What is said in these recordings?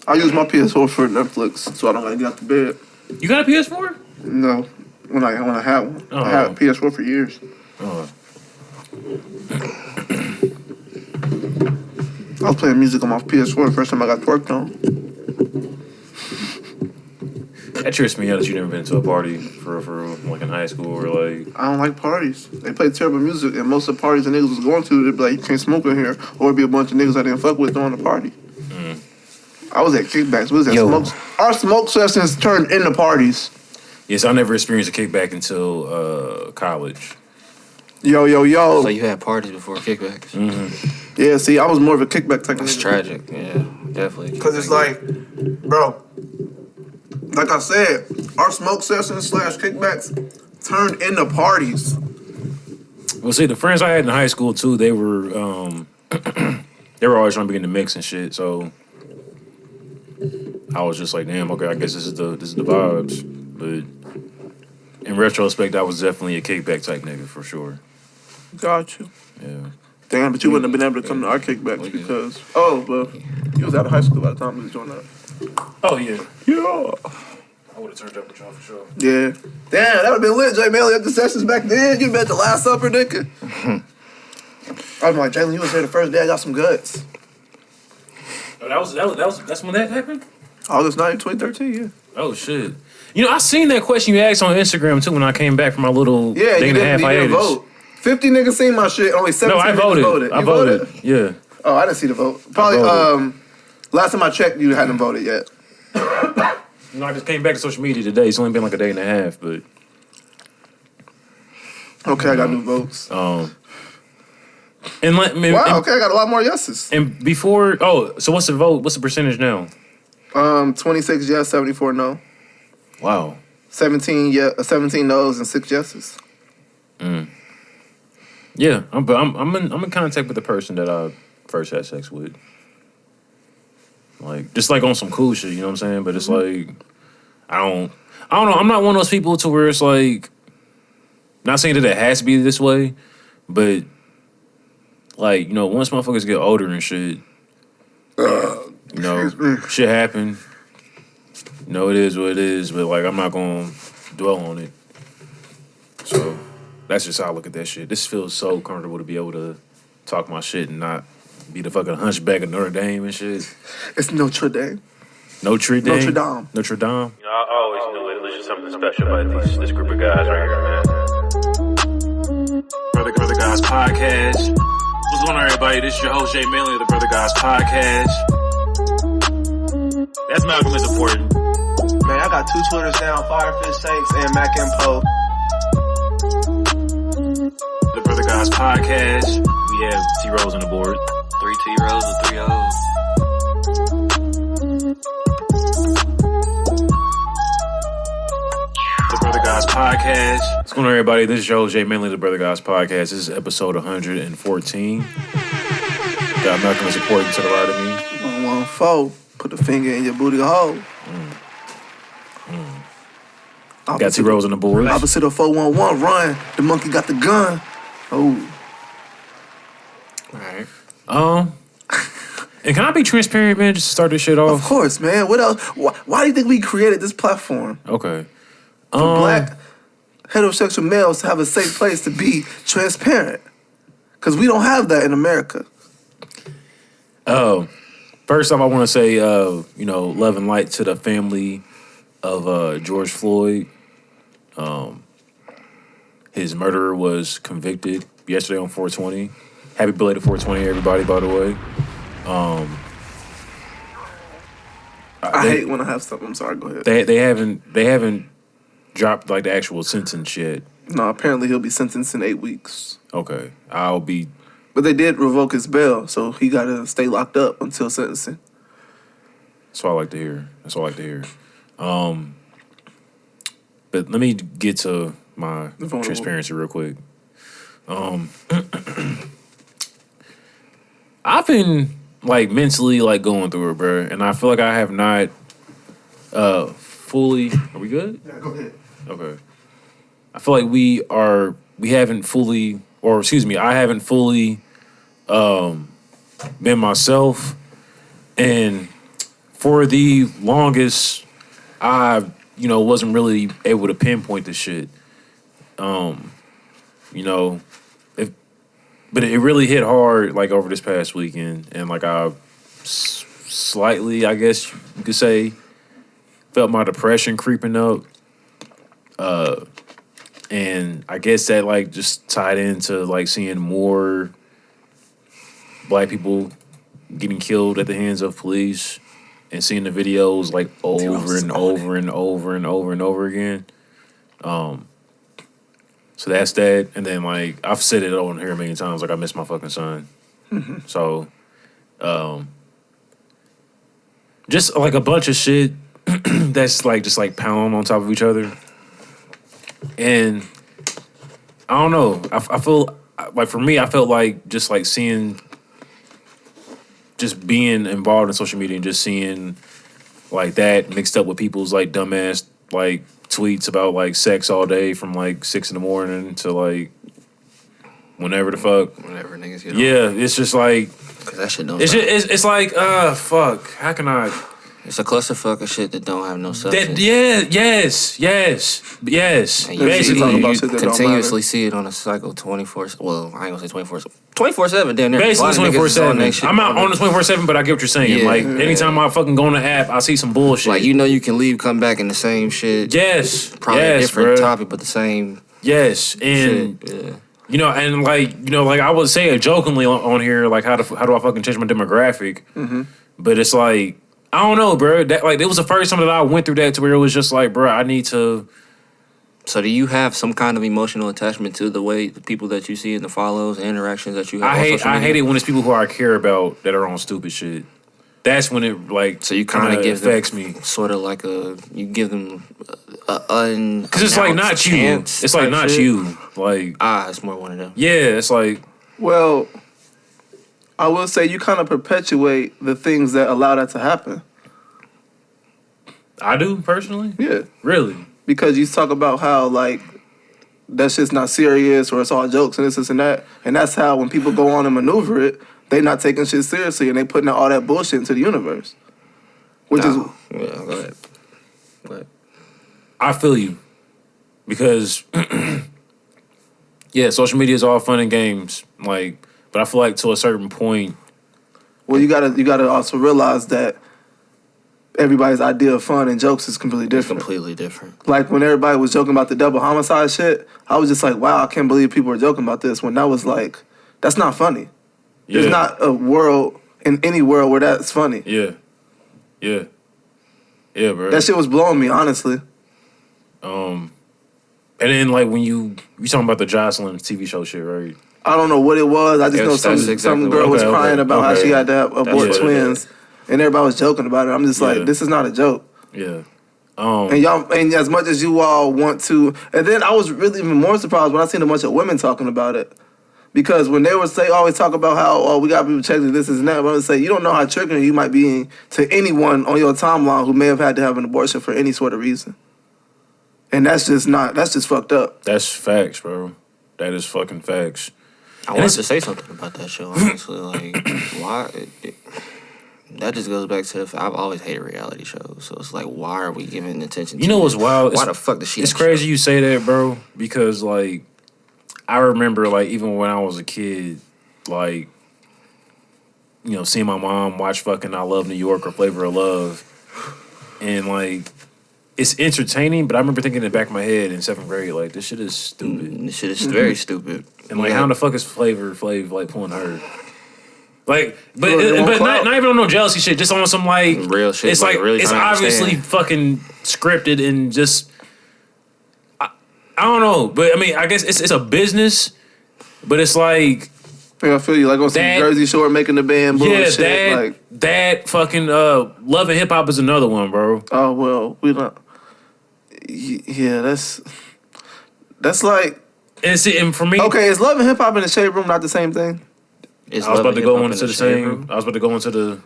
I use my PS4 for Netflix, so I don't gotta get out the bed. You got a PS4? No, when I had one, I had a PS4 for years. I was playing music on my PS4 the first time I got twerked on. That trips me out that you never been to a party for like in high school or like. I don't like parties. They play terrible music, and most of the parties the niggas was going to, they'd be like, you can't smoke in here, or it'd be a bunch of niggas I didn't fuck with during the party. I was at kickbacks. We was at smokes. Our smoke sessions turned into parties. Yes, I never experienced a kickback until college. Yo. So you had parties before kickbacks? Mm-hmm. Yeah, see, I was more of a kickback type of That's nigga. tragic. Yeah, definitely. Because it's like, bro, like I said, our smoke sessions / kickbacks turned into parties. Well, see, the friends I had in high school too, they were they were always trying to be in the mix and shit. So I was just like, damn, okay, I guess this is the vibes. But in retrospect, I was definitely a kickback type nigga for sure. Got you. Yeah. Damn, but you wouldn't have been able to come to our kickbacks because but you was out of high school by the time we was doing that. Oh yeah. Yeah. I would have turned up with y'all for sure. Yeah. Damn, that would have been lit, Jay Bailey, at the sessions back then. You bet the Last Supper, nigga. I was like, Jalen, you was there the first day. I got some guts. Oh, that's when that happened? August 9th, 2013, yeah. Oh shit. You know, I seen that question you asked on Instagram too when I came back from my little day and a half hiatus. Vote. 50 niggas seen my shit. Only 17 niggas voted. I voted. Yeah. Oh, I didn't see the vote. Probably. Last time I checked, you hadn't voted yet. You know, I just came back to social media today. It's only been like a day and a half, but. Okay, I got new votes. Wow. Okay, I got a lot more yeses. And before, so what's the vote? What's the percentage now? 26 yes, 74 no. Wow. 17 no's and 6 yeses. Yeah, I'm in contact with the person that I first had sex with. Like, just like on some cool shit, you know what I'm saying? But it's like, I don't know. I'm not one of those people to where it's like, not saying that it has to be this way, but like, you know, once motherfuckers get older and shit, you know, shit happen. You know, it is what it is, but like, I'm not gonna dwell on it. So that's just how I look at that shit. This feels so comfortable to be able to talk my shit and not be the fucking hunchback of Notre Dame and shit. It's Notre Dame. Notre Dame? Notre Dame. Notre Dame. You know, I always knew it. There's just something special about this group of guys right here, man. Brother Guys Podcast. What's going on, everybody? This is your host, Jay Manley of the Brother Guys Podcast. That's Malcolm is important. Man, I got 2 Twitters down, Firefish Saints and Mac and Poe. The Brother Guys Podcast. We have T-Rose on the board. 3 T-Rose and 3 O's. The Brother Guys Podcast. What's going on, everybody? This is your host, Jay Manley of the Brother Guys Podcast. This is episode 114. Got Malcolm is important to the right of me. 114. Put the finger in your booty hole. Got T-Rose on the board. Opposite of 411, run. The monkey got the gun. Oh. All right. And can I be transparent, man? Just to start this shit off. Of course, man. What else? Why do you think we created this platform? Okay. For black heterosexual males to have a safe place to be transparent. Because we don't have that in America. First off, I want to say, love and light to the family of George Floyd. His murderer was convicted yesterday on 420. Happy belated 420, everybody, by the way. I hate when I have something. I'm sorry, go ahead. They haven't dropped like the actual sentence yet. No, apparently he'll be sentenced in 8 weeks. Okay. But they did revoke his bail, so he got to stay locked up until sentencing. That's all I like to hear. But let me get to my transparency real quick. I've been like mentally like going through it, bro, and I feel like I have not fully. Are we good? Yeah, go ahead. Okay. I feel like I haven't fully been myself, and for the longest, I wasn't really able to pinpoint the shit. But it really hit hard like over this past weekend, and like I slightly, I guess you could say, felt my depression creeping up. And I guess that like just tied into like seeing more black people getting killed at the hands of police and seeing the videos like over and over and over and over and over again. So that's that. And then like I've said it on here a million times, like I miss my fucking son. Mm-hmm. So just like a bunch of shit that's like just like pound on top of each other. And I don't know. I feel like for me, I felt like just like seeing, just being involved in social media and just seeing like that mixed up with people's like dumbass like tweets about like sex all day from like 6 a.m. to like whenever the fuck. Whenever niggas get Yeah, it's just like. Cause that shit don't. It's like fuck. How can I? It's a clusterfuck of shit that don't have no substance. Yes. And Basically, you continuously see it on a cycle 24. Well, I ain't gonna say 24/7. Damn near. Basically 24/7. I'm not on the 24/7, but I get what you're saying. Yeah, like anytime I fucking go on the app, I see some bullshit. Like you can leave, come back in the same shit. Yes, probably a different topic, but the same. Yes, and shit. Yeah. And like I would say it jokingly on here, like how do I fucking change my demographic? Mm-hmm. But it's like. I don't know, bro. That like it was the first time that I went through that to where it was just like, bro, I need to. So do you have some kind of emotional attachment to the people that you see in the follows and interactions that you have? I hate it when it's people who I care about that are on stupid shit. That's when it like so you kind of affects me. Sort of like you give them because it's like not you. It's like not you. Like it's more one of them. Yeah, it's like well. I will say you kind of perpetuate the things that allow that to happen. I do, personally? Yeah. Really? Because you talk about how, like, that shit's not serious or it's all jokes and this and that. And that's how when people go on and maneuver it, they not taking shit seriously and they putting out all that bullshit into the universe. Which is... Yeah, go ahead. I feel you. Because, yeah, social media is all fun and games. Like... But I feel like to a certain point. Well, you gotta also realize that everybody's idea of fun and jokes is completely different. Completely different. Like when everybody was joking about the double homicide shit, I was just like, wow, I can't believe people were joking about this. When that was like, that's not funny. Yeah. There's not a world in any world where that's funny. Yeah, bro. That shit was blowing me, honestly. And then like when you talking about the Jocelyn TV show shit, right? I don't know what it was. I just know some girl was crying about how she had to abort twins, and everybody was joking about it. I'm just like, this is not a joke. Yeah. And y'all, and as much as you all want to, and then I was really even more surprised when I seen a bunch of women talking about it, because when they would always talk about how we got people checking this and that, but I would say you don't know how triggering you might be to anyone on your timeline who may have had to have an abortion for any sort of reason, and that's just fucked up. That's facts, bro. That is fucking facts. I wanted to say something about that show, honestly. Like, why? That just goes back to I've always hated reality shows. So it's like, why are we giving attention to You know what's wild? Why the fuck does she It's crazy you say that, bro, because, like, I remember, like, even when I was a kid, like, seeing my mom watch fucking I Love New York or Flavor of Love. And, like, it's entertaining, but I remember thinking in the back of my head in 7th grade, like, this shit is stupid. This shit is very stupid. And like, how the fuck is Flav like pulling her? Like, but not even on no jealousy shit, just on some like real shit. It's like really it's obviously fucking scripted and just I don't know, but I mean, I guess it's a business, but it's like I feel you like on some Jersey Shore making the band bullshit. Yeah, that fucking Love and Hip Hop is another one, bro. Oh well, we don't. Yeah, that's like. And for me, okay, is Love and Hip Hop in the Shade Room not the same thing? I was about to go into the same. I was about to go into the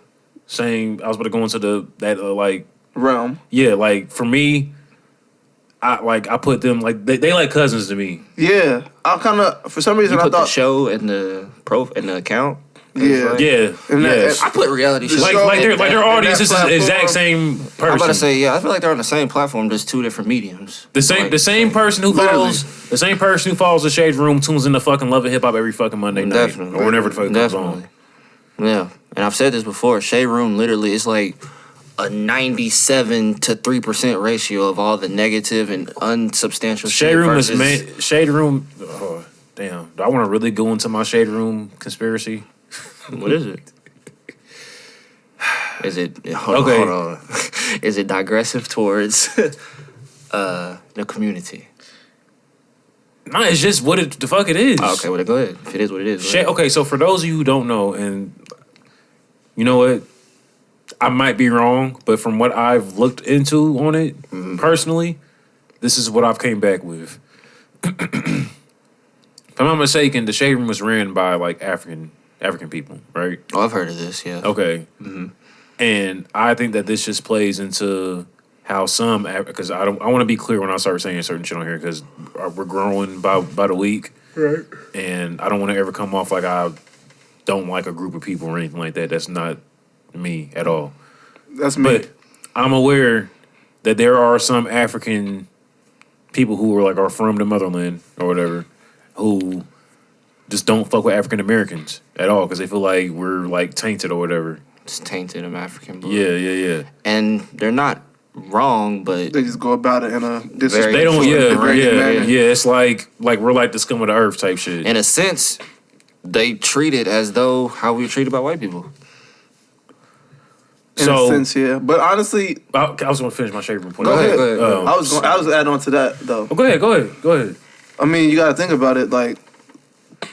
same. I was about to go into that like realm. Yeah, like for me, I put them like they like cousins to me. Yeah, I kind of for some reason I thought the show and the account. Yeah. Yeah, And that- yes. I put reality shows. Like their audience is the exact same person. I'm about to say, yeah, I feel like they're on the same platform, just two different mediums. The same person who follows the Shade Room tunes in the fucking Love and Hip Hop every fucking Monday night. Definitely. Or whenever the fuck it comes on. Yeah. And I've said this before, Shade Room literally is like a 97 to 3% ratio of all the negative and unsubstantial Shade shit Room versus Shade Room. Oh, damn. Do I want to really go into my Shade Room conspiracy? What is it? Is it Okay. hold on. Is it digressive towards the community? No, it's just what the fuck it is. Oh, okay, well go ahead. If it is what it is. go ahead. Okay, so for those of you who don't know, and you know what, I might be wrong, but from what I've looked into on it personally, this is what I've came back with. If I'm not mistaken, the Shade Room was ran by like African people, right? Oh, I've heard of this, yeah. Okay. And I think that this just plays into how some, because I want to be clear when I start saying certain shit on here, because we're growing by the week, right? And I don't want to ever come off like I don't like a group of people or anything like that. That's not me at all. That's me. But I'm aware that there are some African people who are from the motherland or whatever who just don't fuck with African Americans at all because they feel like we're like tainted or whatever. It's tainted of African blood. Yeah. And they're not wrong, but they just go about it in a disrespectful, they don't. manner. Yeah. It's like we're like the scum of the earth type shit. in a sense, they treat it as though how we treat about white people. In a sense, yeah. But honestly, I was going to finish my Shade Room point. Go ahead. Go ahead. I was add on to that though. Oh, go ahead. I mean, you got to think about it. Like,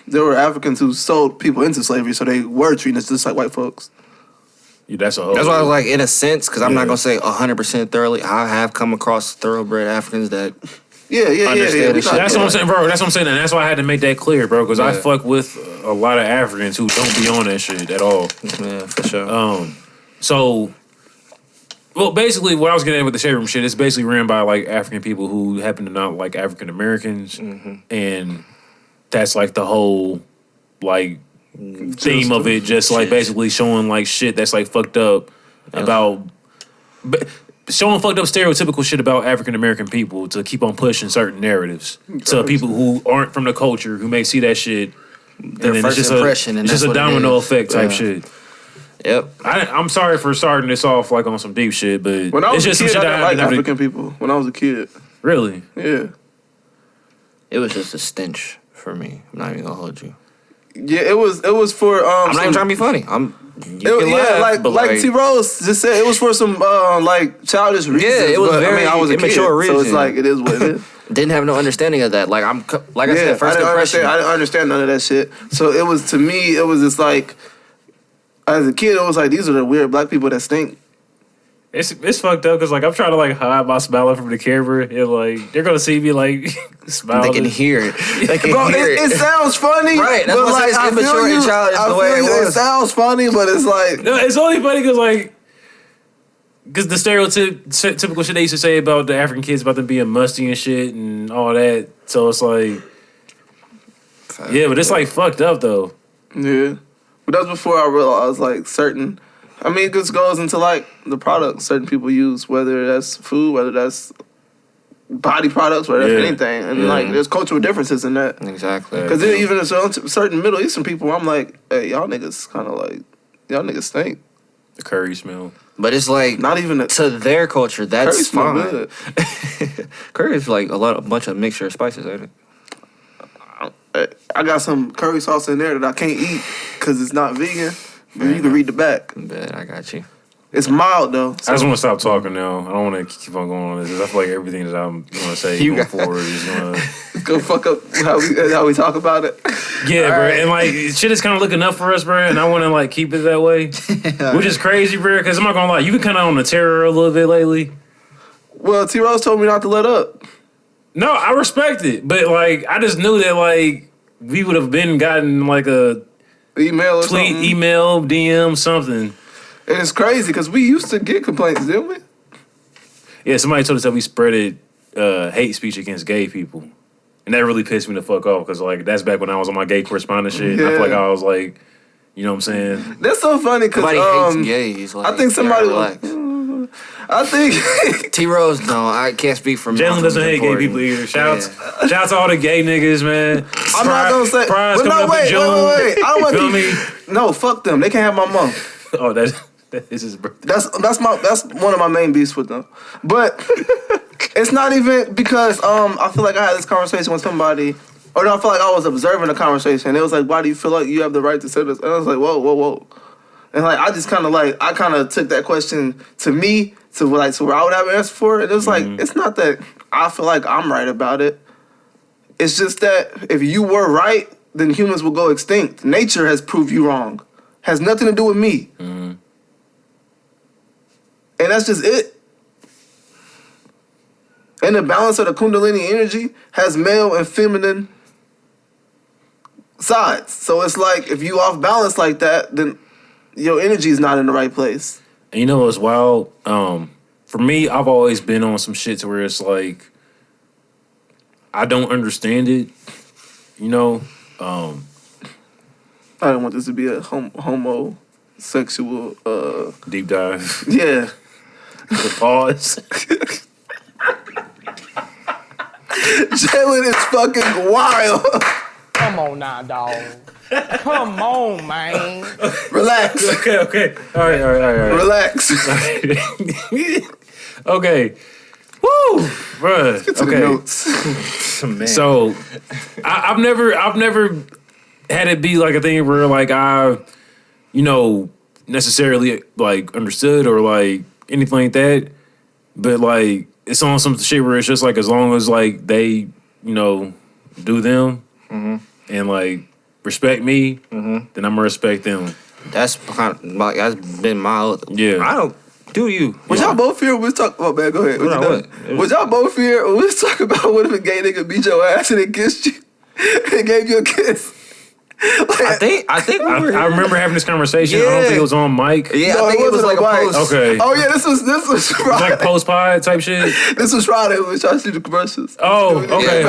there were Africans who sold people into slavery, so they were treated just like white folks. Yeah, that's why I was like, in a sense, because I'm not gonna say 100% thoroughly. I have come across thoroughbred Africans that Yeah. Understand this shit. That's what I'm saying, bro. That's what I'm saying, and that's why I had to make that clear, bro. Because I Yeah. fuck with a lot of Africans who don't be on that shit at all. yeah, for sure. So, well, basically, what I was getting at with the Shade Room shit is basically ran by like African people who happen to not like African Americans, and that's like the whole like theme of it, just like basically showing like shit that's like fucked up about. Showing fucked up stereotypical shit about African American people to keep on pushing certain narratives to people who aren't from the culture who may see that shit. Their and first it's just impression, and it's just that's a what it domino is. effect type shit. Yep. I'm sorry for starting this off like on some deep shit, but When I was it's just a kid, some shit I that didn't like I never African people. When I was a kid, really. yeah. It was just a stench for me. I'm not even gonna hold you. Yeah, it was for I'm not even trying to be funny. Like T Rose just said, it was for some like childish reasons. Yeah, it was but, very I was a kid, immature so it's reason. like it is what it is. Didn't have no understanding of that. Like I said, first impression. I didn't understand none of that shit. So it was, to me, it was just like, as a kid, it was like, these are the weird black people that stink. It's fucked up because like I'm trying to like hide my smiling from the camera and like they're gonna see me like smiling. They can hear it. They can Bro, hear it sounds funny, Right, that's but what like it's I feel immature and you. childish I the way feel it you. was. It sounds funny, but it's like No, it's only funny because the typical shit they used to say about the African kids about them being musty and shit and all that. So it's like, yeah, but it's like fucked up though. yeah. But that's before I realized like certain. I mean, it just goes into like the products certain people use, whether that's food, whether that's body products, whether that's anything, and like there's cultural differences in that. Exactly. Because even certain Middle Eastern people, I'm like, hey, y'all niggas kind of like, y'all niggas stink. The curry smell. But it's like Not even to their culture, curry that's smell fine. good. Curry is like a bunch of mixture of spices, ain't it? I got some curry sauce in there that I can't eat because it's not vegan. But you can read the back. Bet I got you. It's mild though. I just want to stop talking now. I don't want to keep on going on this. I feel like everything that I'm going to say going forward is going to Go fuck up how we talk about it. Yeah, bro. Right. And like shit is kind of looking up for us, bro. And I want to like keep it that way, which is crazy, bro. Because I'm not gonna lie, you've been kind of on the terror a little bit lately. Well, T Rose told me not to let up. No, I respect it, but like I just knew that like we would have been gotten like a Email or tweet, something. email, DM, something. And it's crazy because we used to get complaints, didn't we? Yeah, somebody told us that we spreaded hate speech against gay people. And that really pissed me the fuck off because, like, that's back when I was on my gay correspondent shit. Yeah. I feel like I was, like, You know what I'm saying? That's so funny because Nobody hates gays. Like, I think somebody relax. I think T Rose, no, I can't speak for Jalen doesn't hate gay people either. Shouts to all the gay niggas, man. I'm not gonna say. Prize But coming no, up in wait. June. I don't want Feel to. me? No, fuck them. They can't have my mom. Oh, that is his birthday. That's one of my main beefs with them. But it's not even because I feel like I had this conversation with somebody, or no, I feel like I was observing a conversation. It was like, why do you feel like you have the right to say this? And I was like, whoa. And like I just kind of took that question to me to where I would have an answer for it. And it was like, it's not that I feel like I'm right about it. It's just that if you were right, then humans will go extinct. Nature has proved you wrong. Has nothing to do with me. And that's just it. And the balance of the Kundalini energy has male and feminine sides. So it's like if you off balance like that, then your energy is not in the right place. And you know what's wild? For me, I've always been on some shit to where it's like I don't understand it. You know? I don't want this to be a homosexual deep dive. Yeah. The pause. Jalen is fucking wild. Come on now, dog. Come on, man. Relax. Okay. All right. Relax. Okay. Woo, bruh. Get to the notes. Man. So, I've never had it be like a thing where like I, necessarily like understood or like anything like that, but like it's on some shit where it's just like as long as like they, do them and like respect me, then I'm gonna respect them. That's been my Yeah. I don't do you. Was y'all both here when we was talking about, man, go ahead. What? Was y'all both here when we was talking about what if a gay nigga beat your ass and then kissed you? And gave you a kiss? I think I remember having this conversation. I don't think it was on mic. Yeah, No, I think it was like a post. Okay. Oh yeah, this was Friday. Like post pod type shit. This was Friday when we tried to see the commercials. Oh, okay.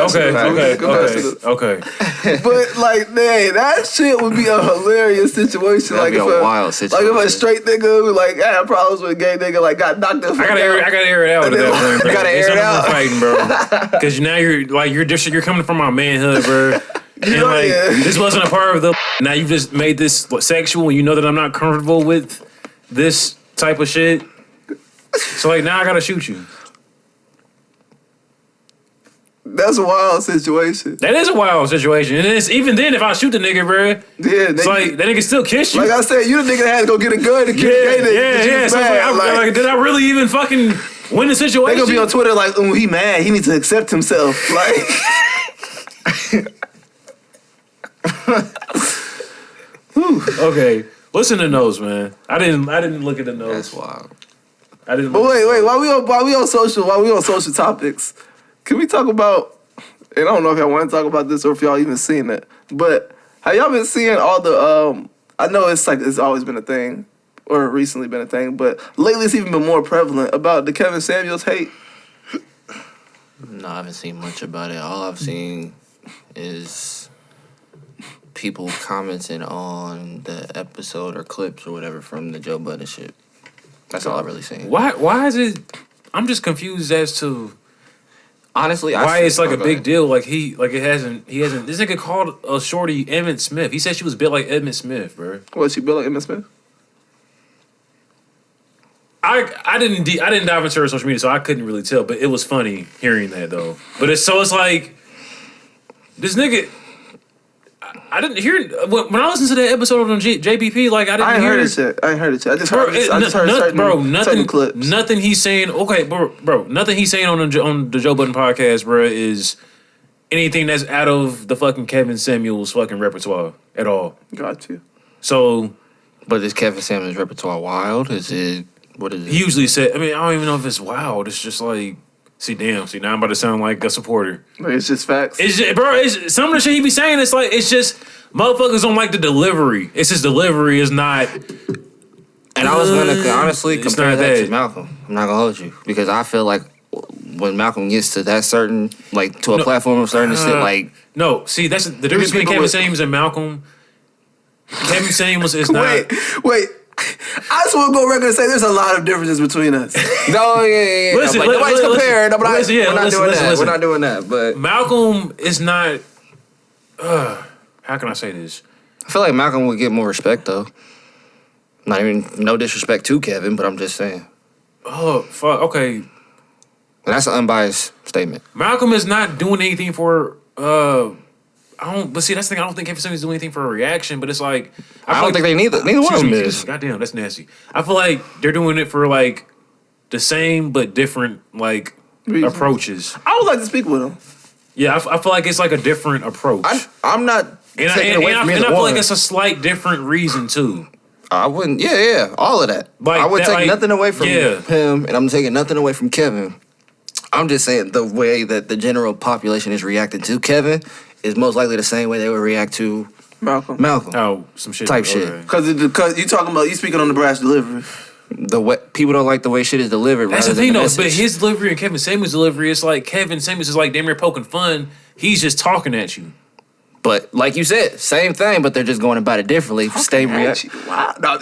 But like, man, that shit would be a hilarious situation. That'd like be a wild situation. Like if a straight nigga who like had problems with a gay nigga like got knocked up. I gotta air it out at that point, bro. You gotta air it out. Fighting, bro. Because now you're coming from my manhood, bro. And this wasn't a part of the. Now you just made this sexual. You know that I'm not comfortable with this type of shit. So like now I gotta shoot you. That's a wild situation. That is a wild situation. And it's even then if I shoot the nigga, bro. Yeah, it's like that nigga still kiss you. Like I said, you the nigga that had to go get a gun to kill a gay nigga. Yeah. So like, did I really even fucking win the situation? They gonna be on Twitter like, oh, he mad. He needs to accept himself. Like. Okay, listen to notes, man. I didn't look at the notes. That's wild. I didn't. But wait, while we on social topics, can we talk about? And I don't know if y'all want to talk about this or if y'all even seen it, but have y'all been seeing all the? I know it's always been a thing, or recently been a thing, but lately it's even been more prevalent about the Kevin Samuels hate. No, I haven't seen much about it. All I've seen is people commenting on the episode or clips or whatever from the Joe Budden shit. That's all I've really seen. Why is it? I'm just confused as to honestly why it's like a big deal. Like he hasn't. This nigga called a shorty Emmett Smith. He said she was built like Emmett Smith, bro. Was she built like Emmett Smith? I didn't dive into her social media, so I couldn't really tell. But it was funny hearing that though. But it's like this nigga. I didn't hear when I listened to that episode on JBP. Like I ain't heard it shit. I just heard clips. Nothing he's saying. Okay, bro. Nothing he's saying on the Joe Budden podcast, bro, is anything that's out of the fucking Kevin Samuels fucking repertoire at all. Got you. So, but is Kevin Samuels repertoire wild? Is it what is it? He usually said. I mean, I don't even know if it's wild. It's just like. See, now I'm about to sound like a supporter. It's just facts. It's some of the shit he be saying. It's like it's just motherfuckers don't like the delivery. It's his delivery is not. And I was gonna honestly compare that to Malcolm. I'm not gonna hold you because I feel like when Malcolm gets to that certain platform of certain shit, like no. See, that's the difference between Kevin Samuels and Malcolm. Kevin Samuels is not. Wait. I just want to go record and say there's a lot of differences between us. No, yeah. Listen, But nobody's comparing. No, but listen, we're not doing that. listen. We're not doing that. But Malcolm is not. How can I say this? I feel like Malcolm would get more respect though. Not even no disrespect to Kevin, but I'm just saying. Oh fuck. Okay. And that's an unbiased statement. Malcolm is not doing anything for. But see, that's the thing. I don't think Kevin Samuels is doing anything for a reaction. But it's like I don't think they neither one of them is. Goddamn, that's nasty. I feel like they're doing it for like the same but different like approaches. I would like to speak with him. Yeah, I feel like it's like a different approach. I'm not taking away from either I feel one. like it's a slight different reason too. I wouldn't. Yeah, all of that. Like, I would that, take like, nothing away from yeah. him, and I'm taking nothing away from Kevin. I'm just saying the way that the general population is reacting to Kevin is most likely the same way they would react to Malcolm. Oh, some shit. Type shit. Because you talking about, you speaking on the brash delivery. The way people don't like the way shit is delivered. That's the rather thing than though. message. But his delivery and Kevin Samuels' delivery, it's like Kevin Samuels is like damn near poking fun. He's just talking at you. But like you said, same thing, but they're just going about it differently. Stay react. Wow. No,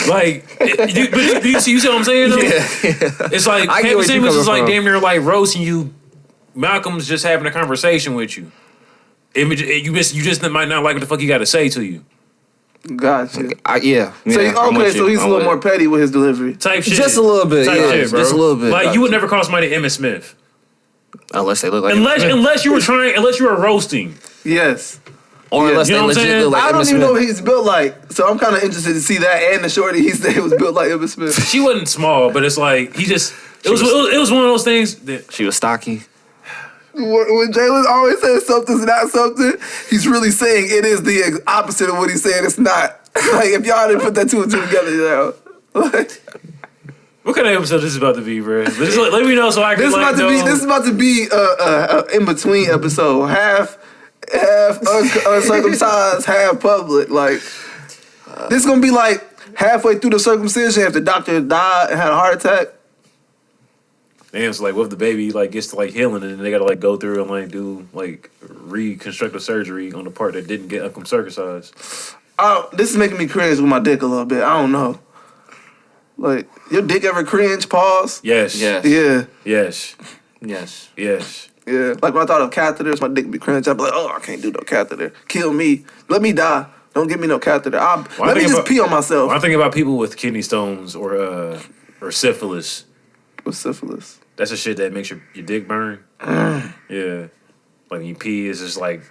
Like, do you see what I'm saying though? Yeah. It's like I get Kevin where you Samuels is coming like from. damn near like roasting you. Malcolm's just having a conversation with you. You just might not like what the fuck he got to say to you. Gotcha. Yeah. So, I'm with so you. he's a I'm little with more it. petty with his delivery. Type shit. Just a little bit, Type yeah, shit, bro. just a little bit. Like you would never call somebody Emmitt Smith Unless they look like unless you were roasting. Yes. or Yeah. unless You know they what I'm legit saying? look like I don't Emmitt even know what Smith. he's built like. So I'm kind of interested to see that and the shorty he said was built like Emmitt Smith. She wasn't small, but it's like he just. It was one of those things that. She was stocky. When Jalen always says something's not something, he's really saying it is the opposite of what he's saying it's not. Like, if y'all didn't put that two and two together, you know. Like, What kind of episode this is about to be, bro? Just let me know so I can. this is know. about to be a in between episode. Half uncircumcised, half public. Like, this is gonna be like halfway through the circumcision if the doctor died and had a heart attack. And it's like, what if the baby like gets to like healing and then they gotta like go through and like do like reconstructive surgery on the part that didn't get circumcised. This is making me cringe with my dick a little bit. I don't know. Like, your dick ever cringe? Pause. Yes. Yes. Yeah. Yes. Yes. Yes. Yeah. Like, when I thought of catheters, my dick be cringe. I'd be like, oh, I can't do no catheter. Kill me. Let me die. Don't give me no catheter. Let me just pee on myself. When I think about people with kidney stones or syphilis, With syphilis. that's the shit that makes your dick burn. Yeah. Like when you pee, it's just like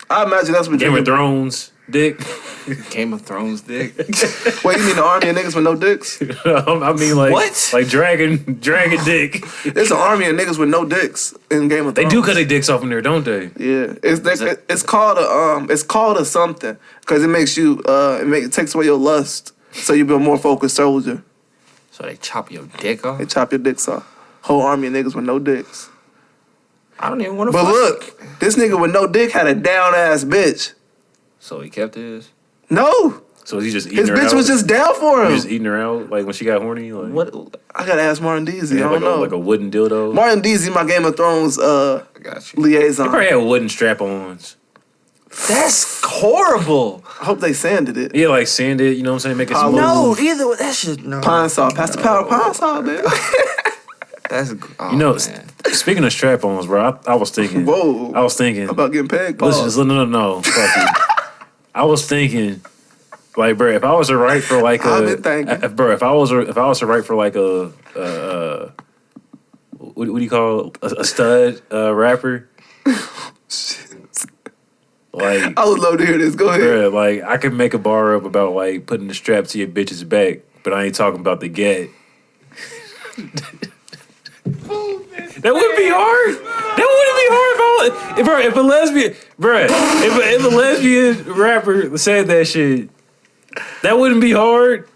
I imagine that's what Game of Thrones dick. Game of Thrones dick. Wait, you mean the army of niggas with no dicks? I mean, like What? Like dragon dick. It's an army of niggas with no dicks in Game of They Thrones. do cut their dicks off in there, don't they? Yeah, it's called a something because it makes you it takes away your lust, so you be a more focused soldier. So they chop your dick off? They chop your dicks off. Whole army of niggas with no dicks. I don't even want to But look, this nigga with no dick had a down ass bitch. So he kept his? No, So is he just eating his her bitch out? was just down for He him. just eating her out like when she got horny. Like What? I gotta ask Martin Deasy. they I had, don't know. like a wooden dildo. Martin Deasy, my Game of Thrones I got you. liaison. Probably had wooden strap-ons. That's horrible. I hope they sanded it. Yeah, like sand it. You know what I'm saying? Make it smooth. No, either way, that shit, no. Pine saw, pass the power pine saw, man. That's, You know, man. speaking of strap-ons, bro, I was thinking. Whoa. I was thinking. About getting pegged. Listen, Pause. no. Fuck you. I was thinking, like, bro, if I was to write for like I've been thinking. if I was to write for like a what do you call it? A stud rapper? Like, I would love to hear this. Go ahead. bro, like I could make a bar up about like putting the strap to your bitch's back, but I ain't talking about the gat. That wouldn't be hard. That wouldn't be hard if a lesbian, bro. If a lesbian rapper said that shit, that wouldn't be hard.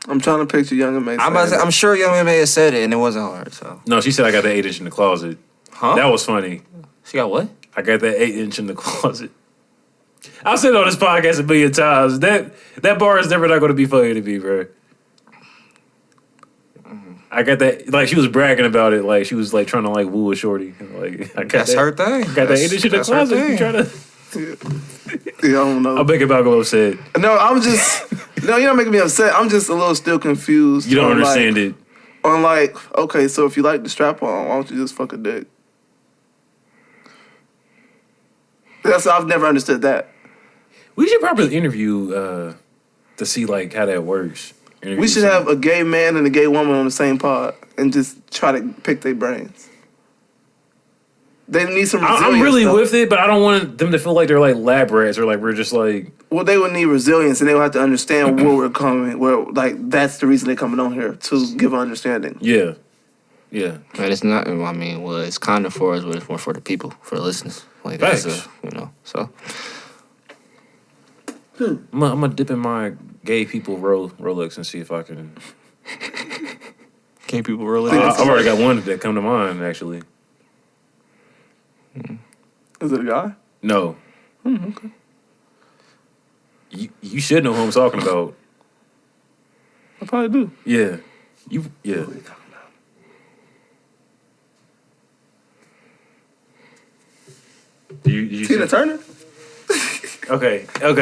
I'm trying to picture Young and May. I'm sure Young M may have said it and it wasn't hard, so. No, she said I got the 8-inch in the closet. Huh? That was funny. She got what? I got that 8-inch in the closet. I've said it on this podcast a billion times. That bar is never not going to be funny to me, bro. I got that, like, she was bragging about it, like, she was, like, trying to, like, woo a shorty. Like, I got That's that, her thing. Got that 8-inch in the That's her closet. thing. You trying to... Yeah, I don't know. I'll make about go upset. No, I'm just. No, you're not making me upset. I'm just a little still confused. You don't on, understand it. On like, okay, so if you like the strap on, why don't you just fuck a dick? I've never understood that. We should probably interview to see like how that works. We should have a gay man and a gay woman on the same pod and just try to pick their brains. They need some resilience. I'm really though. with it, but I don't want them to feel like they're like lab rats or like we're just like. Well, they would need resilience, and they would have to understand where we're coming. Where like that's the reason they're coming on here to give an understanding. Yeah, yeah. But it's not. I mean, well, it's kind of for us, but it's more for the people, for the listeners. Like Facts. that's so. I'm gonna dip in my gay people Rolex and see if I can. Gay people really. I've already got one that come to mind actually. Is it a guy? No. Okay. You should know who I'm talking about. I probably do. Yeah. Yeah. What are you talking about? You Tina Turner? Okay. I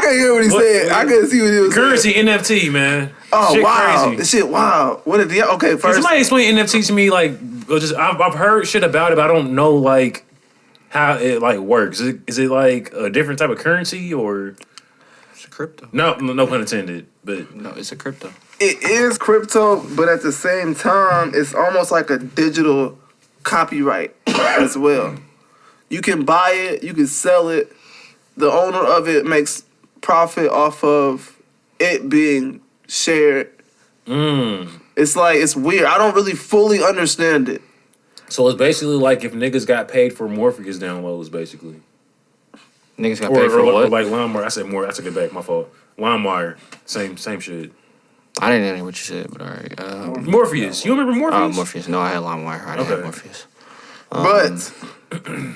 couldn't hear what he said. I couldn't see what he was Currency saying. NFT, man. Oh, Shit wow. Crazy. This shit, wow. What did okay, Can first. somebody explain NFT to me? Like, I've heard shit about it, but I don't know like how it like works. Is it like a different type of currency or? It's a crypto. No pun intended. But No, it's a crypto. It is crypto, but at the same time, it's almost like a digital copyright as well. You can buy it, you can sell it. The owner of it makes profit off of it being shared. It's like, it's weird. I don't really fully understand it. so it's basically like if niggas got paid for Morpheus downloads, basically. Niggas got paid for or what? like LimeWire. I said more. I took it back. My fault. LimeWire. Same shit. I didn't hear what you said, but all right. Morpheus. You remember Morpheus? Morpheus. No, I had LimeWire. I didn't have Okay. Morpheus. But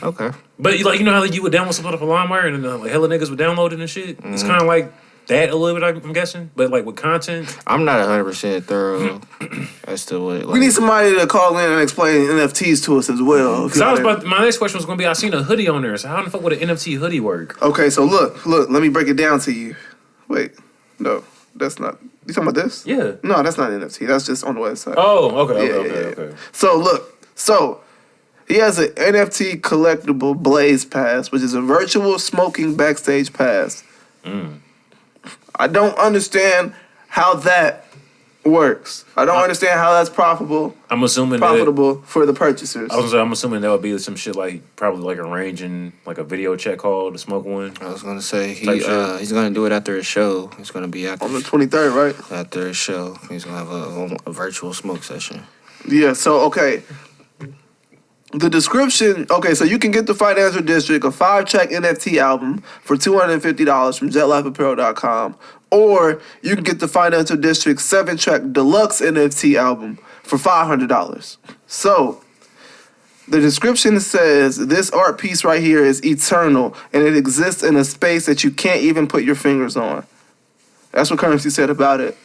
Okay. But you know how like, you would download something off of LimeWire and then like hella niggas would download it and shit. It's kind of like that a little bit. I'm guessing, but like with content. I'm not 100% thorough as to what. we need somebody to call in and explain NFTs to us as well. Cause I was about. My next question was gonna be: I seen a hoodie on there. So how the fuck would an NFT hoodie work? Okay, so look, let me break it down to you. Wait, no, that's not. You talking about this? Yeah. No, that's not NFT. That's just on the website. Oh, okay, Yeah. okay. So look, he has an NFT collectible Blaze Pass, which is a virtual smoking backstage pass. I don't understand how that works. I don't understand how that's profitable I'm assuming for the purchasers. I'm assuming that would be some shit like probably like arranging like a video chat call to smoke one. I was gonna say Type shit. he's gonna do it after his show. He's gonna be after On the 23rd, right? after his show. He's gonna have a virtual smoke session. Yeah, so, okay. The description, okay, so you can get the Financial District, a 5-track NFT album for $250 from jetlifeapparel.com, or you can get the Financial District 7-track deluxe NFT album for $500. So, the description says, this art piece right here is eternal, and it exists in a space that you can't even put your fingers on. That's what Currency said about it.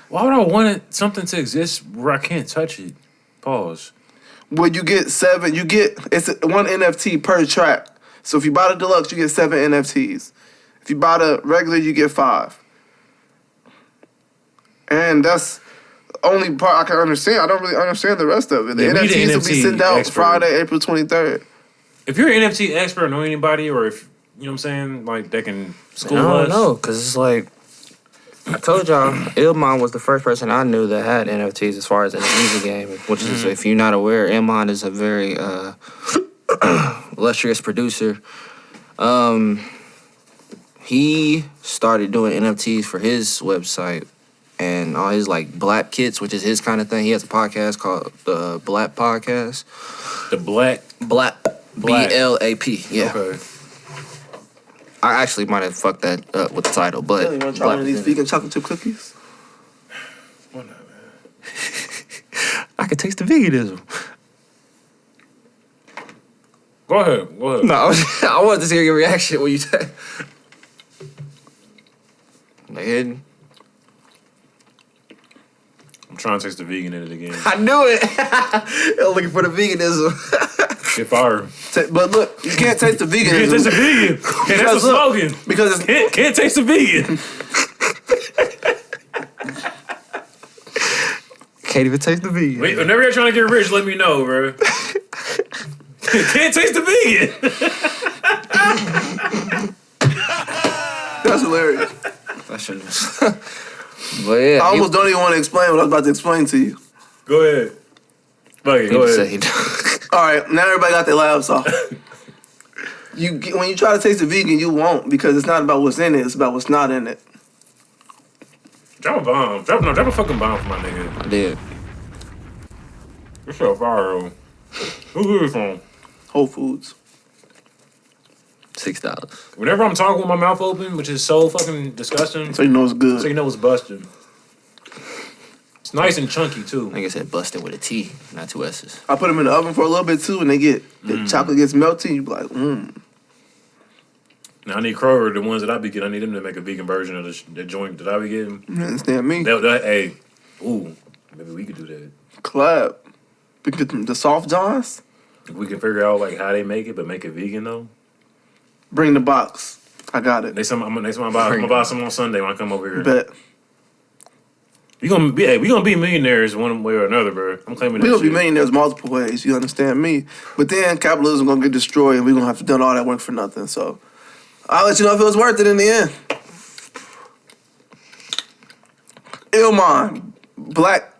Why would I want something to exist where I can't touch it? Pause. When you get it's one NFT per track. So if you buy the deluxe, you get 7 NFTs. If you buy the regular, you get 5. And that's the only part I can understand. I don't really understand the rest of it. The Yeah, we need NFTs an will be NFT sent out expert. Friday, April 23rd. If you're an NFT expert or know anybody, or if you know what I'm saying, like they can school I us. don't know, cause it's like I told y'all, Ilman was the first person I knew that had NFTs as far as in the music game. Which is, if you're not aware, Ilman is a very illustrious producer. He started doing NFTs for his website and all his like Black Kits, which is his kind of thing. He has a podcast called the Black Podcast. The Black. Blap. BLAP. Yeah. Okay. I actually might have fucked that up with the title, but You want to try one of these vegan chocolate chip cookies? Why not, man? I could taste the veganism. Go ahead. No, I wanted to see your reaction when you said. Man, I'm trying to taste the vegan in it again. I knew it. I'm looking for the veganism. Shit fire. But look, you can't taste the veganism. Can't taste the vegan. Hey, that's the slogan. Because it's Can't taste the vegan. Can't even taste the vegan. Wait, whenever you're trying to get rich, let me know, bro. Can't taste the vegan. that's hilarious. I shouldn't have. But yeah. I almost don't even want to explain what I was about to explain to you. Go ahead. Fuck it, go ahead. All right, now everybody got their laughs off. When you try to taste a vegan, you won't, because it's not about what's in it; it's about what's not in it. Drop a bomb. Drop a fucking bomb for my nigga. I did. It's so fire. Who's it from? Whole Foods. $6. Whenever I'm talking with my mouth open, which is so fucking disgusting, So you know it's good. so you know it's busted. It's nice and chunky too. Like I said, busted with a T, not 2 S's. I put them in the oven for a little bit too, and the chocolate gets melty. You be like, Now I need Kroger, the ones that I be getting. I need them to make a vegan version of the joint that I be getting. You understand me? Hey, maybe we could do that. Collab. We get the soft johns. If we can figure out like how they make it, but make it vegan though. Bring the box. I got it. Next time I'm gonna buy some on Sunday when I come over here. Bet. We gonna be millionaires one way or another, bro. I'm claiming that We gonna be shit. millionaires multiple ways. You understand me? But then capitalism gonna get destroyed, and we gonna have to do all that work for nothing. So I'll let you know if it was worth it in the end. Ilman, Black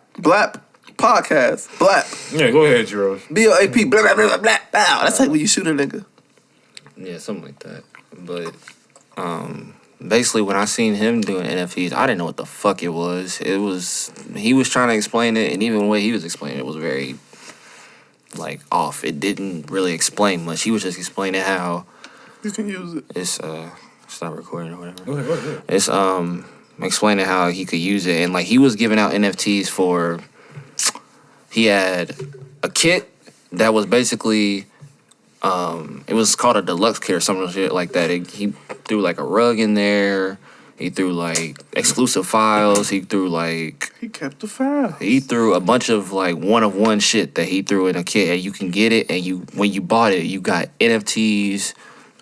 podcast, Black. Yeah, go ahead, George. BLAP, blah blah blah blah blah. That's like when you shoot a nigga. Yeah, something like that. But basically, when I seen him doing NFTs, I didn't know what the fuck it was. He was trying to explain it, and even the way he was explaining it was very like off. It didn't really explain much. He was just explaining how You can use it. it's not recording or whatever. Go ahead. It's explaining how he could use it, and like he was giving out NFTs for. He had a kit that was basically. It was called a deluxe kit or something shit like that. He threw like a rug in there. He threw like exclusive files. He threw like He kept the file. he threw a bunch of like one of one shit that he threw in a kit, and you can get it. And when you bought it, you got NFTs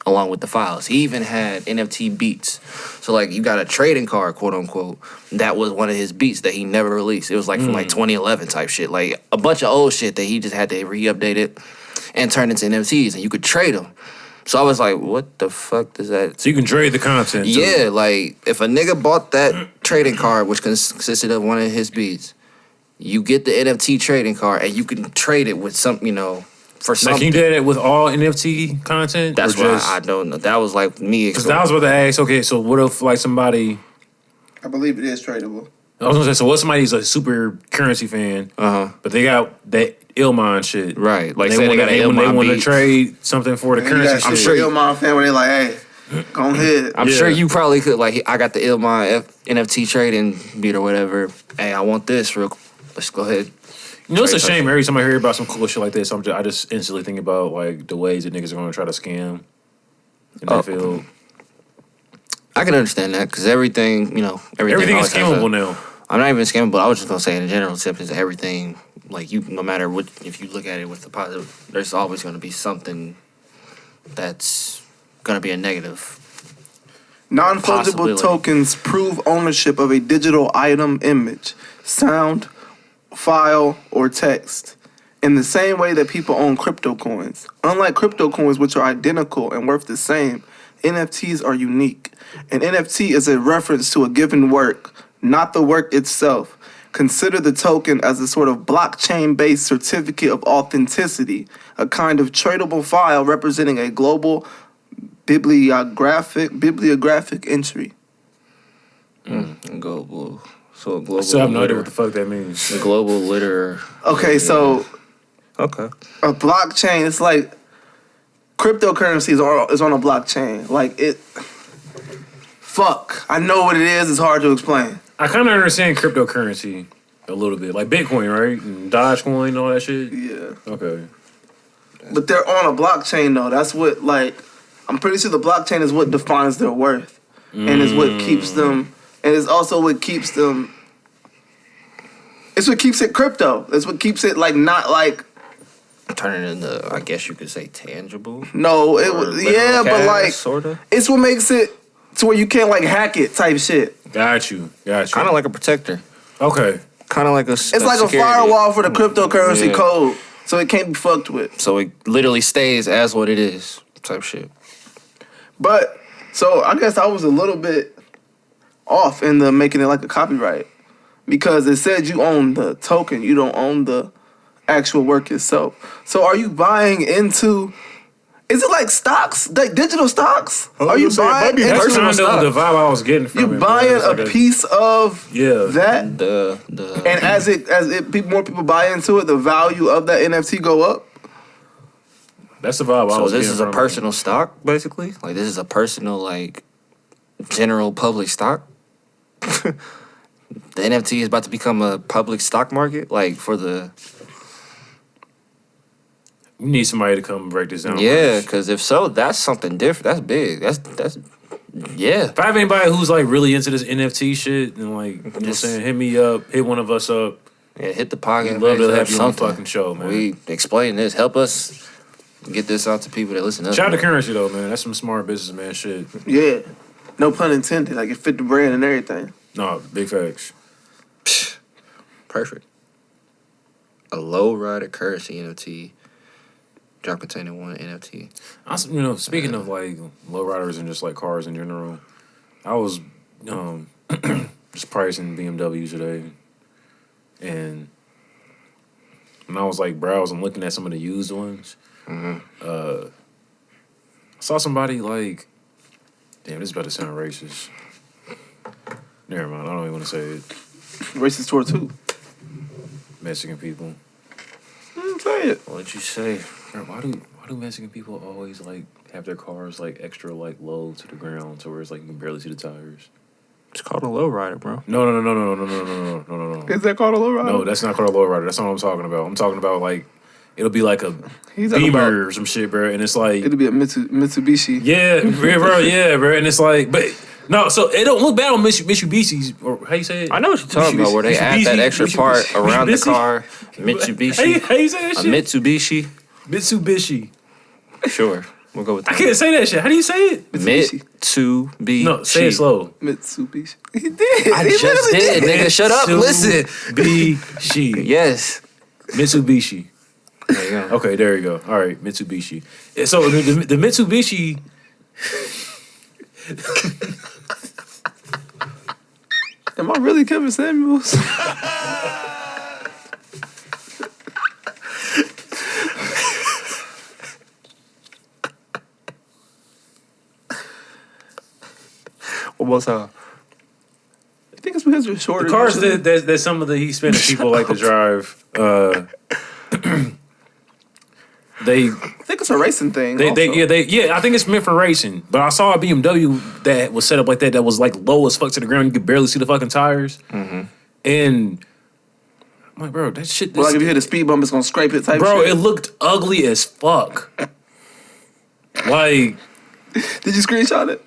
along with the files. He even had NFT beats. So like you got a trading card, quote unquote. That was one of his beats that he never released. It was like from like 2011 type shit, like a bunch of old shit that he just had to re-update it and turn into NFTs, and you could trade them. So I was like, what the fuck does that... So you can trade the content, too. Yeah, like, if a nigga bought that trading card, which consisted of one of his beats, you get the NFT trading card, and you can trade it with some, for something. Like, can you do that with all NFT content? That's why I don't know. That was like me... Because I was about to ask, okay, so what if, like, somebody... I believe it is tradable. I was going to say, so what if somebody's a super currency fan, but they got that Illmind shit. Right. Like, they got an Illmind they want to beat. trade something for the currency shit. I'm sure Illmind fan where they like, hey, go ahead. I'm sure you probably could, like, I got the Illmind NFT trading beat or whatever. Hey, I want this let's go ahead. You know, it's a shame every time I hear about some cool shit like this, I just instantly think about, like, the ways that niggas are going to try to scam in that field. I can understand that, because everything is scammable now. I'm not even scammable. I was just gonna say in general sense, everything, like, you, no matter what, if you look at it with the positive, there's always gonna be something that's gonna be a negative. Non-fungible tokens prove ownership of a digital item, image, sound, file, or text in the same way that people own crypto coins. Unlike crypto coins, which are identical and worth the same, NFTs are unique. An NFT is a reference to a given work, not the work itself. Consider the token as a sort of blockchain-based certificate of authenticity, a kind of tradable file representing a global bibliographic entry. Global. So a global. I still have no idea what the fuck that means. A global litter. Okay, so Okay. a blockchain, it's like cryptocurrency is on a blockchain. Like it. Fuck. I know what it is. It's hard to explain. I kind of understand cryptocurrency a little bit, like Bitcoin, right? And Dogecoin and all that shit. Yeah. Okay. But they're on a blockchain though. That's what, like, I'm pretty sure the blockchain is what defines their worth, and is what keeps them, and it's also what keeps them. It's what keeps it crypto. It's what keeps it like not like turn it into, I guess you could say, tangible. No, it Or was literal but cash, like sorta. it's what makes it to where you can't like hack it type shit. Got you. Kind of like a protector. Okay. Kind of like a. It's like a firewall for the cryptocurrency Yeah. code, so it can't be fucked with. So it literally stays as what it is, type shit. But so I guess I was a little bit off in the making it like a copyright because it said you own the token, you don't own the actual work itself. So are you buying into? Is it like stocks, like digital stocks? Are you buying into That's kind stock. of the vibe I was getting from you it. bro. buying It's like a piece of that? The And as more people buy into it, the value of that NFT go up. That's the vibe I so was this getting is a from it. personal stock, basically. Like this is a personal, like, general public stock. The NFT is about to become a public stock market, like for the. You need somebody to come break this down. Yeah, first. because if so, that's something different. That's big. That's yeah. If I have anybody who's like really into this NFT shit, and like, you know what I'm saying, hit me up, hit one of us up. Yeah, hit the pocket. We'd love to raise have up you on the something. fucking show, man. We explain this. Help us get this out to people that listen to us. Shout out to man. currency though, man. That's some smart businessman shit. Yeah, no pun intended. Like it fit the brand and everything. No, big facts. Perfect. A low rider currency NFT. Drop containing one NFT. Also, you know, speaking of like lowriders and just like cars in general, I was just pricing BMWs today, and when I was like browsing, looking at some of the used ones, I saw somebody like, damn, this is about to sound racist. Never mind, I don't even want to say it. Racist towards who? Mexican people. Say it. What'd you say? Bro, why do Mexican people always like have their cars like extra like low to the ground to where it's like you can barely see the tires? It's called a low rider, bro. No. Is that called a low rider? No, that's not called a lowrider. That's not what I'm talking about. I'm talking about like it'll be like a He's talking Beamer about- or some shit, bro. And it's like It'll be a Mitsubishi. yeah, bro. And it's like, but no, so it don't look bad on Mitsubishi's or how you say it. I know what you're talking about, where they add that extra part around the car. Mitsubishi. How you say that A shit? Mitsubishi. Mitsubishi. Sure. We'll go with that. I can't say that shit. How do you say it? Mitsubishi. No, say it slow. Mitsubishi. He did. I He just literally did, nigga. Shut up. Listen. Mitsubishi. Yes. Mitsubishi. There you go. Okay, there you go. All right, Mitsubishi. So the Mitsubishi. Am I really Kevin Samuels? One more time. I think it's because you're shorter. The cars that some of the Hispanic people like to drive. They I think it's a racing thing. I think it's meant for racing. But I saw a BMW that was set up like that was like low as fuck to the ground. You could barely see the fucking tires. And I'm like, bro, that shit. Well, like if you hit a speed bump, it's gonna scrape it type Bro, shit. it looked ugly as fuck. Like, Did you screenshot it?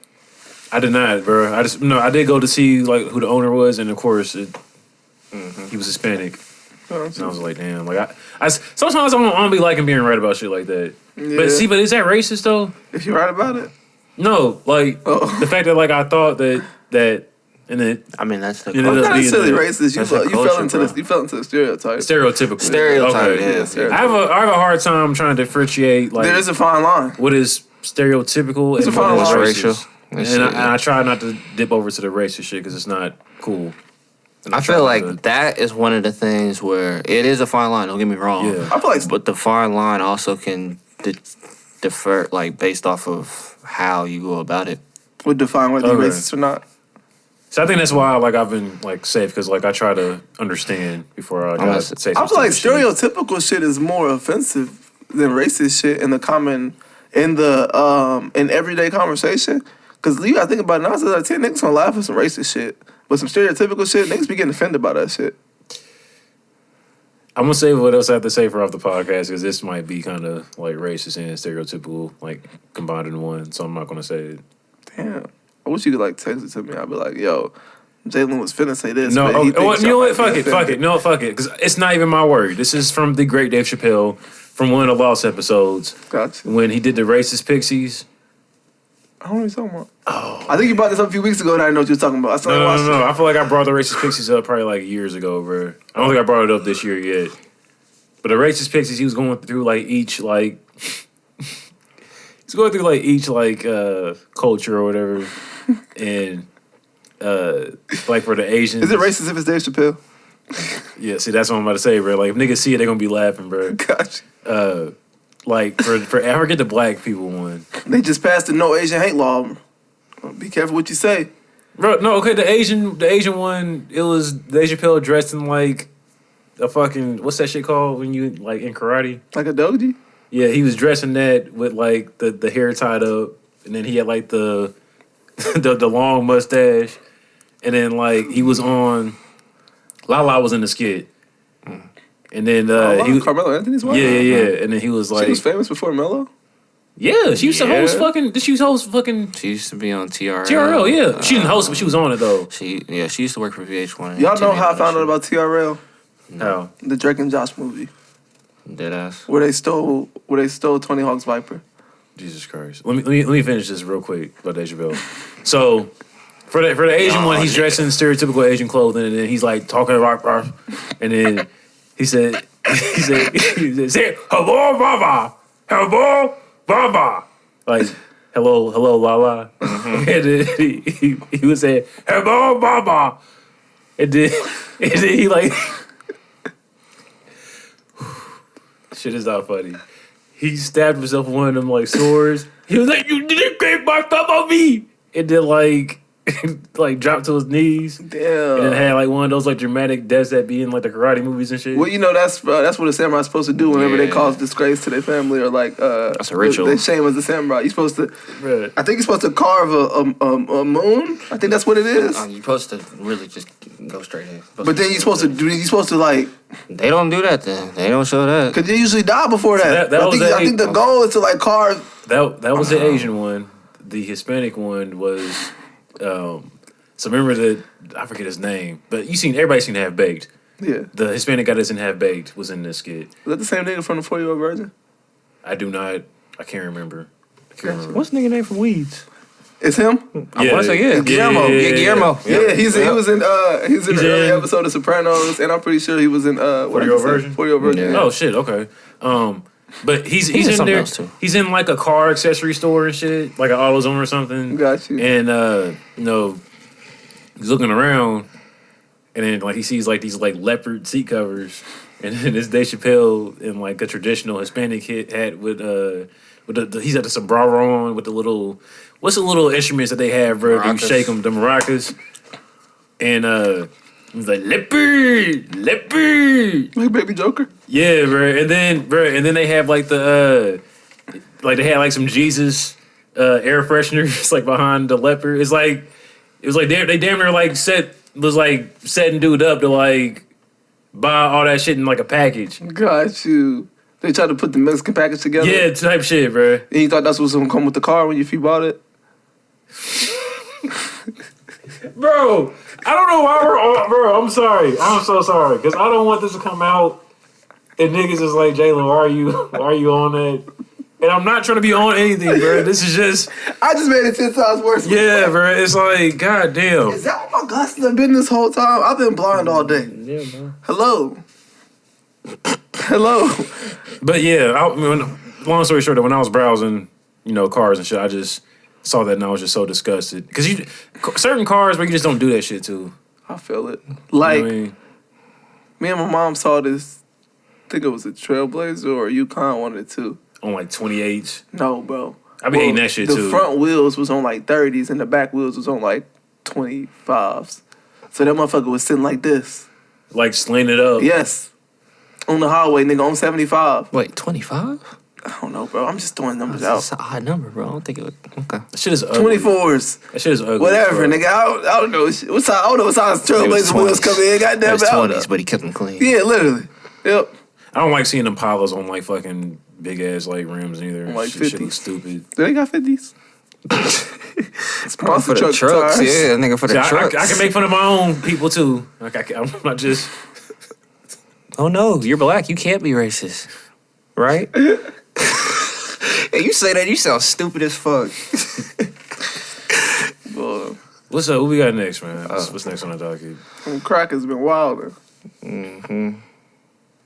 I did not, bro. I did go to see like who the owner was, and of course, he was Hispanic. Oh, And I was like, damn. Like, I sometimes I don't be liking being right about shit like that. Yeah. But is that racist though? If you're right about it. No, like the fact that like I thought that and then I mean, that's the You know, culture. Not being necessarily the- racist. that's You a fell culture, into bro. the stereotype. stereotypical. Stereotype, Okay. yeah. stereotype. I have a hard time trying to differentiate like There is a fine line. what is stereotypical It's and a fine what is line. racial. Racial. And I try not to dip over to the racist shit because it's not cool. I feel like that is one of the things where it is a fine line. Don't get me wrong. Yeah. I feel like But the fine line also can differ, like based off of how you go about it. would define whether you're Okay. racist or not. So I think that's why like I've been like safe because like I try to understand before I gotta say some I feel like stupid shit. stereotypical shit is more offensive than racist shit in everyday conversation. Cause you gotta think about it, 9 times out of 10 niggas gonna laugh at some racist shit. But some stereotypical shit, niggas be getting offended by that shit. I'm gonna save what else I have to say for off the podcast because this might be kind of like racist and stereotypical like combined in one. So I'm not gonna say it. Damn. I wish you could like text it to me. I'd be like, yo, Jalen was finna say this. No, but he thinks you know y'all what? might be Fuck it. offended. No, fuck it. Because it's not even my word. This is from the great Dave Chappelle. from one of the Lost episodes. Gotcha. When he did the racist pixies. I don't know what you're talking about. Oh. I think you brought this up a few weeks ago and I didn't know what you were talking about. No. I feel like I brought the racist pixies up probably like years ago, bro. I don't think I brought it up this year yet. But the racist pixies, he was going through like each like culture or whatever. And like for the Asians. Is it racist if it's Dave Chappelle? Yeah, see that's what I'm about to say, bro. Like if niggas see it, they're gonna be laughing, bro. Gotcha. Like for I forget the black people one. They just passed the no Asian hate law. Be careful what you say. Bro, no, okay, the Asian one, it was Dave Chappelle dressed in like a fucking, what's that shit called when you like in karate? Like a doji? Yeah, he was dressing that with like the hair tied up, and then he had like the long mustache, and then like he was on Lala was in the skit. And then he was Carmelo Anthony's wife? Yeah. And then he was like, she was famous before Melo? Yeah, she used to host fucking. She used to be on TRL. TRL, yeah. She didn't host, but she was on it though. She used to work for VH1. Y'all know how I found out about TRL? How? The Drake and Josh movie. Deadass. Where they stole Tony Hawk's Viper. Jesus Christ. Let me finish this real quick about Dave Chappelle. So for the Asian one, he's dressed in stereotypical Asian clothing, and then he's like talking about, and then he said, say hello, Baba, like hello, Lala, and then he would say hello, Baba, and then he like, shit is not funny. He stabbed himself with one of them like swords. He was like, "You didn't break my thumb on me," and then like dropped to his knees. Damn. And then had like one of those like dramatic deaths that be in like the karate movies and shit. Well, you know that's what a samurai's supposed to do whenever they cause disgrace to their family or like that's a ritual. They shame as a samurai. You're supposed to. Right. I think you're supposed to carve a moon. I think that's what it is. You're supposed to really just go straight in. But then you're supposed to like. They don't do that then. They don't show that. Cause they usually die before that. I think the goal is to like carve. That was the Asian one. The Hispanic one was. So remember I forget his name, but everybody's seen Half Baked. Yeah. The Hispanic guy that's in Half Baked was in this skit. Is that the same nigga from the 4-Year-Old Virgin? I can't remember. What's the nigga name from Weeds? It's him? I want to say Guillermo. Guillermo. Yeah, he was in the early episode of Sopranos, and I'm pretty sure he was in 4-Year-Old Virgin. 4-Year-Old Virgin. Yeah. Oh shit, okay. But he's in there. He's in like a car accessory store and shit, like an AutoZone or something. Got you. And he's looking around, and then like he sees like these like leopard seat covers, and then it's Dave Chappelle in like a traditional Hispanic hat with he's got the sombrero on with the little what's the little instruments that they have, bro? You shake them, the maracas, and he's like leopard. Like Baby Joker. Yeah, bro. And then they have like they had like some Jesus air fresheners like behind the leopard. It was like they damn near like setting dude up to like buy all that shit in like a package. Got you. They tried to put the Mexican package together. Yeah, type shit, bro. And you thought that's what's gonna come with the car if you bought it? Bro, I don't know why we're on, bro. I'm sorry. I'm so sorry. Because I don't want this to come out and niggas is like, Jalen, why are you on that? And I'm not trying to be on anything, bro. This is just... I just made it 10 times worse. Yeah, bro. It's like, goddamn. Is that what my glasses have been this whole time? I've been blind all day. Yeah, bro. Hello. But yeah, long story short, when I was browsing, cars and shit, I just saw that and I was just so disgusted. Because certain cars where you just don't do that shit to. I feel it. Like, you know what I mean? Me and my mom saw this, I think it was a Trailblazer or a Yukon, one of the two. On like 28s? No, bro. I be hating that shit too. The front wheels was on like 30s and the back wheels was on like 25s. So that motherfucker was sitting like this. Like slanted up? Yes. On the highway, nigga, on 75. Wait, 25? I don't know, bro. I'm just throwing numbers out. That's an odd number, bro. I don't think it would. Okay. That shit is ugly. 24s. That shit is ugly. Whatever, nigga. I don't know. I don't know what size Trailblazer wheels come in. Goddamn, it was 20s, but he kept them clean. Yeah, literally. Yep. I don't like seeing them Impalas on like fucking big ass like rims either. Like shit 50s. looks stupid. Do they got 50s? For the trucks, yeah, nigga, for the trucks. I can make fun of my own people too. Like I'm not just. Oh no, you're black. You can't be racist. Right? Hey, you say that, you sound stupid as fuck. What's up? What we got next, man? What's next on the docket? Crack has been wilder. Mm-hmm.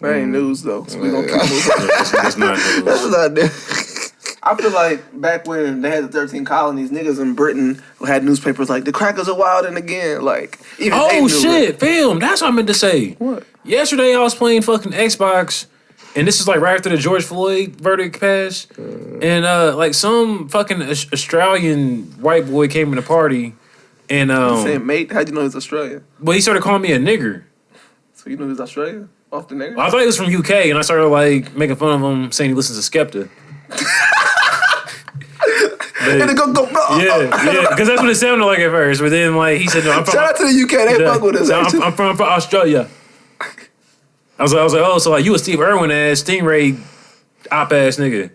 That ain't news though, so we gonna keep moving. That's not news. That's not news. I feel like back when they had the 13 colonies, niggas in Britain had newspapers like the crackers are wilding again. Like, even they Oh knew shit, it. fam! That's what I meant to say. What? Yesterday I was playing fucking Xbox, and this is like right after the George Floyd verdict passed, and like some fucking Australian white boy came in the party, and Saying mate, how'd you know he's Australian? well, he started calling me a nigger. So you know he's Australian? Off the nigger? I thought he was from UK, and I started like making fun of him, saying he listens to Skepta. And they go, Yeah, because that's what it sounded like at first. But then, like, he said, "No, I'm from." Shout out to the UK, they fuck with us. No, I'm from Australia. I was like, oh, so like you a Steve Irwin ass, Stingray, op ass nigga.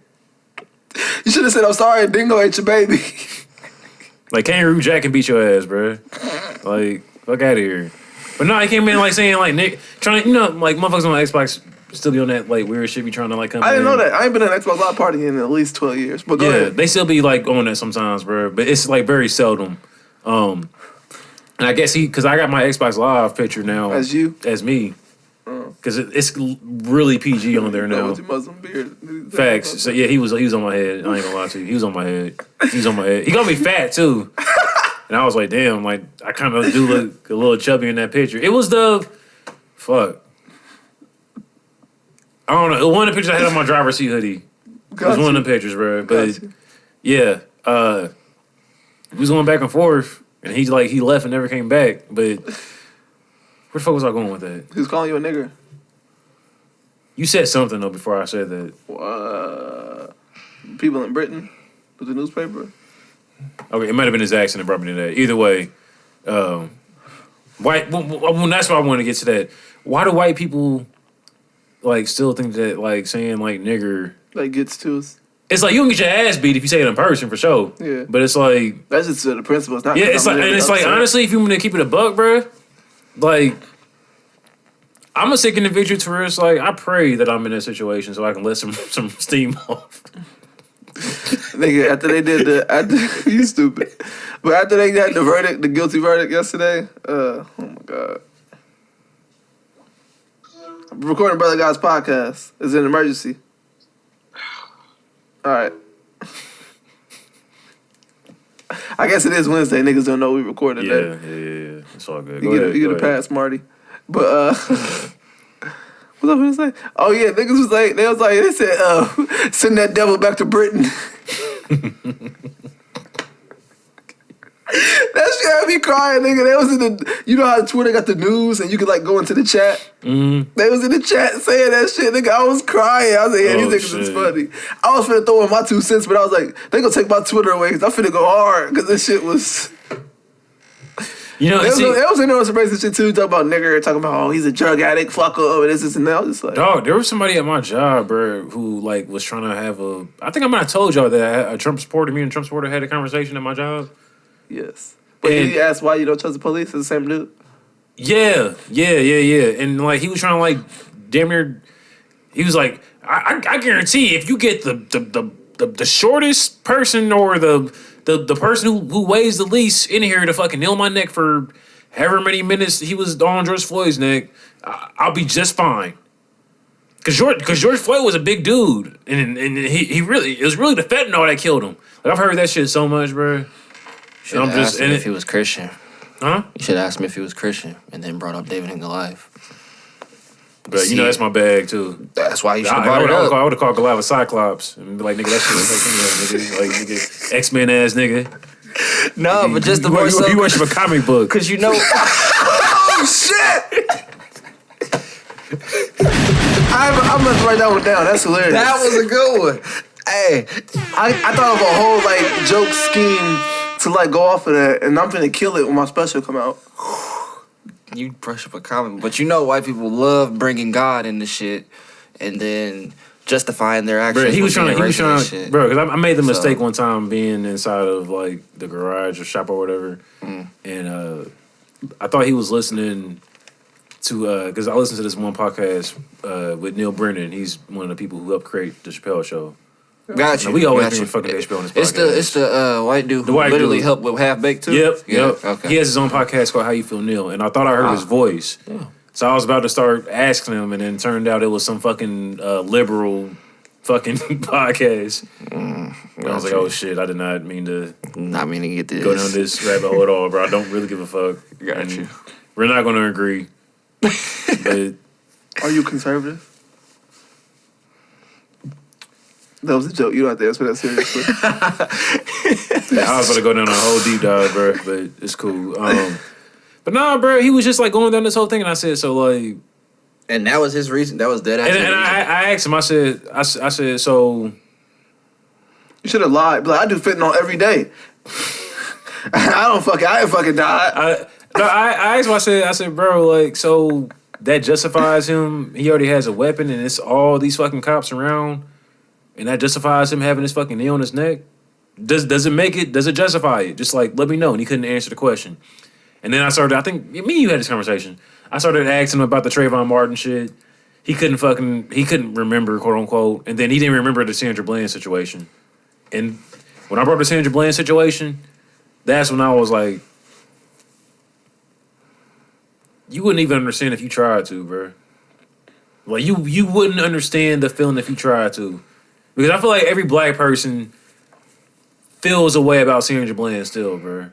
You should have said, I'm sorry, Dingo ate your baby. Like Kangaroo Jack can beat your ass, bro. Like, fuck out of here. But no, he came in like saying like Nick, trying to, you know, like motherfuckers on Xbox still be on that like weird shit, be trying to like come. I didn't in. know that. I ain't been in an Xbox Live party in at least 12 years. But go ahead. They still be like on that sometimes, bro. But it's like very seldom. And I guess because I got my Xbox Live picture now As you? as me, because it's really PG on there now. With your Muslim beard. Facts. So yeah, he was on my head. I ain't gonna lie to you. He was on my head. He was on my head. He got me fat too. And I was like, damn, like I kind of do look a little chubby in that picture. It was the fuck. I don't know. One of the pictures I had on my driver's seat hoodie. It was one of the pictures, bro. But yeah, we was going back and forth, and he left and never came back. But where the fuck was I going with that? Who's calling you a nigger? You said something though before I said that. People in Britain with the newspaper. Okay, it might have been his accent that brought me to that. Either way, white. Well, that's why I want to get to that. Why do white people like still think that like saying like nigger Like gets to us. It's like you can get your ass beat if you say it in person for sure. Yeah. But it's like That's just the principle. It's not. yeah, it's like and it's like honestly, if you want to keep it a buck, bro, like I'm a sick individual to where it's like I pray that I'm in that situation so I can let some steam off. Nigga, after they did you stupid. But after they got the guilty verdict yesterday, oh my God. I'm recording Brother God's podcast. It's an emergency. All right. I guess it is Wednesday. Niggas don't know we recorded that. Yeah. It's all good. You get a pass, Marty. But what was I gonna say? Oh yeah, niggas was like they said send that devil back to Britain. That shit had me crying, nigga. They was in the, you know how Twitter got the news and you could like go into the chat? Mm-hmm. They was in the chat saying that shit, nigga. I was crying. I was like, yeah, these niggas is funny. I was finna throw in my 2 cents, but I was like, they gonna take my Twitter away because I'm finna go hard because this shit was... You know, they was in there on some racist shit too, talking about nigger, talking about, oh, he's a drug addict, fuck up, and this and that. I was just like... Dog, there was somebody at my job, bro, who like was trying to have a... I think I might have told y'all that a Trump supporter, me and a Trump supporter had a conversation at my job. Yes. But did he ask why you don't trust the police? It's the same dude? Yeah. And like he was trying to like damn near he was like, I guarantee if you get the shortest person or the person who weighs the least in here to fucking kneel my neck for however many minutes he was on George Floyd's neck, I'll be just fine. Cause George Floyd was a big dude, and he really, it was really the fentanyl that killed him. Like I've heard that shit so much, bro. Should have asked him if he was Christian. Huh? You should ask him if he was Christian, and then brought up David and Goliath. But you know that's my bag too. That's why you should have brought it up. I would have called Goliath a Cyclops and be like, nigga, that shit is like nigga, X-Men ass nigga. No, but just the more so you worship a comic book because you know. Oh shit! I'm gonna write that one down. That's hilarious. That was a good one. Hey, I thought of a whole like joke scheme to like go off of that, and I'm gonna kill it when my special come out. you brush up a comment, but you know white people love bringing God into shit, and then justifying their actions. Bro, he was trying, shit. bro. Because I made the mistake one time being inside of like the garage or shop or whatever, and I thought he was listening because I listened to this one podcast with Neil Brennan. He's one of the people who helped create the Chappelle Show. Got you. We always got bring fucking Dave Chappelle on this It's podcast. the white dude who literally helped with Half Baked too. Yep. Yeah. Yep. Okay. He has his own podcast called How You Feel Neil, and I thought I heard his voice. Yeah. So I was about to start asking him, and then it turned out it was some fucking liberal fucking podcast. And I was like, oh shit, I did not mean to get this. go down this rabbit hole at all, bro. I don't really give a fuck. Got And you. We're not going to agree. But Are you conservative? That was a joke. You don't have to answer that seriously. I was about to go down a whole deep dive, bro, but it's cool. But nah, bro, he was just like going down this whole thing, and I said, so like, And that was his reason. That was dead. and I asked him, I said, so You should have lied. But I do fentanyl every day. I ain't fucking died. I asked him, I said, bro, like, so that justifies him. He already has a weapon, and it's all these fucking cops around, and that justifies him having his fucking knee on his neck. Does it justify it? Just like, let me know. And he couldn't answer the question. And then I started, I think, me and you had this conversation. I started asking him about the Trayvon Martin shit. He couldn't remember, quote unquote. And then he didn't remember the Sandra Bland situation. And when I brought the Sandra Bland situation, that's when I was like, you wouldn't even understand if you tried to, bro. Like, you wouldn't understand the feeling if you tried to. Because I feel like every black person feels a way about Sandra Bland still, bro.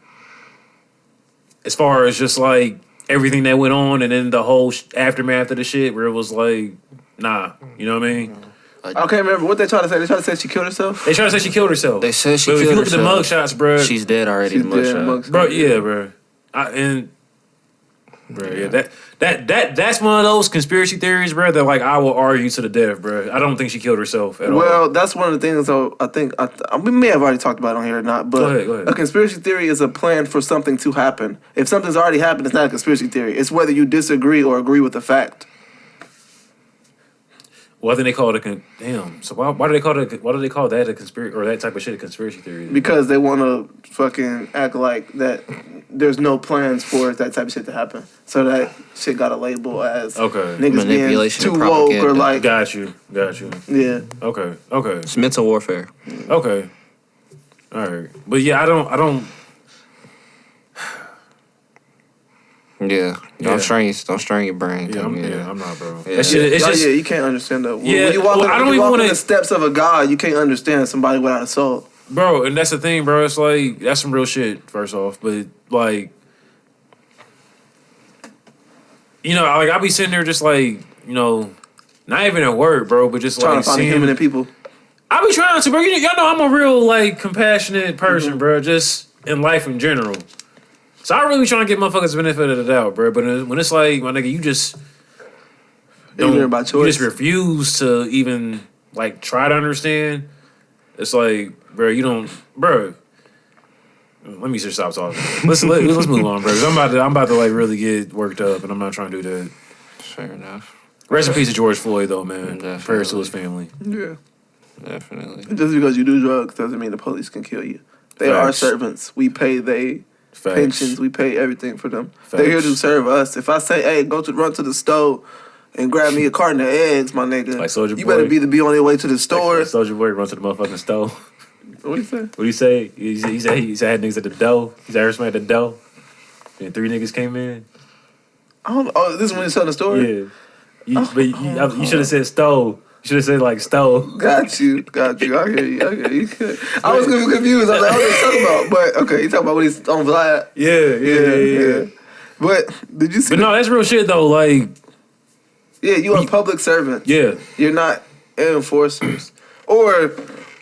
As far as just like everything that went on and then the whole aftermath of the shit where it was like, nah, you know what I mean? I can't remember what they tried to say. They tried to say she killed herself. They tried to say she killed herself. They said she but killed if you look herself. at the mugshots, bro. She's dead already. She's the dead. mugshot. Mugshot. Yeah, bro. That's one of those conspiracy theories, bro, that like I will argue to the death, bro. I don't think she killed herself at all. Well, that's one of the things. I think we may have already talked about it on here or not. But Go ahead. a conspiracy theory is a plan for something to happen. If something's already happened, it's not a conspiracy theory. It's whether you disagree or agree with the fact. Well, I think they call it damn. So why do they call that a conspiracy or that type of shit a conspiracy theory? Because they want to fucking act like that there's no plans for that type of shit to happen. So that shit got a label as Okay. niggas Manipulation being and too woke or propaganda. like, Got you. yeah. Okay. It's mental warfare. Okay. All right. But yeah, I don't. Yeah. Don't strain your brain. Yeah, I'm not, bro. Yeah. That shit, it's just. You can't understand that. Yeah, When you walk, I don't when you even walk in wanna- the steps of a god, you can't understand somebody without a soul. Bro, and that's the thing, bro. It's like, that's some real shit, first off. But, like, you know, like, I be sitting there just like, you know, not even at work, bro, but just Trying like to find a seeing. human in people. I be trying to, bro. Y'all know I'm a real, like, compassionate person, bro, just in life in general. So I really be trying to give motherfuckers the benefit of the doubt, bro. But when it's like, my nigga, you just Ignorant by you choice. just refuse to even, like, try to understand. It's like, bro, you don't, bro. Let me just stop talking. Let's move on, bro. 'Cause I'm about to like really get worked up, and I'm not trying to do that. Fair enough. Rest in peace to George Floyd, though, man. Definitely. Prayers to his family. Yeah. Definitely. Just because you do drugs doesn't mean the police can kill you. They are Facts. servants. We pay Facts. pensions. We pay everything for them. They're here to Facts. serve us. If I say, hey, run to the store and grab me a carton of eggs, my nigga, Like Soulja you Boy. better be on your way to the store. Soldier Boy run to the motherfucking stove. What do you say? What do you say? He said I had niggas at the door. He said I heard somebody at the door. And 3 niggas came in. I don't know. Oh, this is when you tell the story? Yeah. You should have said stove. You should have said like stove. Got you. I hear you. I was confused. I was like, what are they talking about? But, okay, you talking about when he's on Vlad. Yeah. But, did you see? But no, that's real shit though. Like, Yeah, you are public servants. yeah. You're not enforcers. Or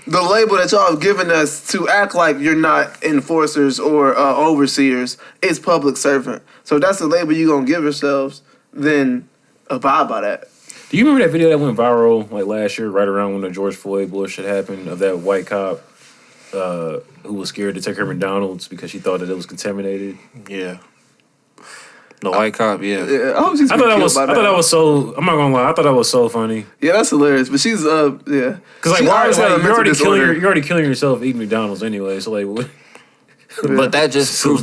the label that y'all have given us to act like you're not enforcers or overseers is public servant. So if that's the label you're going to give yourselves, then abide by that. Do you remember that video that went viral like last year, right around when the George Floyd bullshit happened, of that white cop who was scared to take her McDonald's because she thought that it was contaminated? Yeah. The white cop, yeah. Yeah, I was just I thought that was so. I'm not gonna lie. I thought that was so funny. Yeah, that's hilarious. But she's yeah. Because like, She why always had a you're mental already disorder. killing yourself eating McDonald's anyway. So like, what? But that just proves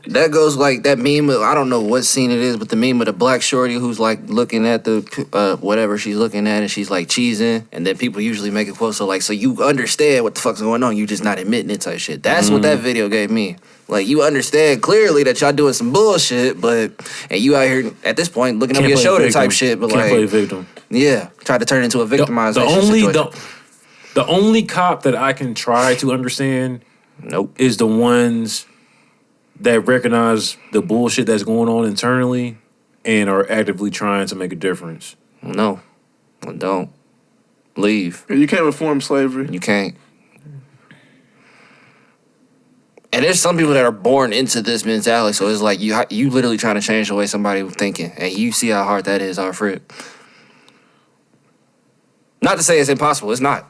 that goes like that meme of, I don't know what scene it is, but the meme of the black shorty who's like looking at the whatever she's looking at and she's like cheesing, and then people usually make a quote so you understand what the fuck's going on, you just not admitting it type shit. That's what that video gave me. Like, you understand clearly that y'all doing some bullshit, and you out here at this point looking over your shoulder type shit, but can't play victim. Yeah, try to turn it into a victimization situation. The only cop that I can try to understand is the ones that recognize the bullshit that's going on internally and are actively trying to make a difference. No, don't. Leave. You can't reform slavery. You can't. And there's some people that are born into this mentality, so it's like you literally trying to change the way somebody was thinking, and you see how hard that is, our friend. Not to say it's impossible, it's not.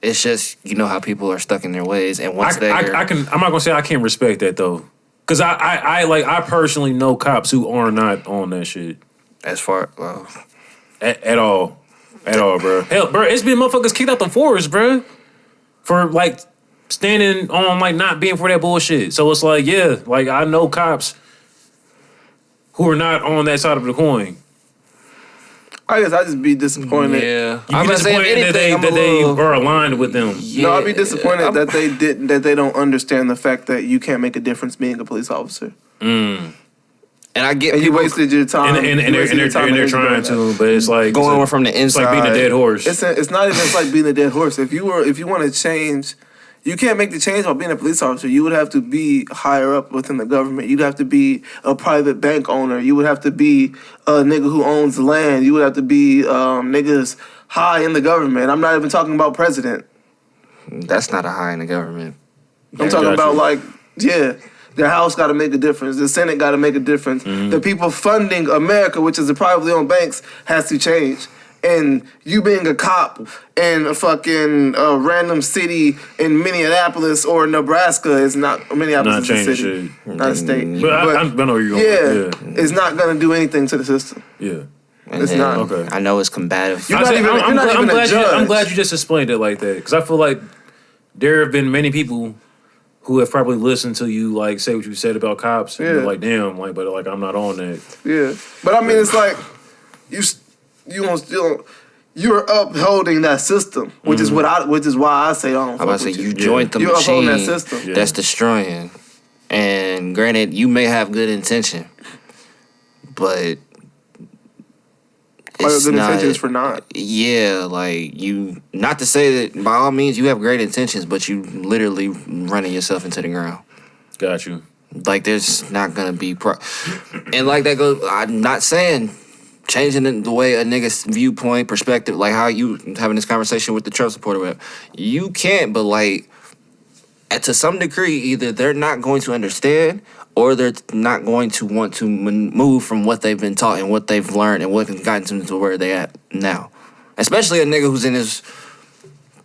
It's just, you know how people are stuck in their ways, and once I'm not gonna say I can't respect that though, because I personally know cops who are not on that shit. As far at all, bro. Hell, bro, it's been motherfuckers kicked out the forest, bro, for like standing on like not being for that bullshit. So it's like, yeah, like I know cops who are not on that side of the coin. I guess I just be disappointed. Yeah, you be disappointed that they are aligned with them. Yeah. No, I'd be disappointed that they don't understand the fact that you can't make a difference being a police officer. And I get you wasted your time, and they're trying to, but it's like going from the inside. It's like being a dead horse. It's not even like being a dead horse. If you want to change. You can't make the change by being a police officer. You would have to be higher up within the government. You'd have to be a private bank owner. You would have to be a nigga who owns land. You would have to be niggas high in the government. I'm not even talking about president. That's not a high in the government. I'm talking about the House got to make a difference. The Senate got to make a difference. Mm-hmm. The people funding America, which is the privately owned banks, has to change. And you being a cop in a fucking random city in Minneapolis or Nebraska is not Minneapolis is a city, not a state. But I know where you're going. Yeah, it's not gonna do anything to the system. Yeah, it's not. Okay. I know it's combative. I'm glad you just explained it like that, because I feel like there have been many people who have probably listened to you like say what you said about cops. And they're like, damn, like, but like I'm not on that. Yeah, but I mean, it's like you're upholding that system, which is why I say I don't. I'm about to say you joined the machine that system that's destroying. And granted, you may have good intention, but it's good intentions for not. Yeah, like you. Not to say that by all means you have great intentions, but you literally running yourself into the ground. Got you. Like there's not gonna be and like that goes. I'm not saying changing the way a nigga's viewpoint, perspective, like how you having this conversation with the Trump supporter, you can't, but like, to some degree, either they're not going to understand or they're not going to want to move from what they've been taught and what they've learned and what has gotten them to where they at now. Especially a nigga who's in his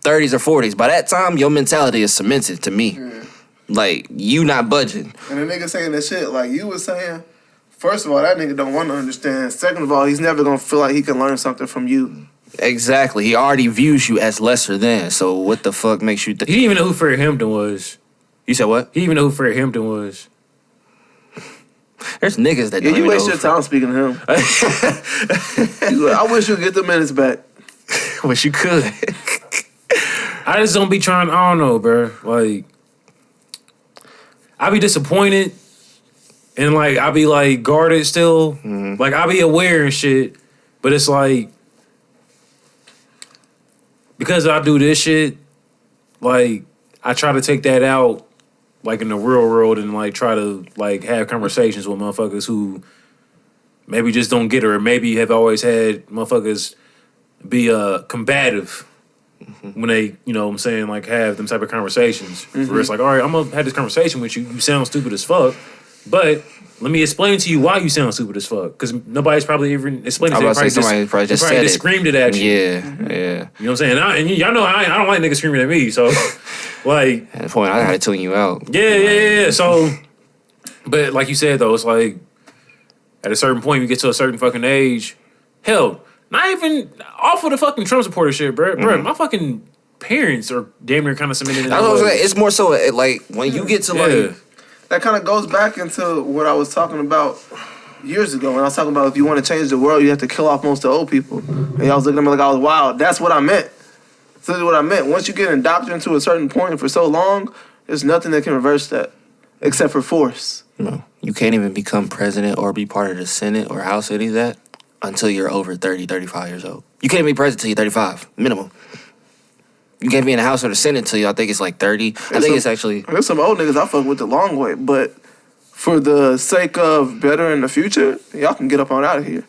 30s or 40s. By that time, your mentality is cemented to me. Yeah. Like, you not budging. And the nigga saying that shit, like you was saying, first of all, that nigga don't want to understand. Second of all, he's never going to feel like he can learn something from you. Exactly. He already views you as lesser than. So what the fuck makes you think? He didn't even know who Fred Hampton was. You said what? He didn't even know who Fred Hampton was. There's niggas that don't even know. You waste your time speaking to him. I wish you could get the minutes back. Wish you could. I just don't be trying, I don't know, bro. Like, I be disappointed. And, like, I be, like, guarded still. Mm-hmm. Like, I be aware and shit. But it's, like, because I do this shit, like, I try to take that out, like, in the real world and, like, try to, like, have conversations with motherfuckers who maybe just don't get it or maybe have always had motherfuckers be combative when they, you know what I'm saying, like, have them type of conversations. Mm-hmm. Where it's like, all right, I'm going to have this conversation with you. You sound stupid as fuck. But let me explain to you why you sound stupid as fuck. Because nobody's probably even explaining it. Somebody probably just said it. Screamed it at you. Yeah, yeah. You know what I'm saying? And y'all know I don't like niggas screaming at me. So, like... At the point, I got to tune you out. Yeah. So, but like you said, though, it's like, at a certain point, you get to a certain fucking age. Hell, not even off of the fucking Trump supporter shit, bro. Mm-hmm. Bro, my fucking parents are damn near kind of submitted. That's what I'm saying. It's more so like when you get to like. That kind of goes back into what I was talking about years ago. When I was talking about if you want to change the world, you have to kill off most of the old people. And y'all was looking at me like I was wild. That's what I meant. That's what I meant. Once you get indoctrinated to a certain point for so long, there's nothing that can reverse that except for force. No, you can't even become president or be part of the Senate or House, any of that, until you're over 30, 35 years old. You can't be president until you're 35, minimum. You can't be in the House or the Senate until I think it's like 30. It's actually... There's some old niggas I fuck with the long way, but for the sake of better in the future, y'all can get up on out of here.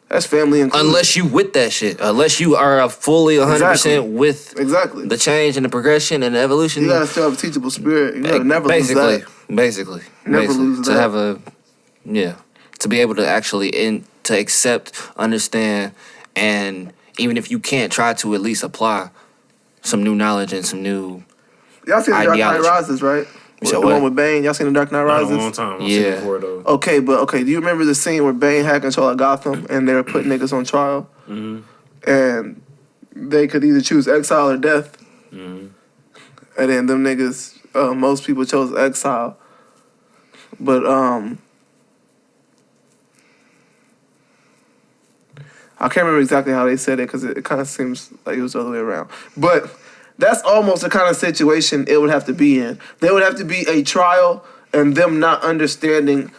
That's family included. Unless you with that shit. Unless you are fully 100% with the change and the progression and the evolution. You gotta still have a teachable spirit. You gotta never lose that. Basically. Never lose that. To have a... Yeah. To be able to actually... to accept, understand, and even if you can't, try to at least apply some new knowledge and some new Y'all seen The Dark Knight Rises, right? So the one with Bane. Y'all seen The Dark Knight Rises? Not in a long time. I've seen it before, though. Okay, do you remember the scene where Bane had control of Gotham and they were putting niggas on trial? Mm-hmm. And they could either choose exile or death. Mm-hmm. And then them niggas, most people chose exile. But, I can't remember exactly how they said it because it kind of seems like it was the other way around. But that's almost the kind of situation it would have to be in. There would have to be a trial and them not understanding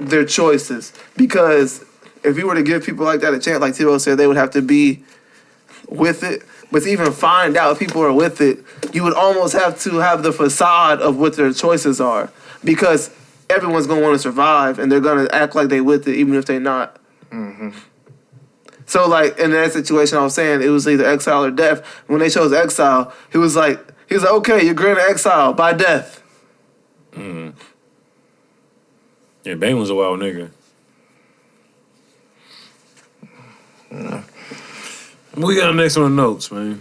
their choices. Because if you were to give people like that a chance, like Tiro said, they would have to be with it. But to even find out if people are with it, you would almost have to have the facade of what their choices are. Because everyone's going to want to survive and they're going to act like they with it even if they're not. Mm-hmm. So, like, in that situation I was saying, it was either exile or death. When they chose exile, he was like, okay, you're granted exile by death. Mm. Yeah, Bane was a wild nigga. We got next on the notes, man.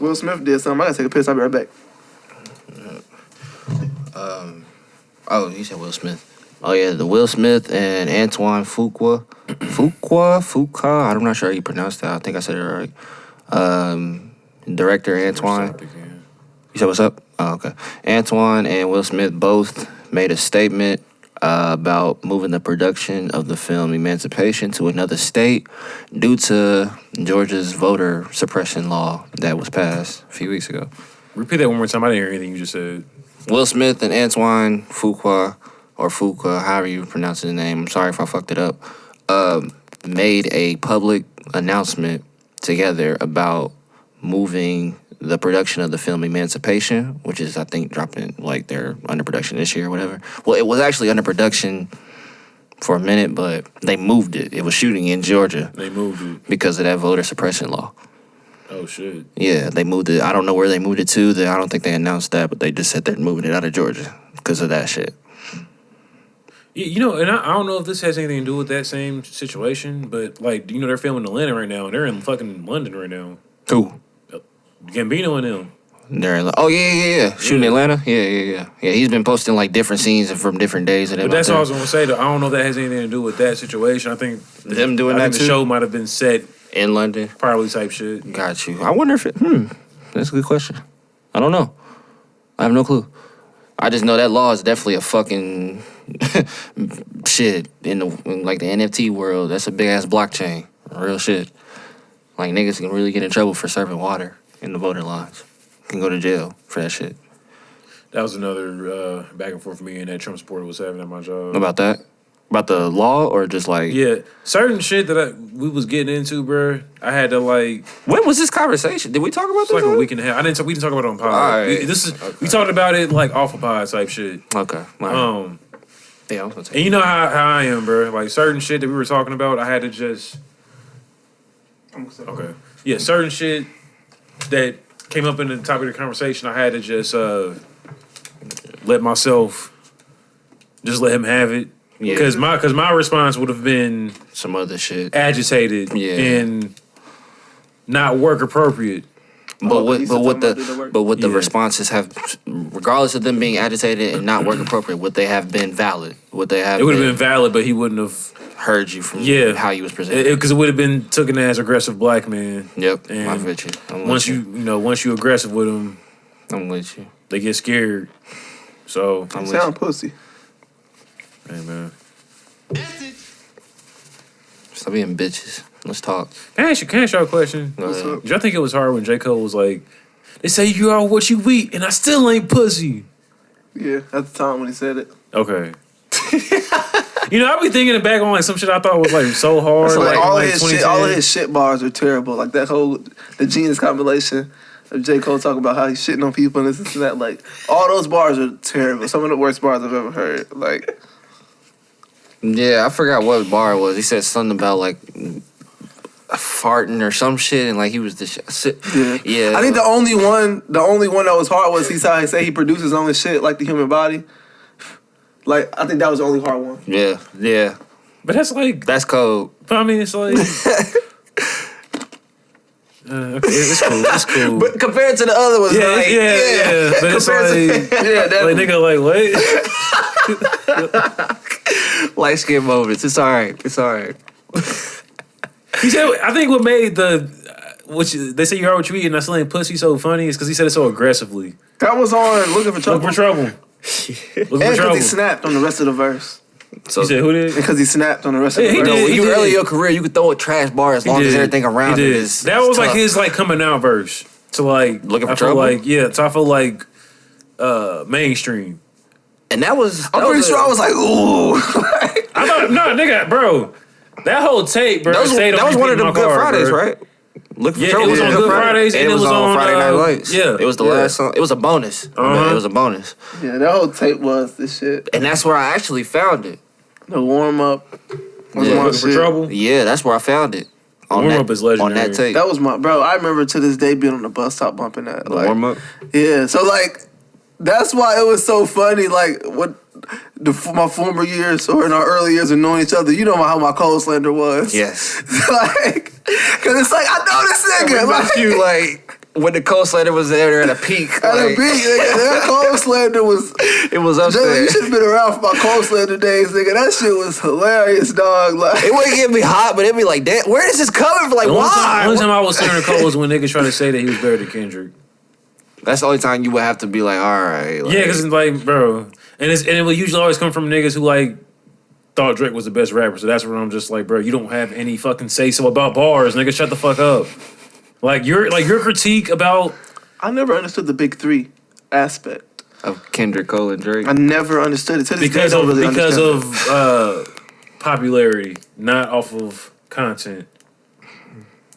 Will Smith did something. I gotta take a piss. I'll be right back. Oh, you said Will Smith. Oh, yeah, the Will Smith and Antoine Fuqua. Fuqua? I'm not sure how you pronounce that. I think I said it right. Director Antoine. You said what's up? Oh, okay. Antoine and Will Smith both made a statement about moving the production of the film Emancipation to another state due to Georgia's voter suppression law that was passed a few weeks ago. Repeat that one more time. I didn't hear anything you just said. Will Smith and Antoine Fuqua, or Fuqua, however you pronounce his name, I'm sorry if I fucked it up, made a public announcement together about moving the production of the film Emancipation, which is, I think, dropping, like, they're under production this year or whatever. Well, it was actually under production for a minute, but they moved it. It was shooting in Georgia. They moved it. Because of that voter suppression law. Oh, shit. Yeah, they moved it. I don't know where they moved it to. I don't think they announced that, but they just said they're moving it out of Georgia because of that shit. You know, and I don't know if this has anything to do with that same situation, but, like, you know, they're filming Atlanta right now, and they're in fucking London right now. Who? Gambino and them. They're in, yeah. Shooting Atlanta? Yeah. Yeah, he's been posting, like, different scenes from different days. But that's all I was going to say, though. I don't know if that has anything to do with that situation. I think them doing that, too? The show might have been set in London. Probably type shit. Got you. I wonder if that's a good question. I don't know. I have no clue. I just know that law is definitely a fucking shit in the NFT world. That's a big ass blockchain. Real shit. Like, niggas can really get in trouble for serving water in the voter lines. Can go to jail for that shit. That was another back and forth me and that Trump supporter was having at my job. About that? About the law or just like... Yeah. Certain shit that we was getting into, bro. I had to like... When was this conversation? Did we talk about this? Like a week and a half. We didn't talk about it on pod. Right. We talked about it like off of pod type shit. Okay. Right. Yeah, and you know how I am, bro. Like certain shit that we were talking about, I had to just... Okay. Yeah, certain shit that came up in the topic of the conversation, I had to just let myself... Just let him have it. Yeah. Because my response would have been some other shit, agitated and not work appropriate. But what the responses have, regardless of them being agitated and not work appropriate, would they have been valid? Would they have? It would have been valid, but he wouldn't have heard you from how you was presented. Because it would have been taken as aggressive black man. Yep, and I'm with you. Once you aggressive with them, I'm with you. They get scared. So I'm sound pussy. Hey man. Stop being bitches. Let's talk. Can I ask you a question? Go ahead. Did y'all think it was hard when J. Cole was like, they say you are what you eat, and I still ain't pussy? Yeah, at the time when he said it. Okay. I be thinking it back on like some shit I thought was like so hard. So, like, all of like his shit bars are terrible. Like that the Genius compilation of J. Cole talking about how he's shitting on people and this and that. Like all those bars are terrible. Some of the worst bars I've ever heard. Like. Yeah, I forgot what bar it was. He said something about like farting or some shit, and like he was the shit. Yeah. I think the only one that was hard was he said he produced his own shit like the human body. Like I think that was the only hard one. Yeah. But that's cold. But I mean, it's like. Okay, it's cool. But compared to the other ones, yeah. But it's like nigga, like light skin moments. It's all right. He said, I think what made they say you are what you eat and I still ain't pussy so funny is because he said it so aggressively. That was on Looking for Trouble. And because he snapped on the rest of the verse. So, you said who did? Because he snapped on the rest of the verse. When you early in your career, you could throw a trash bar as long as everything around it is. That was tough. like his coming out verse to like Looking for I feel Trouble. like so I feel like mainstream. And that was. I'm pretty sure I was like, ooh. I thought nigga, bro. That whole tape, bro. That was one of them Good Fridays, right? Looking for Trouble. It was on Good Fridays and it was on Friday Night Lights. Yeah, it was the last song. It was a bonus. It was a bonus. Yeah, that whole tape was this shit. And that's where I actually found it. The warm up. Looking for Trouble. Yeah, that's where I found it. Warm up is legendary. On that tape. That was I remember to this day being on the bus stop bumping that. The warm up. Yeah, so like that's why it was so funny. Like what my former years or in our early years of knowing each other, you know how my cold slander was. Yes. Like, cause it's like I know this nigga. Like you like. When the cold slander was there at a peak. That cold slander was. It was up there. You should have been around for my cold slander days, nigga. That shit was hilarious, dog. Like it wouldn't get me hot, but it'd be like, damn, where is this coming from? Like, why? The only time I was hearing Cole was when niggas try to say that he was better than Kendrick. That's the only time you would have to be like, all right. Like, yeah, because like, bro, and it would usually always come from niggas who like thought Drake was the best rapper. So that's where I'm just like, bro, you don't have any fucking say so about bars, nigga. Shut the fuck up. Like your critique about. I never understood the big three aspect of Kendrick, Cole, and Drake. I never understood it. Because of popularity, not off of content.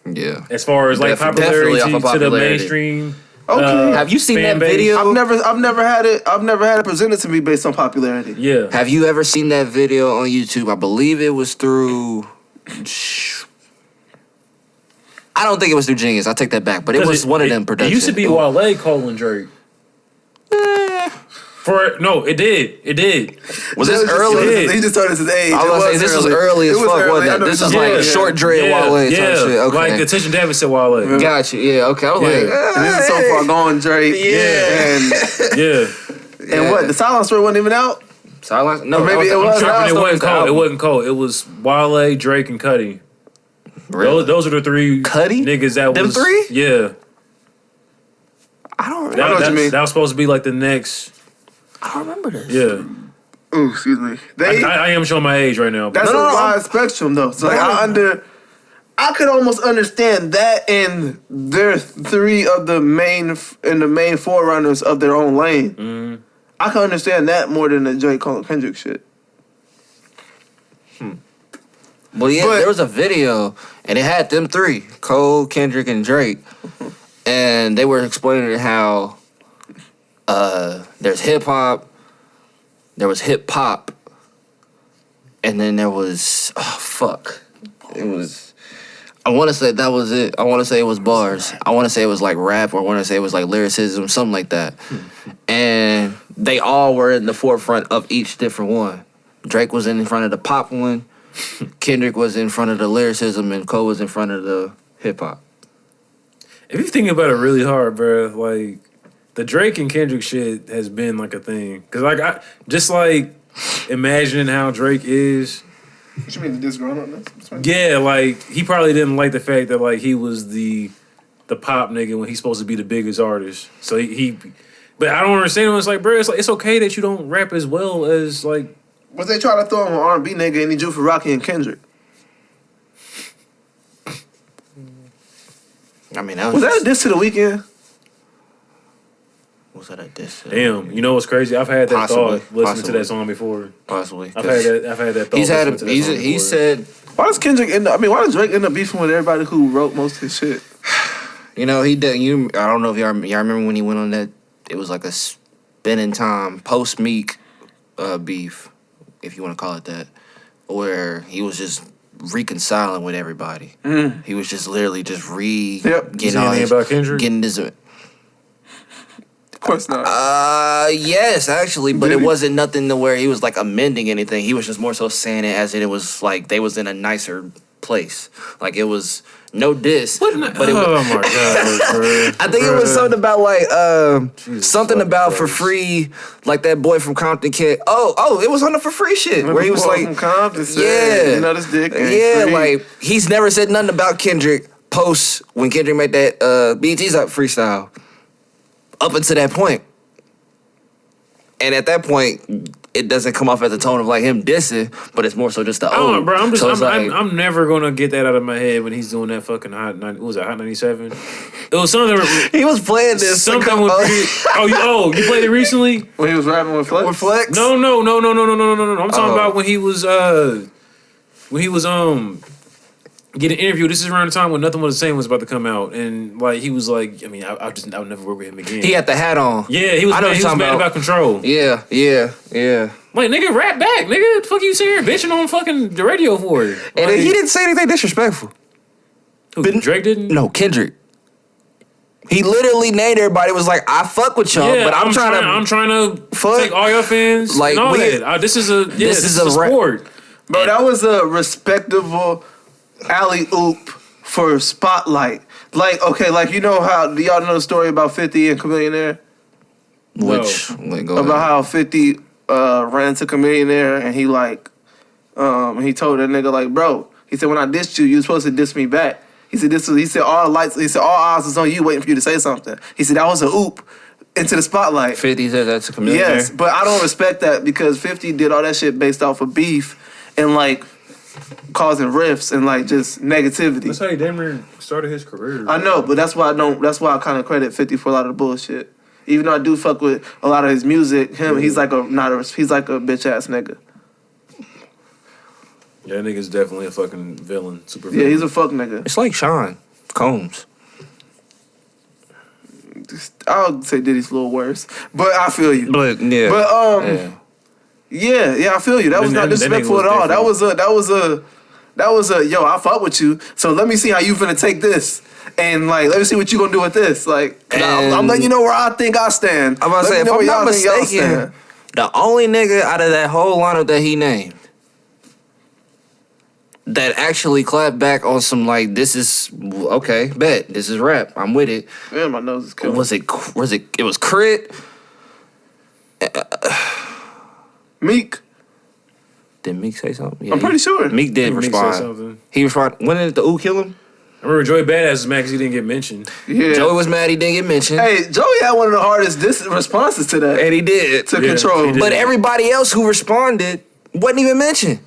Yeah. As far as like popularity to the mainstream. Okay. Have you seen that base. video? I've never had it presented to me based on popularity. Yeah. Have you ever seen that video on YouTube? I believe it was through. I don't think it was through Genius. I take that back. But it was one of them productions. It used to be Wale, Cole, and Drake. It did. Was this early? He just told us his age. I was gonna say, this was early as fuck, wasn't it? This is like short dread Wale type shit. Okay. Like Attention Davis said Wale. Gotcha. Yeah, okay. I was like, this is so far gone, Drake. Yeah. And what? The Silence Story wasn't even out? Silence? No, maybe it was. It wasn't Cole. It was Wale, Drake, and Cudi. Really? Those are the three niggas that them was. Three? Yeah. I don't remember. What you mean. That was supposed to be like the next. I don't remember this. Yeah. Ooh, excuse me. I am showing my age right now. That's a wide spectrum, though. So like, I could almost understand that in their three of the main forerunners of their own lane. Mm-hmm. I can understand that more than the J. Cole and Kendrick shit. Well, yeah, there was a video, and it had them three, Cole, Kendrick, and Drake. And they were explaining how there's hip-hop, there was hip-hop, and then there was, it was, I want to say that was it. I want to say it was bars. I want to say it was like rap, or I want to say it was like lyricism, something like that. And they all were in the forefront of each different one. Drake was in front of the pop one. Kendrick was in front of the lyricism, and Cole was in front of the hip hop. If you think about it really hard, bro, like the Drake and Kendrick shit has been like a thing. Cause like I just like imagining how Drake is. What you mean this grown up? Yeah, like he probably didn't like the fact that like he was the pop nigga when he's supposed to be the biggest artist. So he but I don't understand. It's like, bro, it's okay that you don't rap as well as like. But they try to throw him an R&B nigga and he drew for Rocky and Kendrick. I mean, was that a diss to the Weeknd? Was that a diss? Damn, you know what's crazy? I've had that thought listening to that song before. Possibly. I've had that thought. He said. Why does Kendrick end up? I mean, why does Drake end up beefing with everybody who wrote most of his shit? You know, he did. I don't know if y'all remember when he went on that. It was like a spinning time post Meek beef, if you want to call it that, where he was just reconciling with everybody. He was just literally just getting all his, about Kendrick? getting his. Of course not. Yes, actually, but it wasn't nothing to where he was like amending anything. He was just more so saying it as it was like they was in a nicer place. Like it was no diss. But it was, oh my god, bro. I think it was something about like something about Christ. For free, like that boy from Compton kid. Oh, it was on the for free shit where he was like, from Compton said, you know this dick ain't free. Like he's never said nothing about Kendrick post when Kendrick made that BT's up freestyle. Up until that point. And at that point, it doesn't come off as a tone of like him dissing, but it's more so just the bro, I'm I'm never gonna get that out of my head when he's doing that fucking Hot 97? It was something. He was playing this. Something with you played it recently? When he was rapping with Flex? With Flex? No. I'm talking about when he was getting interviewed. This is around the time when Nothing Was the Same was about to come out, and like he was like, I mean, I would never work with him again. He had the hat on. Yeah, he was mad about Control. Yeah. Like, nigga, rap back, nigga. The fuck you sitting here bitching on fucking the radio for it? And like, he didn't say anything disrespectful. Drake didn't? No, Kendrick. He literally named everybody. Was like, I fuck with y'all, but I'm trying to take all your fans like and all that. This is a sport. Bro, that was a respectable alley-oop for Spotlight. Like, okay, like, you know how, do y'all know the story about 50 and Chameleonaire? Which, about how 50 ran to Chameleonaire and he like, he told that nigga like, bro, he said, when I dissed you, you were supposed to diss me back. He said all eyes was on you waiting for you to say something. He said that was a oop into the Spotlight. 50 said that's a Chameleonaire. Yes, but I don't respect that because 50 did all that shit based off of beef and like causing rifts and like just negativity. That's how he damn near started his career. I know, but that's why I kind of credit 50 for a lot of the bullshit. Even though I do fuck with a lot of his music, he's like a bitch ass nigga. Yeah, that nigga's definitely a fucking villain, super villain. Yeah, he's a fuck nigga. It's like Sean Combs. I'll say Diddy's a little worse, but I feel you. But yeah, yeah, I feel you. That was not disrespectful at all. That was a yo, I fuck with you. So let me see how you finna take this. And like, let me see what you gonna do with this. Like, I'm letting you know where I think I stand. I'm about to say, if I'm not mistaken, the only nigga out of that whole lineup that he named that actually clapped back on some like, this is okay, bet this is rap. I'm with it. Yeah, my nose is killing. Was it? It was Crit. Meek. Did Meek say something? Yeah, I'm pretty sure. Meek did respond. He responded. When did the ooh kill him? I remember Joey Badass was mad because he didn't get mentioned. Yeah. Joey was mad he didn't get mentioned. Hey, Joey had one of the hardest responses to that. And he did. To Control. But everybody else who responded wasn't even mentioned.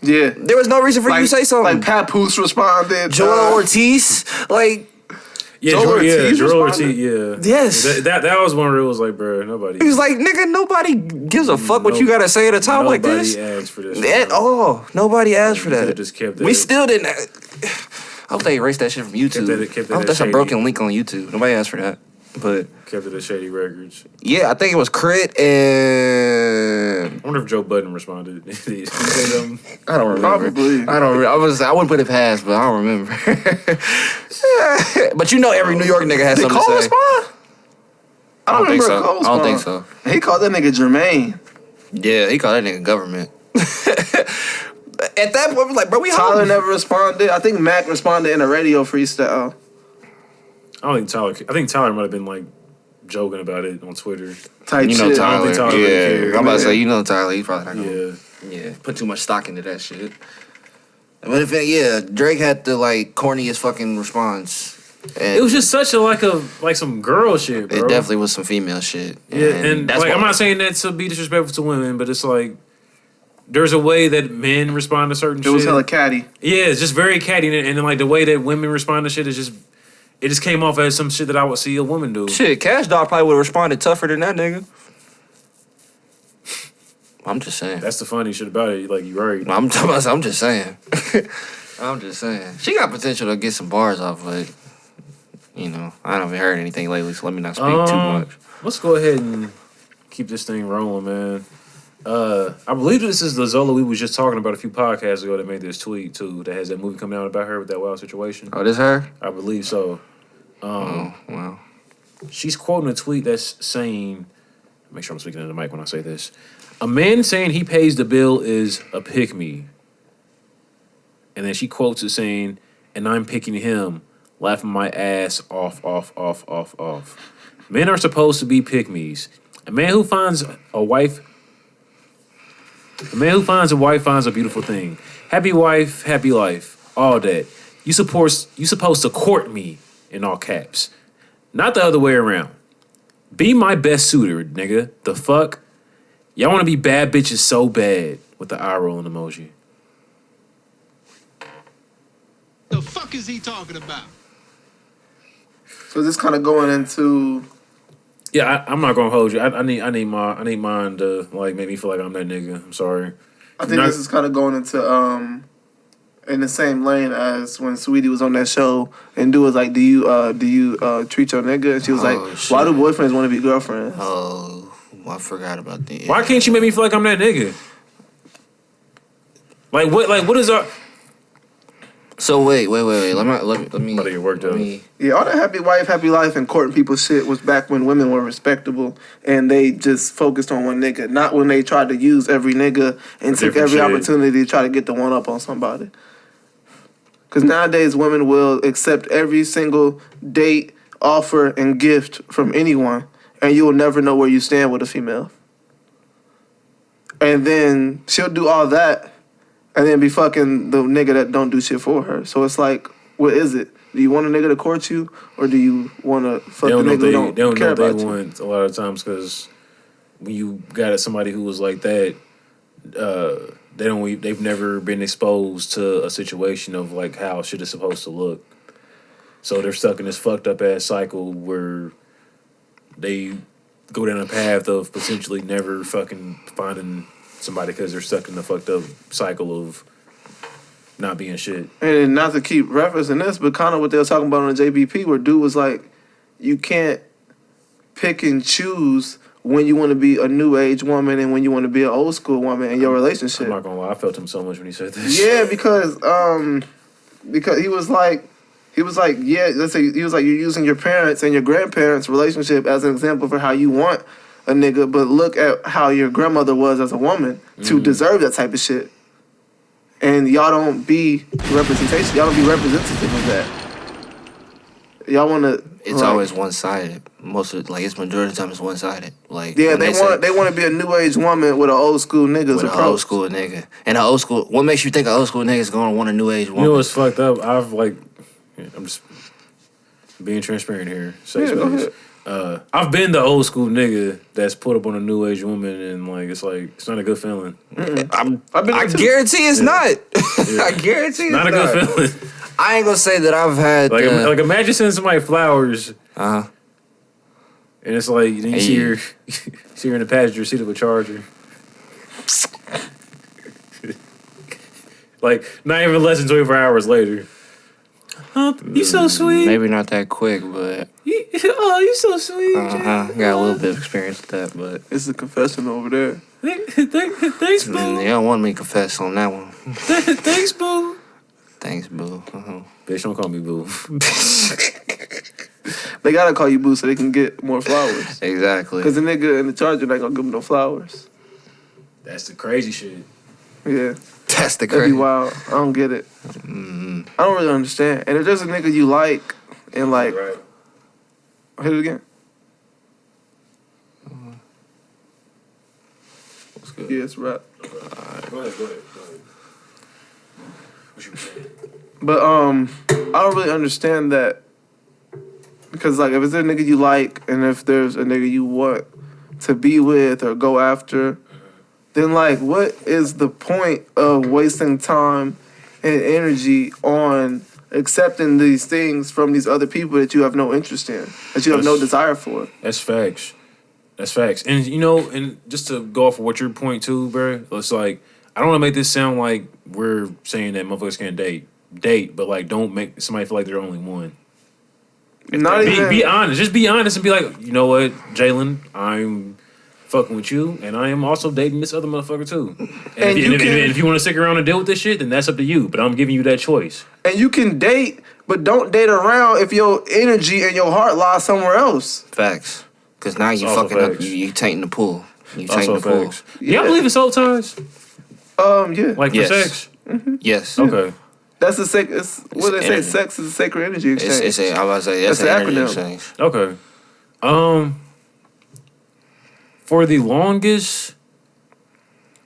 Yeah. There was no reason for you to say something. Like Papoose responded. Joel Ortiz. Like. Yeah, Joel Ortiz, yeah. Yes. That was one where it was like, bro, nobody. He was like, nigga, nobody gives a fuck what you gotta say at a time like this. Nobody asked for this. At all. Nobody asked for that. Just kept that. We still didn't. I hope they erased that shit from YouTube. I hope that's a broken link on YouTube. Nobody asked for that. But kept it at Shady Records. Yeah, I think it was Crit and I wonder if Joe Budden responded. Did he say something? I don't remember. Probably. I wouldn't put it past, but I don't remember. But you know every New York nigga has something to say. Respond? I don't think so. I don't think so. He called that nigga Jermaine. Yeah, he called that nigga government. At that point, we like, bro, we Tyler never responded. I think Mac responded in a radio freestyle. I think Tyler might have been like joking about it on Twitter. Type You know shit. I don't Tyler. think Tyler really cared. I'm about to say, you know Tyler. He probably not gonna Yeah. put too much stock into that shit. But Drake had the like corniest fucking response. And It was just such a some girl shit, bro. it definitely was some female shit. Yeah, and that's like I'm not saying that to be disrespectful to women, but it's like there's a way that men respond to certain shit. It was hella catty. Yeah, it's just very catty, and then like the way that women respond to shit is just it just came off as some shit that I would see a woman do. Shit, Cash Dog probably would have responded tougher than that nigga. I'm just saying. That's the funny shit about it. Like, you're right. I'm just saying. I'm just saying. She got potential to get some bars off, but I haven't heard anything lately, so let me not speak too much. Let's go ahead and keep this thing rolling, man. I believe this is the Zola we was just talking about a few podcasts ago that made this tweet too. That has that movie coming out about her with that wild situation. Oh, this her? I believe so. Wow. She's quoting a tweet that's saying, make sure I'm speaking into the mic when I say this. A man saying he pays the bill is a pick me. And then she quotes it saying, and I'm picking him, laughing my ass off. Men are supposed to be pick me's. A man who finds a wife finds a beautiful thing. Happy wife, happy life. All that. You supposed to court me, in all caps. Not the other way around. Be my best suitor, nigga. The fuck? Y'all want to be bad bitches so bad, with the eye rolling emoji. The fuck is he talking about? So this kind of going into. Yeah, I'm not gonna hold you. I need mine to like make me feel like I'm that nigga. I'm sorry. I think this is kind of going into in the same lane as when Sweetie was on that show and dude was like, do you treat your nigga? And she was like, shit. why do boyfriends want to be girlfriends? Oh, I forgot about that. Why can't you make me feel like I'm that nigga? Like what is our? So wait. Let me. About to get worked up. Yeah, all that happy wife, happy life and courting people shit was back when women were respectable and they just focused on one nigga, not when they tried to use every nigga and took every shit. opportunity to try to get the one up on somebody. Because nowadays women will accept every single date, offer, and gift from anyone, and you will never know where you stand with a female. And then she'll do all that and then be fucking the nigga that don't do shit for her. So it's like, what is it? Do you want a nigga to court you, or do you want to fuck the nigga who don't care about you? They want a lot of times because when you got somebody who was like that, they've never been exposed to a situation of like how shit is supposed to look. So they're stuck in this fucked up ass cycle where they go down a path of potentially never fucking finding somebody because they're stuck in the fucked up cycle of not being shit. And not to keep referencing this, but kind of what they were talking about on the JBP, where dude was like, you can't pick and choose when you want to be a new age woman and when you want to be an old school woman in your relationship. I'm not gonna lie, I felt him so much when he said this. Yeah, because he was like, yeah, let's say he was like, you're using your parents and your grandparents' relationship as an example for how you want a nigga, but look at how your grandmother was as a woman to deserve that type of shit. And y'all don't be representation. Y'all don't be representative of that. Y'all want to. It's always one sided. Most of it's majority of the time it's one sided. Like yeah, they want to be a new age woman with an old school nigga's approach. Old school nigga and an old school. What makes you think an old school nigga is gonna want a new age woman? You know what's fucked up? I'm just being transparent here. Go ahead. I've been the old school nigga that's put up on a new age woman, and like it's not a good feeling. I guarantee it's not. Yeah. I guarantee it's not a good feeling. I ain't gonna say that I've had like imagine sending somebody flowers, and it's like then you see her in the passenger seat of a Charger. Like not even less than 24 hours later. Oh, you so sweet. Maybe not that quick, but you so sweet. Got a little bit of experience with that, but it's a confession over there. Thanks, boo. They don't want me to confess on that one. Thanks, boo. Thanks, boo. Bitch, don't call me boo. They gotta call you boo so they can get more flowers. Exactly. Because the nigga in the Charger not gonna give them no flowers. That's the crazy shit. Yeah. That's the That'd crazy. be wild. I don't get it. I don't really understand. And if there's a nigga you like and like Hit it again. What's good? Yeah, it's rap. Go ahead. What you saying? But I don't really understand that because like if it's a nigga you like and if there's a nigga you want to be with or go after, then like what is the point of wasting time and energy on accepting these things from these other people that you have no interest in, that you have no desire for? That's facts. And you know, and just to go off of what your point too, bro, it's like I don't want to make this sound like we're saying that motherfuckers can't date, but like don't make somebody feel like they're only one. Be honest. Just be honest and be like, you know what, Jalen, I'm fucking with you, and I am also dating this other motherfucker too. And if you want to stick around and deal with this shit, then that's up to you. But I'm giving you that choice. And you can date, but don't date around if your energy and your heart lies somewhere else. Facts. Because now you Also fucking up. facts. You tainting the pool. You Also tainting the pool. facts. Y'all believe in soul ties? Yeah. Like Yes. for sex? Yes. Okay. That's the sacred. What they say, energy. sex is a sacred energy exchange. It's a, I was about to say, that's That's an the energy acronym. exchange. Okay. For the longest,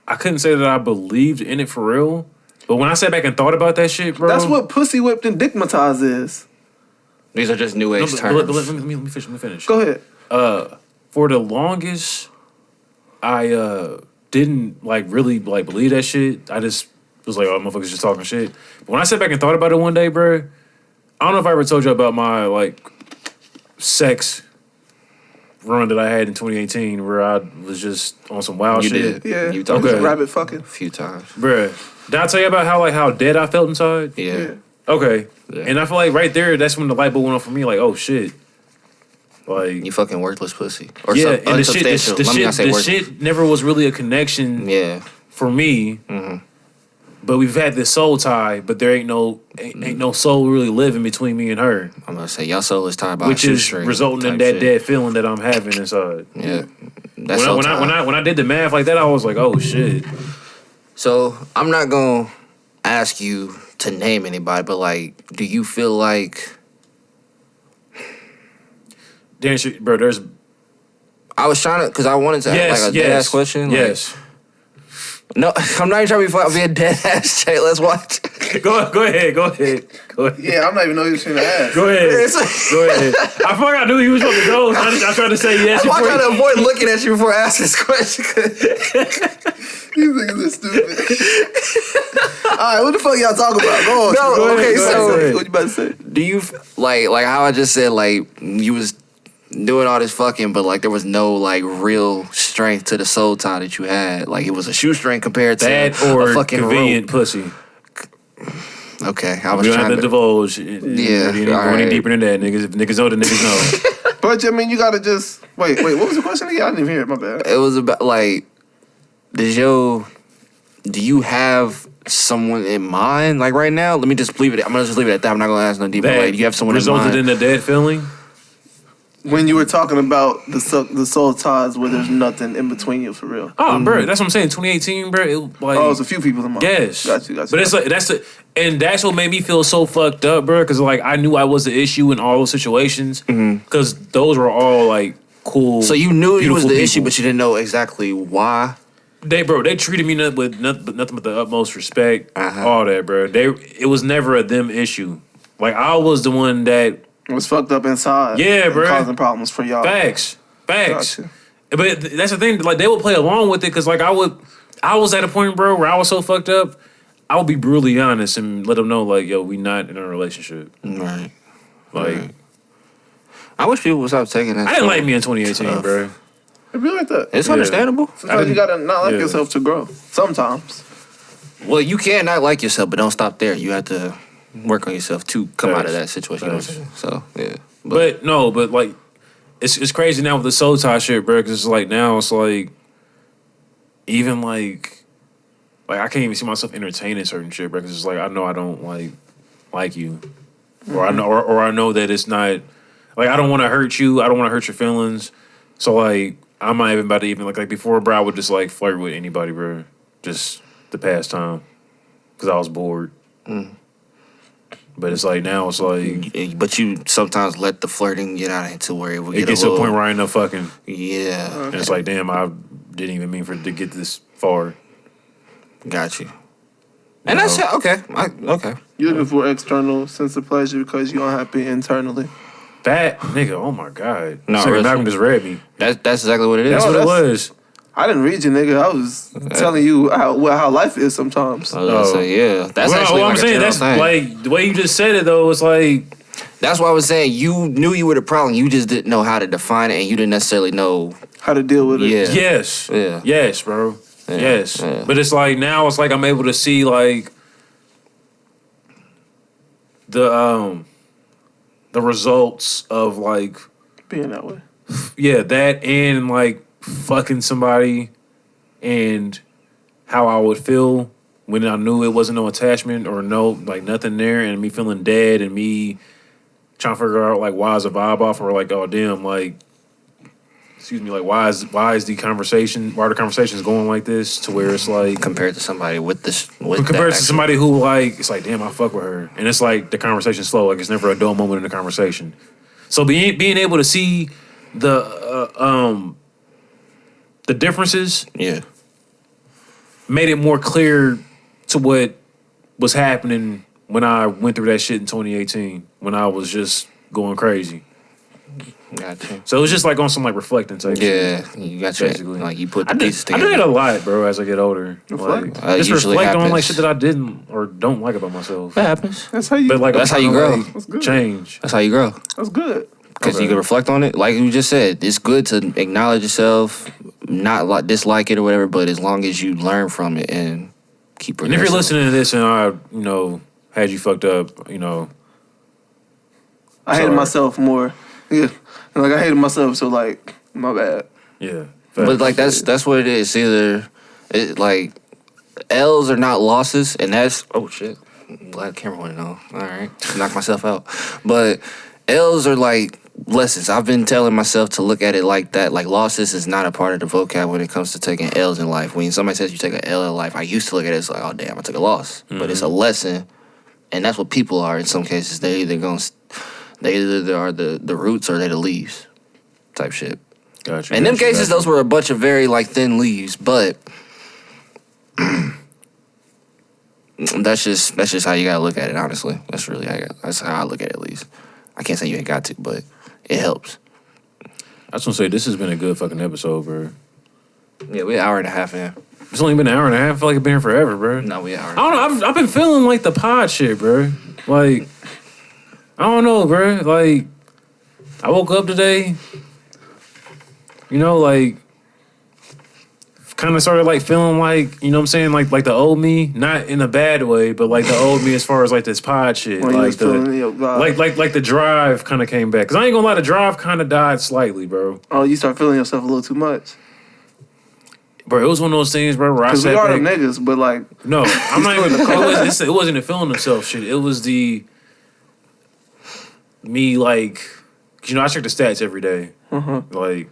I couldn't say that I believed in it for real. But when I sat back and thought about that shit, bro. That's what pussy whipped and dickmatized is. These are just new age but terms. let me finish. Go ahead. For the longest, I didn't like really like believe that shit. I just was like, oh, motherfuckers just talking shit. But when I sat back and thought about it one day, bro, I don't know if I ever told you about my like sex run that I had in 2018 where I was just on some wild You shit. did. Yeah. You talked Okay. about it Rabbit fucking. a few times. Bruh, did I tell you about how dead I felt inside? Yeah. Okay. Yeah. And I feel like right there, that's when the light bulb went off for me. Like, oh shit. Like, You fucking worthless pussy. Or yeah, some and the unsubstantial. Let me not say the worthless. shit never was really a connection Yeah. for me. But we've had this soul tie, but there ain't no soul really living between me and her, I'm gonna say y'all soul is tied by which a is shoestring resulting in type that shit. dead feeling that I'm having inside. Yeah. That's When soul I, tie. when I did the math like that, I was like, oh shit. So I'm not gonna ask you to name anybody, but like, do you feel like Damn shit, bro. There's I was trying to, because I wanted to ask like a dead ass question. Like, Yes. no, I'm not even trying to be a dead ass. Jay, let's watch. Go ahead. Yeah, I'm not even know you was trying to ask. Go ahead. It's Go ahead. I fucking I knew he was supposed to go. So I tried to say yes. I'm before trying to he- avoid looking at you before I ask this question. These niggas are stupid. Alright, what the fuck y'all talking about? Go on. No, Go okay, ahead. so- What you about to say? Do you like how I just said like you was doing all this fucking, but like there was no like real strength to the soul tie that you had. Like it was a shoestring compared to That or a fucking convenient rope. pussy. Okay, I was We don't trying have to to. divulge. Yeah, Go all any right. deeper than that, niggas. If niggas know, the niggas know. But I mean, you gotta just wait. What was the question again? I didn't even hear it. My bad. It was about like, do you have someone in mind like right now? Let me just leave it. I'm gonna just leave it at that. I'm not gonna ask no deeper. That Like, do you have someone in resulted mind? in a dead feeling. When you were talking about the soul ties where there's nothing in between you for real. Oh, bro, that's what I'm saying. 2018, bro. It, like, Oh, it's a few people in mind. yes. Got you. But it's like that's what made me feel so fucked up, bro. Because like I knew I was the issue in all those situations. Because those were all like cool. So you knew it was beautiful the issue, people. but you didn't know exactly why. They treated me with nothing but the utmost respect. Uh-huh. All that, bro. It was never a them issue. Like I was the one that It was fucked up inside. Yeah, and bruh. causing problems for y'all. facts. Gotcha. But that's the thing. Like they would play along with it because like I was at a point, bro, where I was so fucked up. I would be brutally honest and let them know like, yo, we not in a relationship. Right. Like Right. I wish people would stop taking that. I didn't so like me in 2018, tough. bro. It be like that. It's Yeah. understandable. Sometimes you gotta not like yeah. yourself to grow. Sometimes. Well, you can not like yourself, but don't stop there. You have to work on yourself to come out of Facts. that situation. You know what I'm saying? So yeah. But like it's crazy now with the soul tie shit, bro. Because it's like now it's like even like I can't even see myself entertaining certain shit, bro. Because it's like I know I don't like you, or I know that it's not like I don't want to hurt you. I don't want to hurt your feelings. So like I'm not even about to even like before, bro. I would just like flirt with anybody, bro. Just the pastime, because I was bored. But it's like now it's like. But you sometimes let the flirting get out into where it gets to a point where I end up fucking. Yeah. Okay. And it's like, damn, I didn't even mean for it to get this far. Got you. And that's okay. Okay. You're looking for external sense of pleasure because you're unhappy internally. That nigga, oh my god. No, really. Malcolm just read me. That's exactly what it is. That's what it was. I didn't read you, nigga. I was telling you how life is sometimes. Yeah. That's actually what like I'm saying. That's thing. like the way you just said it though. It's like that's why I was saying you knew you were the problem. You just didn't know how to define it, and you didn't necessarily know how to deal with it. Yeah. Yes. Yeah. Yes, bro. Yeah. Yes. Yeah. But it's like now it's like I'm able to see like the results of like being that way. Yeah, that and like fucking somebody and how I would feel when I knew it wasn't no attachment or no like nothing there and me feeling dead and me trying to figure out like why is a vibe off or like oh damn like excuse me like why are the conversations going like this to where it's like compared to somebody with compared to somebody who like it's like damn I fuck with her and it's like the conversation's slow like it's never a dull moment in the conversation. So being able to see the differences made it more clear to what was happening when I went through that shit in 2018 when I was just going crazy. Gotcha. So it was just like on some like reflecting type shit. Yeah, you got basically like you put the pieces together. I do that a lot, bro, as I get older. Reflect. Like, just reflect on like shit that I didn't or don't like about myself. That happens. That's how you. But like that's how you grow. Like, change. That's how you grow. That's good. Because you can reflect on it. Like you just said, it's good to acknowledge yourself, not like dislike it or whatever, but as long as you learn from it and keep progressing. And if you're listening to this and I, had you fucked up, I hated myself more. Yeah. Like I hated myself, so like, my bad. Yeah. But like that's what it is. Either like L's are not losses, and that's oh shit. I'm glad the camera went on. All right, knock myself out. But L's are like lessons. I've been telling myself to look at it like that. Like losses is not a part of the vocab when it comes to taking L's in life. When somebody says you take an L in life, I used to look at it as like, oh damn, I took a loss. Mm-hmm. But it's a lesson, and that's what people are in some cases. They either are the roots or they're the leaves, type shit. Gotcha. In them cases, those were a bunch of very like thin leaves, but that's just how you gotta look at it. Honestly, that's how I look at it. At least I can't say you ain't got to, but it helps. I just want to say this has been a good fucking episode, bro. Yeah, we're an hour and a half in. It's only been an hour and a half. I feel like it's been here forever, bro. No, we an hour. I don't know. I've been feeling like the pod shit, bro. Like I don't know, bro. Like I woke up today. Like, kind of started, like, feeling like, you know what I'm saying? Like the old me, not in a bad way, but, like, the old me as far as, like, this pod shit. Like the drive kind of came back. Because I ain't gonna lie, the drive kind of died slightly, bro. Oh, you start feeling yourself a little too much? Bro, it was one of those things, bro, where I sat back. Because we are the niggas, but, like... No, I'm not even... It wasn't the feeling himself shit. It was the... Me, like... I check the stats every day. Like...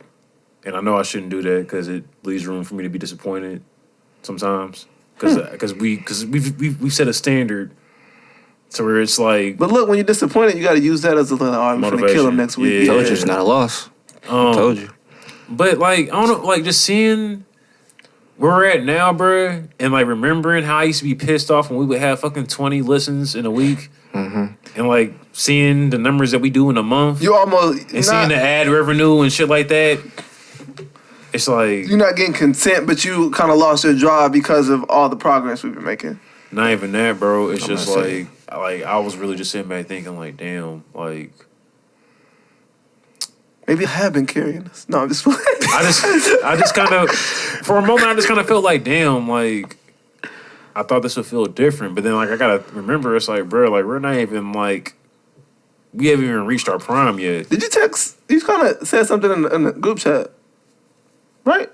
And I know I shouldn't do that because it leaves room for me to be disappointed sometimes. Because we've set a standard to where it's like. But look, when you're disappointed, you got to use that as a little I'm going to kill him next week. Yeah. Told you it's not a loss. Told you. But like I don't know, like just seeing where we're at now, bro, and like remembering how I used to be pissed off when we would have fucking 20 listens in a week. And like seeing the numbers that we do in a month. You almost seeing the ad revenue and shit like that. It's like you're not getting content, but you kind of lost your drive because of all the progress we've been making. Not even that, bro. It's just like I was really just sitting back thinking, like, damn, like maybe I have been carrying this. No, I'm just playing. I just kind of, for a moment, I just kind of felt like, damn, like I thought this would feel different, but then like I gotta remember, it's like, bro, like we're not even like we haven't even reached our prime yet. Did you text? You kind of said something in the group chat. Right?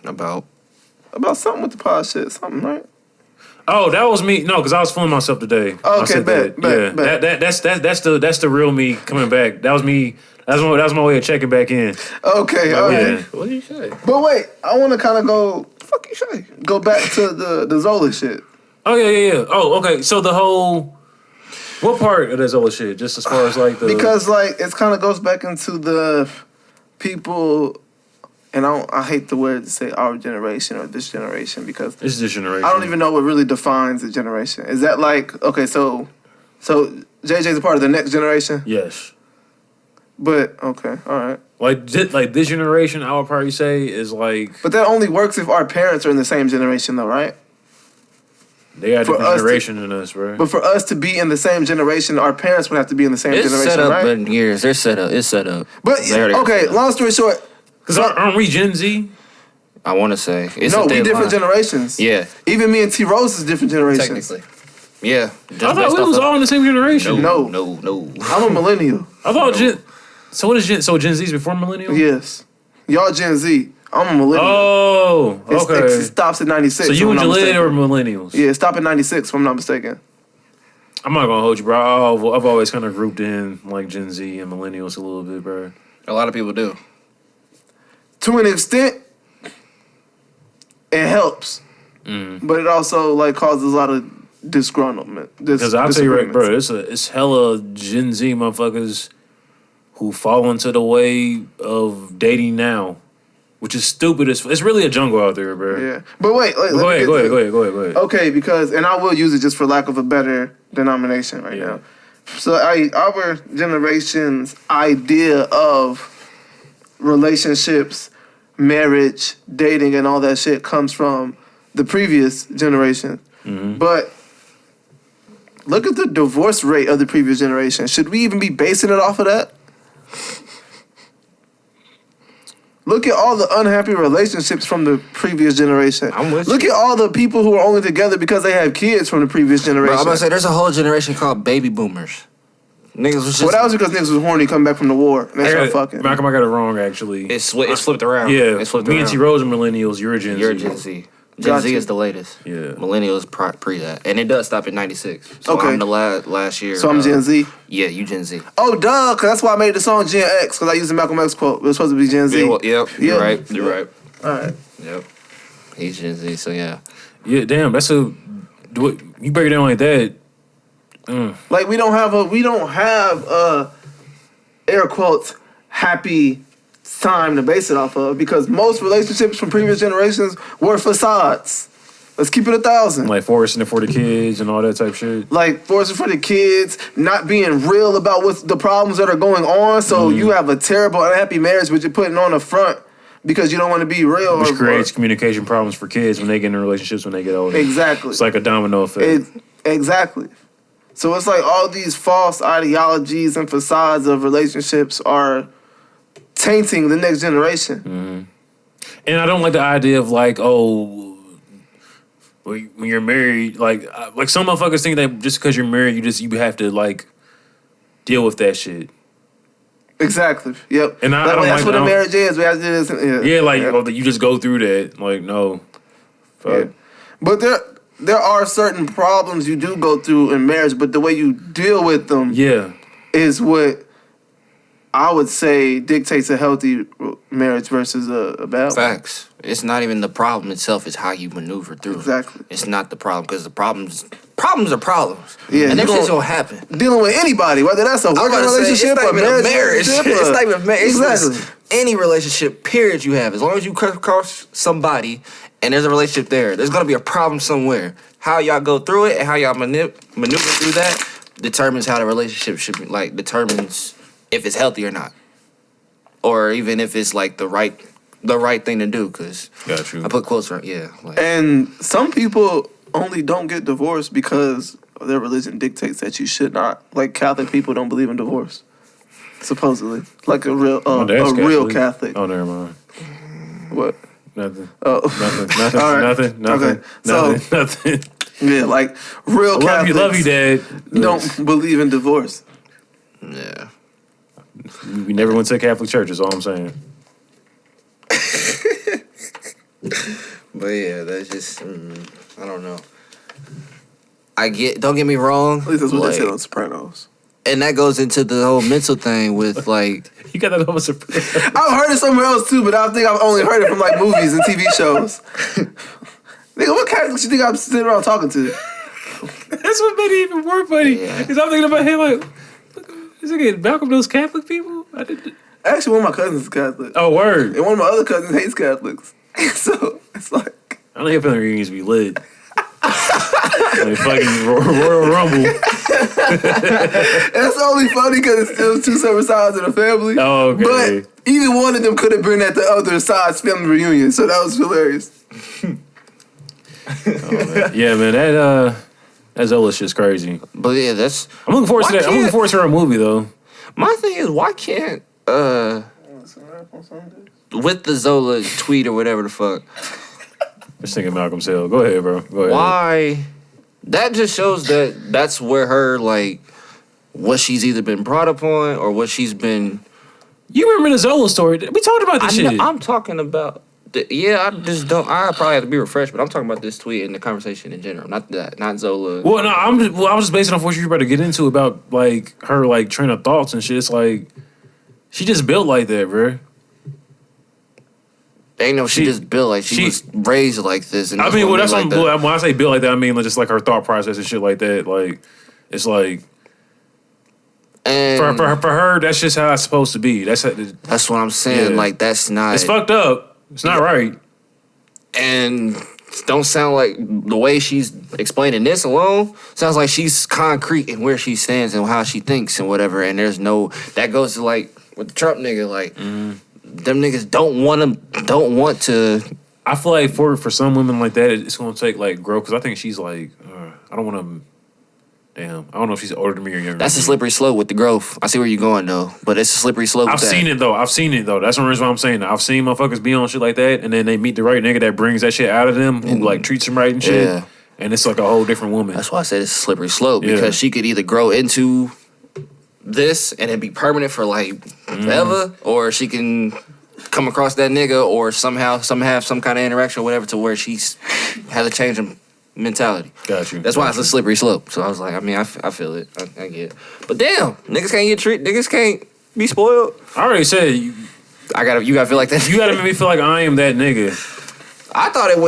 About something with the pod shit, something, right? Oh, that was me. No, because I was feeling myself today. Okay, bet. That's the real me coming back. That was me. That was my way of checking back in. Okay, all right. Yeah. What did you say? But wait, I want to kind of go. Fuck you say? Go back to the Zola shit. Oh yeah. Oh, okay. So the whole What part of this other shit? Just as far as like the Because like it kind of goes back into the people, and I hate the word to say our generation or this generation because it's this generation. I don't even know what really defines a generation. Is that like okay? So JJ's a part of the next generation, Yes. but okay, all right. Like this generation, I would probably say is like But that only works if our parents are in the same generation, though, right? they got a for different us to- generation than us, bro. But for us to be in the same generation, our parents would have to be in the same It's generation, set up right? in years. They're set up. It's set up. But They already got okay, set up. long story short, Because aren't we Gen Z? I want to say it's no, a we thin different line. generations. Yeah, Even me and T Rose is different generations. technically. Yeah, I thought we was all in the same generation. No. no. I'm a millennial. I thought So what is Gen? So Gen Z's before millennial? Yes, y'all Gen Z. I'm a millennial. Oh, okay. It stops at 96. So if you I'm and not Jalid mistaken. are millennials? Yeah, stop at 96 if I'm not mistaken. I'm not gonna hold you, bro. I've always kind of grouped in like Gen Z and millennials a little bit, bro. A lot of people do. To an extent, it helps, but it also like causes a lot of disgruntlement. Because I'll tell you right, bro, it's hella Gen Z motherfuckers who fall into the way of dating now, which is stupid. It's really a jungle out there, bro. Yeah, but wait, Go ahead. Okay, because and I will use it just for lack of a better denomination right now. So our generation's idea of relationships, marriage, dating, and all that shit comes from the previous generation. But look at the divorce rate of the previous generation. Should we even be basing it off of that? Look at all the unhappy relationships from the previous generation. I'm with Look you. at all the people who are only together because they have kids from the previous generation. Bro, I'm about to say there's a whole generation called baby boomers. Niggas was just Well, that was because niggas was horny coming back from the war and they started fucking. Malcolm, I got it wrong actually. it's flipped around. Yeah, It's flipped me around. and T Rose are millennials. You're a Gen Z. You're Gen Z. Gen Gotcha. Z is the latest. Yeah. Millennials pre that, and it does stop at 96. So Okay. I'm the last year. So I'm Gen Z. Yeah, you Gen Z. Oh, duh, because that's why I made the song Gen X, because I used the Malcolm X quote. It was supposed to be Gen Z. Yeah, well, yep, Yeah. you're right. You're right. All right. Yep. He's Gen Z. So yeah. Yeah, damn. That's a. You break it down like that. Like we don't have a air quotes happy time to base it off of because most relationships from previous generations were facades. Let's keep it 1,000. Like forcing it for the kids and all that type shit. Like forcing for the kids, not being real about what's the problems that are going on. So you have a terrible, unhappy marriage, but you're putting on the front because you don't want to be real. Which creates communication problems for kids when they get into relationships when they get older. Exactly. It's like a domino effect. Exactly. So it's like all these false ideologies and facades of relationships are tainting the next generation. And I don't like the idea of like, oh, when you're married, like some motherfuckers think that just because you're married, you have to like deal with that shit. Exactly. Yep. And I like, don't that's like- what I a don't- marriage is. We have to do this. Yeah, like yeah. oh, you just go through that. Like no, fuck. Yeah. But there are certain problems you do go through in marriage, but the way you deal with them Yeah. is what I would say dictates a healthy marriage versus a bad one. Facts. It's not even the problem itself. It's how you maneuver through it. Exactly. It's not the problem because the problems are problems. Yeah, And you them shit's gon- gonna happen. Dealing with anybody, whether that's a I'm working about to say, it's relationship not or even a marriage marriage. relationship. It's not even marriage. Exactly. Any relationship, period, you have. As long as you come across somebody and there's a relationship there's gonna be a problem somewhere. How y'all go through it and how y'all maneuver through that determines how the relationship should be, like, determines if it's healthy or not. Or even if it's like the right thing to do, because Got you. I put quotes around, yeah. Like, And some people only don't get divorced because their religion dictates that you should not. Like Catholic people don't believe in divorce, supposedly. Like a real My dad's real Catholic. Oh, never mind. What? Nothing. Oh, Nothing. All right. Nothing. Okay. So- Nothing. yeah, like real Catholics Love you, Dad. don't believe in divorce. yeah. We never went to a Catholic church. Is all I'm saying. But yeah, that's just, I don't know. Don't get me wrong. At least that's what like, they said on Sopranos. and that goes into the whole mental thing with like, You got that almost. I've heard it somewhere else too, but I think I've only heard it from like movies and TV shows. Nigga, what Catholics you think I'm sitting around talking to? That's what made it even more funny. Yeah. Because I'm thinking about him like, look, is it getting Malcolm those Catholic people? Actually, one of my cousins is Catholic. Oh, word. And one of my other cousins hates Catholics. So it's like... I don't think family reunions be lit. Like fucking Royal Rumble. That's only funny because it's still two separate sides of the family. Oh, okay. But either one of them could have been at the other side's family reunion, so that was hilarious. Yeah, man, that Zola shit's crazy. But yeah, that's. I'm looking forward to that. I'm looking forward to her movie though. My thing is, why can't with the Zola tweet or whatever the fuck? Just thinking Malcolm Hill. Go ahead, bro. Go ahead. Why? That just shows that that's where her like what she's either been brought up on or what she's been. You remember the Zola story? We talked about this shit. I'm talking about. I just don't. I probably have to be refreshed, but I'm talking about this tweet and the conversation in general, not that, not Zola. Well, no, I was just basing off what you were about to get into about like her like train of thoughts and shit. It's like she just built like that, bro. Ain't no, she just built like she was raised like this. And I mean, well, that's like when I say built like that, I mean just like her thought process and shit like that. Like it's like. And for her, that's just how it's supposed to be. That's what I'm saying. Yeah. Like that's not. It's fucked up. It's not right. And don't sound like the way she's explaining this alone sounds like she's concrete in where she stands and how she thinks and whatever. And there's no that goes to like with the Trump nigga. Like them niggas don't want to. I feel like for some women like that, it's gonna take like growth because I think she's like I don't want to. Damn, I don't know if she's older than me or younger. That's a slippery slope with the growth. I see where you're going though, but it's a slippery slope. I've seen it though. That's the reason why I'm saying that. I've seen motherfuckers be on shit like that, and then they meet the right nigga that brings that shit out of them, who like treats them right and shit. Yeah. And it's like a whole different woman. That's why I said it's a slippery slope Yeah. because she could either grow into this and it be permanent for like forever, or she can come across that nigga or somehow have some kind of interaction or whatever to where she's has a change in mentality. Got you. That's why it's a slippery slope. So I was like, I mean, I feel it. I get it. But damn, niggas can't get treated. Niggas can't be spoiled. I already said you gotta feel like that. gotta make me feel like I am that nigga. I thought it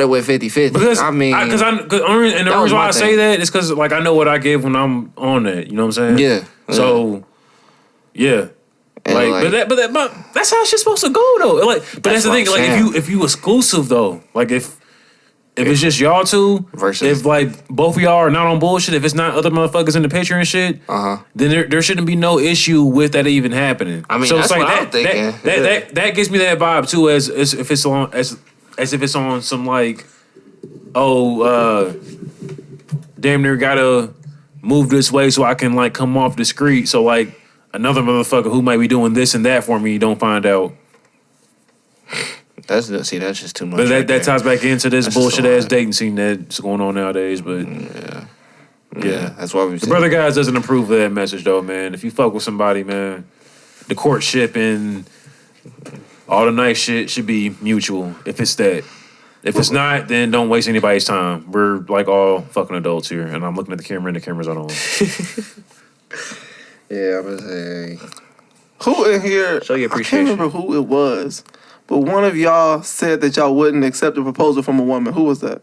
went 50-50. Because I mean, and the reason why I say that is because like I know what I give when I'm on that. You know what I'm saying? Yeah. So, yeah. Like, but that's how shit's supposed to go though. Like, but that's the thing. Like, if you exclusive though, like if it's just y'all two, versus if like both of y'all are not on bullshit, if it's not other motherfuckers in the picture and shit, then there shouldn't be no issue with that even happening. I mean, so that's it's like what I'm thinking. That gives me that vibe too, as if it's on as if it's on some like, damn near gotta move this way so I can like come off the street. So like another motherfucker who might be doing this and that for me don't find out. That's just too much. But that ties back into this bullshit ass dating scene that's going on nowadays. But yeah, that's why we. The Brother Guys doesn't approve of that message though, man. If you fuck with somebody, man, the courtship and all the nice shit should be mutual. If it's that, if it's not, then don't waste anybody's time. We're like all fucking adults here, and I'm looking at the camera, and the camera's not on. Yeah, I'm gonna say. Who in here? Show your I appreciation. can't remember who it was. But one of y'all said that y'all wouldn't accept a proposal from a woman. Who was that?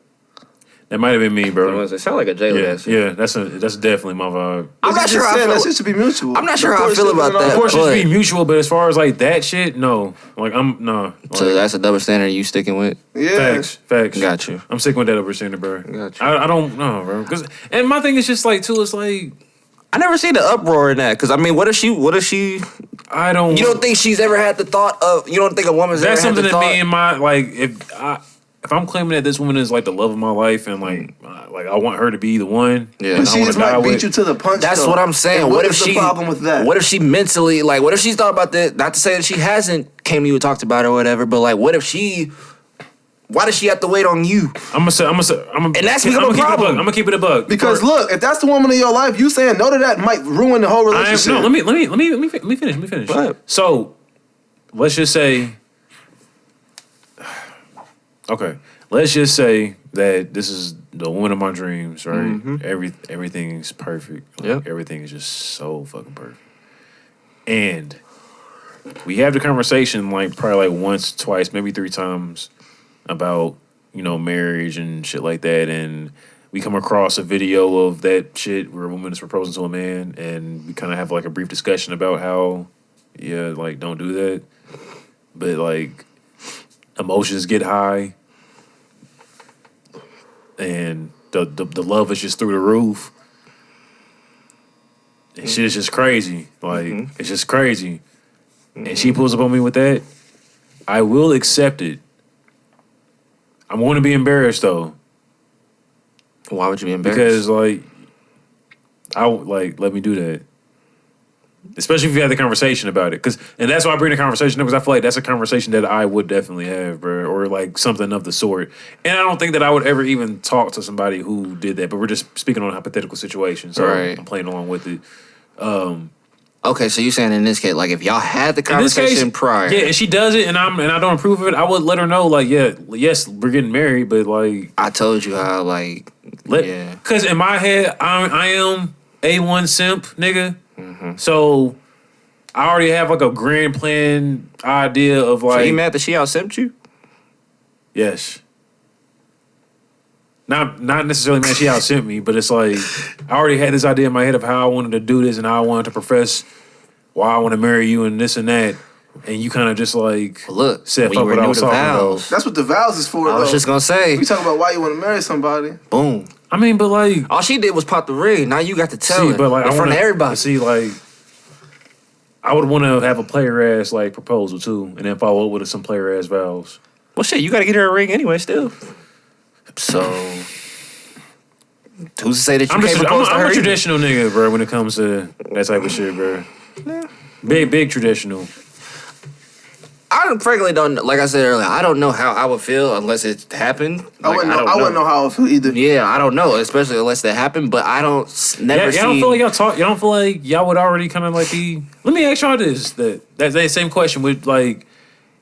That might have been me, bro. It sound like a Jayla. Yeah, that's definitely my vibe. I'm not sure how I feel. That shit should be mutual. I'm not sure how I feel about that. Of course, it should be mutual, but as far as like that shit, no. Like Like, so that's a double standard you sticking with? Yeah. Facts. Got you. I'm sticking with that over standard, bro. Got you. I don't know, bro. And my thing is just like too. It's like I never seen the uproar in that. Because I mean, what if she? I don't. You don't think she's ever had the thought of? You don't think a woman's that's ever had something the that thought? me and my like if I'm claiming that this woman is like the love of my life and like I want her to be the one. Yeah. But she just might beat you to the punch. That's though. what I'm saying. And What if is the she? problem with that? What if she mentally like? What if she's thought about that? Not to say that she hasn't came to you and talked about it or whatever, but like, what if she? Why does she have to wait on you? And that's become a problem. I'm gonna keep it a bug. Because look, if that's the woman in your life, you saying no to that might ruin the whole relationship. Let me finish. Go ahead. So, let's just say, okay, let's just say that this is the woman of my dreams, right? Mm-hmm. Everything's perfect. Like, Yep. everything is just so fucking perfect. And we have the conversation like probably like once, twice, maybe 3 times about, marriage and shit like that. And we come across a video of that shit where a woman is proposing to a man, and we kind of have like a brief discussion about how, yeah, like don't do that. But like emotions get high, and the love is just through the roof. And shit is just crazy. Like it's just crazy. And she pulls up on me with that. I will accept it. I'm going to be embarrassed though. Why would you be embarrassed? Because like, let me do that. Especially if you had the conversation about it, and that's why I bring the conversation up, because I feel like that's a conversation that I would definitely have, bro, or like something of the sort. And I don't think that I would ever even talk to somebody who did that. But we're just speaking on a hypothetical situation, so I'm playing along with it. Okay, so you're saying in this case, like if y'all had the conversation prior, yeah, and she does it, and I don't approve of it, I would let her know, like, yes, we're getting married, but like I told you how, like, because in my head, I am A1 simp, nigga. So I already have like a grand plan idea of like. So you mad that she out simped you? Yes. Not necessarily mad she out simped me, but it's like I already had this idea in my head of how I wanted to do this and how I wanted to profess why I want to marry you and this and that. And you kind of just like said fuck what I was talking about. That's what the vows is for. I was just gonna say. We talk about why you want to marry somebody. Boom. I mean, but like all she did was pop the ring. Now you got to tell her but like, in front of everybody. See, like I would want to have a player ass like proposal too, and then follow up with some player ass vows. Well, shit, you got to get her a ring anyway, still. So who's to say that you can't propose to her? I'm a traditional nigga, bro. When it comes to that type of shit, bro. Yeah. Big traditional. I frankly don't, like I said earlier, I don't know how I would feel unless it happened. I wouldn't know how I would feel either. Yeah, I don't know, especially unless that happened. But I don't never see. Y'all don't feel like y'all don't feel like y'all would already kind of like be. Let me ask y'all this: that same question would like.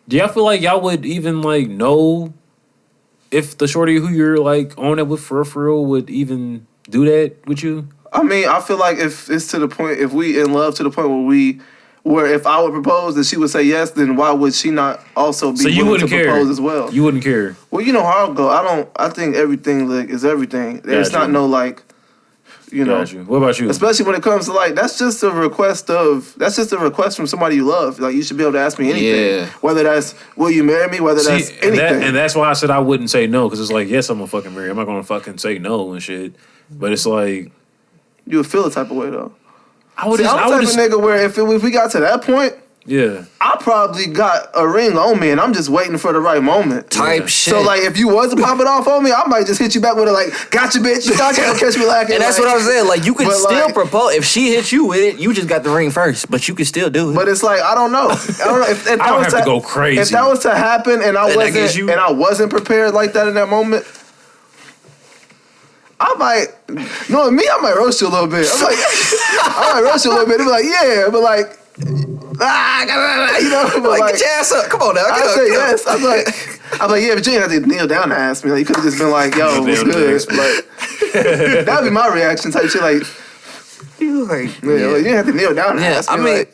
Do y'all feel like y'all would even like know if the shorty who you're like on it with for real would even do that with you? I mean, I feel like if it's to the point, if we in love to the point where if I would propose and she would say yes, then why would she not also be willing to propose as well? You wouldn't care. Well, you know how I'll go. I think everything like is everything. There's not no like, you know. What about you? Especially when it comes to like that's just a request from somebody you love. Like you should be able to ask me anything. Yeah. Whether that's will you marry me, whether that's anything. And that's why I said I wouldn't say no, because it's like, yes, I'm gonna fucking marry. I'm not gonna fucking say no and shit. But it's like you would feel the type of way though. I'm the type of nigga where if we got to that point, yeah, I probably got a ring on me and I'm just waiting for the right moment. Type shit. So like if you was to pop it off on me, I might just hit you back with a like, gotcha bitch, you gotcha, catch me lacking. And that's like, what I'm saying. Like you could still like, propose if she hit you with it. You just got the ring first, but you could still do it. But it's like I don't know. If I don't have to go crazy. If that was to happen and I wasn't prepared like that in that moment. I might roast you a little bit. I might roast you a little bit. Be like, yeah, but like, you know, but like, get your ass up. Come on now. I say yes. I'm like, yeah, but you ain't have to kneel down to ask me. Like, you could have just been like, yo, what's good? Like, that'd be my reaction type shit. Like, you like, you didn't have to kneel down to ask me. I mean, like,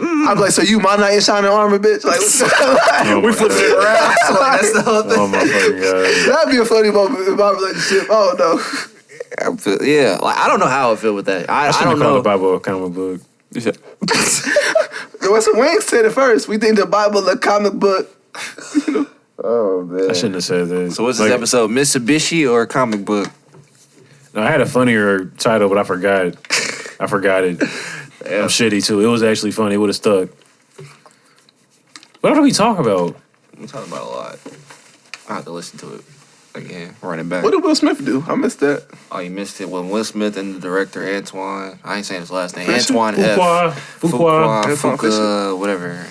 I'd be like, so you my knight in shining armor, bitch? Like, we flipping it around. So like, that's the whole thing. Oh my fucking God. That'd be a funny moment in my relationship. Oh no. Yeah, like I don't know how I feel with that. I don't know. The Bible a comic book. What's Wayne said it first. We think the Bible a comic book. Oh man, I shouldn't have said that. So what's this episode? Mitsubishi or comic book? No, I had a funnier title, but I forgot it. I'm shitty too. It was actually funny. It would have stuck. What do we talk about? We talk about a lot. I have to listen to it again, run it back. What did Will Smith do? I missed that. Oh, you missed it. When Will Smith and the director Antoine, I ain't saying his last name. Fisher? Antoine Fuqua, whatever.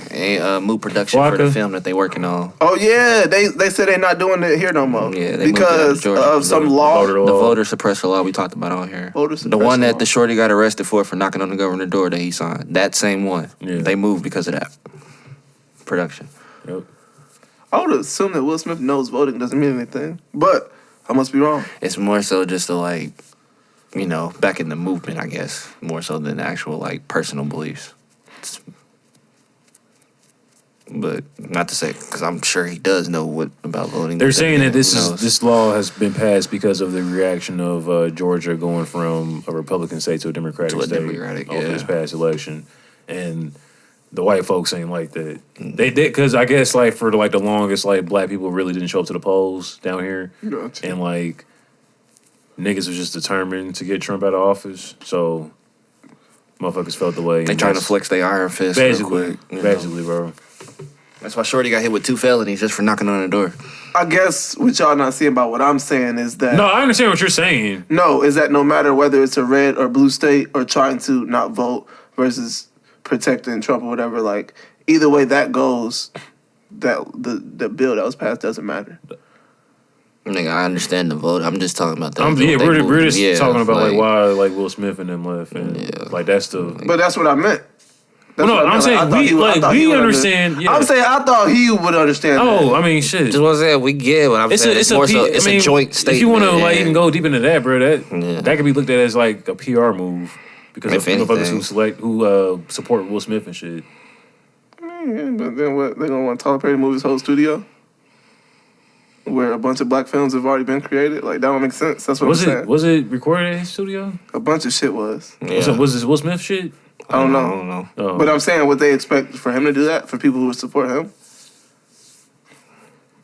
Mood production for the film that they working on. Oh yeah, they said they're not doing it here no more. Yeah, they because of some law. The voter suppressor law we talked about on here. The one that the shorty got arrested for knocking on the governor's door that he signed. That same one. Yeah. They moved because of that production. Yep. I would assume that Will Smith knows voting doesn't mean anything, but I must be wrong. It's more so just to like, you know, back in the movement, I guess, more so than actual like personal beliefs. But not to say, because I'm sure he does know what about voting. They're saying that this law has been passed because of the reaction of Georgia going from a Republican state to a Democratic state over this past election, and the white folks ain't like that. They did because I guess like for the longest black people really didn't show up to the polls down here, Gotcha. and niggas was just determined to get Trump out of office, so motherfuckers felt the way. They trying to flex their iron fist basically, real quick. Basically, bro. That's why Shorty got hit with 2 felonies just for knocking on the door. I guess what y'all not seeing about what I'm saying is that... No, I understand what you're saying. No, is that no matter whether it's a red or blue state or trying to not vote versus protecting Trump or whatever, either way that goes, that the bill that was passed doesn't matter. Nigga, I understand the vote. I'm just talking about that. We're just talking about why Will Smith and them left, and that's the... But that's what I meant. Well, no, I'm saying we understand. Yeah. I'm saying I thought he would understand. Oh, I mean, shit. Just want to say we get what I'm saying. It's a joint statement. If you want to even go deep into that, bro, that could be looked at as a PR move because of motherfuckers who support Will Smith and shit. Yeah, but then what? They gonna want Tyler Perry to move his whole studio, where a bunch of black films have already been created? That don't make sense. That's what I'm saying. Was it recorded in his studio? A bunch of shit was. Yeah. Was this Will Smith shit? I don't know. Oh. But I'm saying, would they expect for him to do that for people who would support him?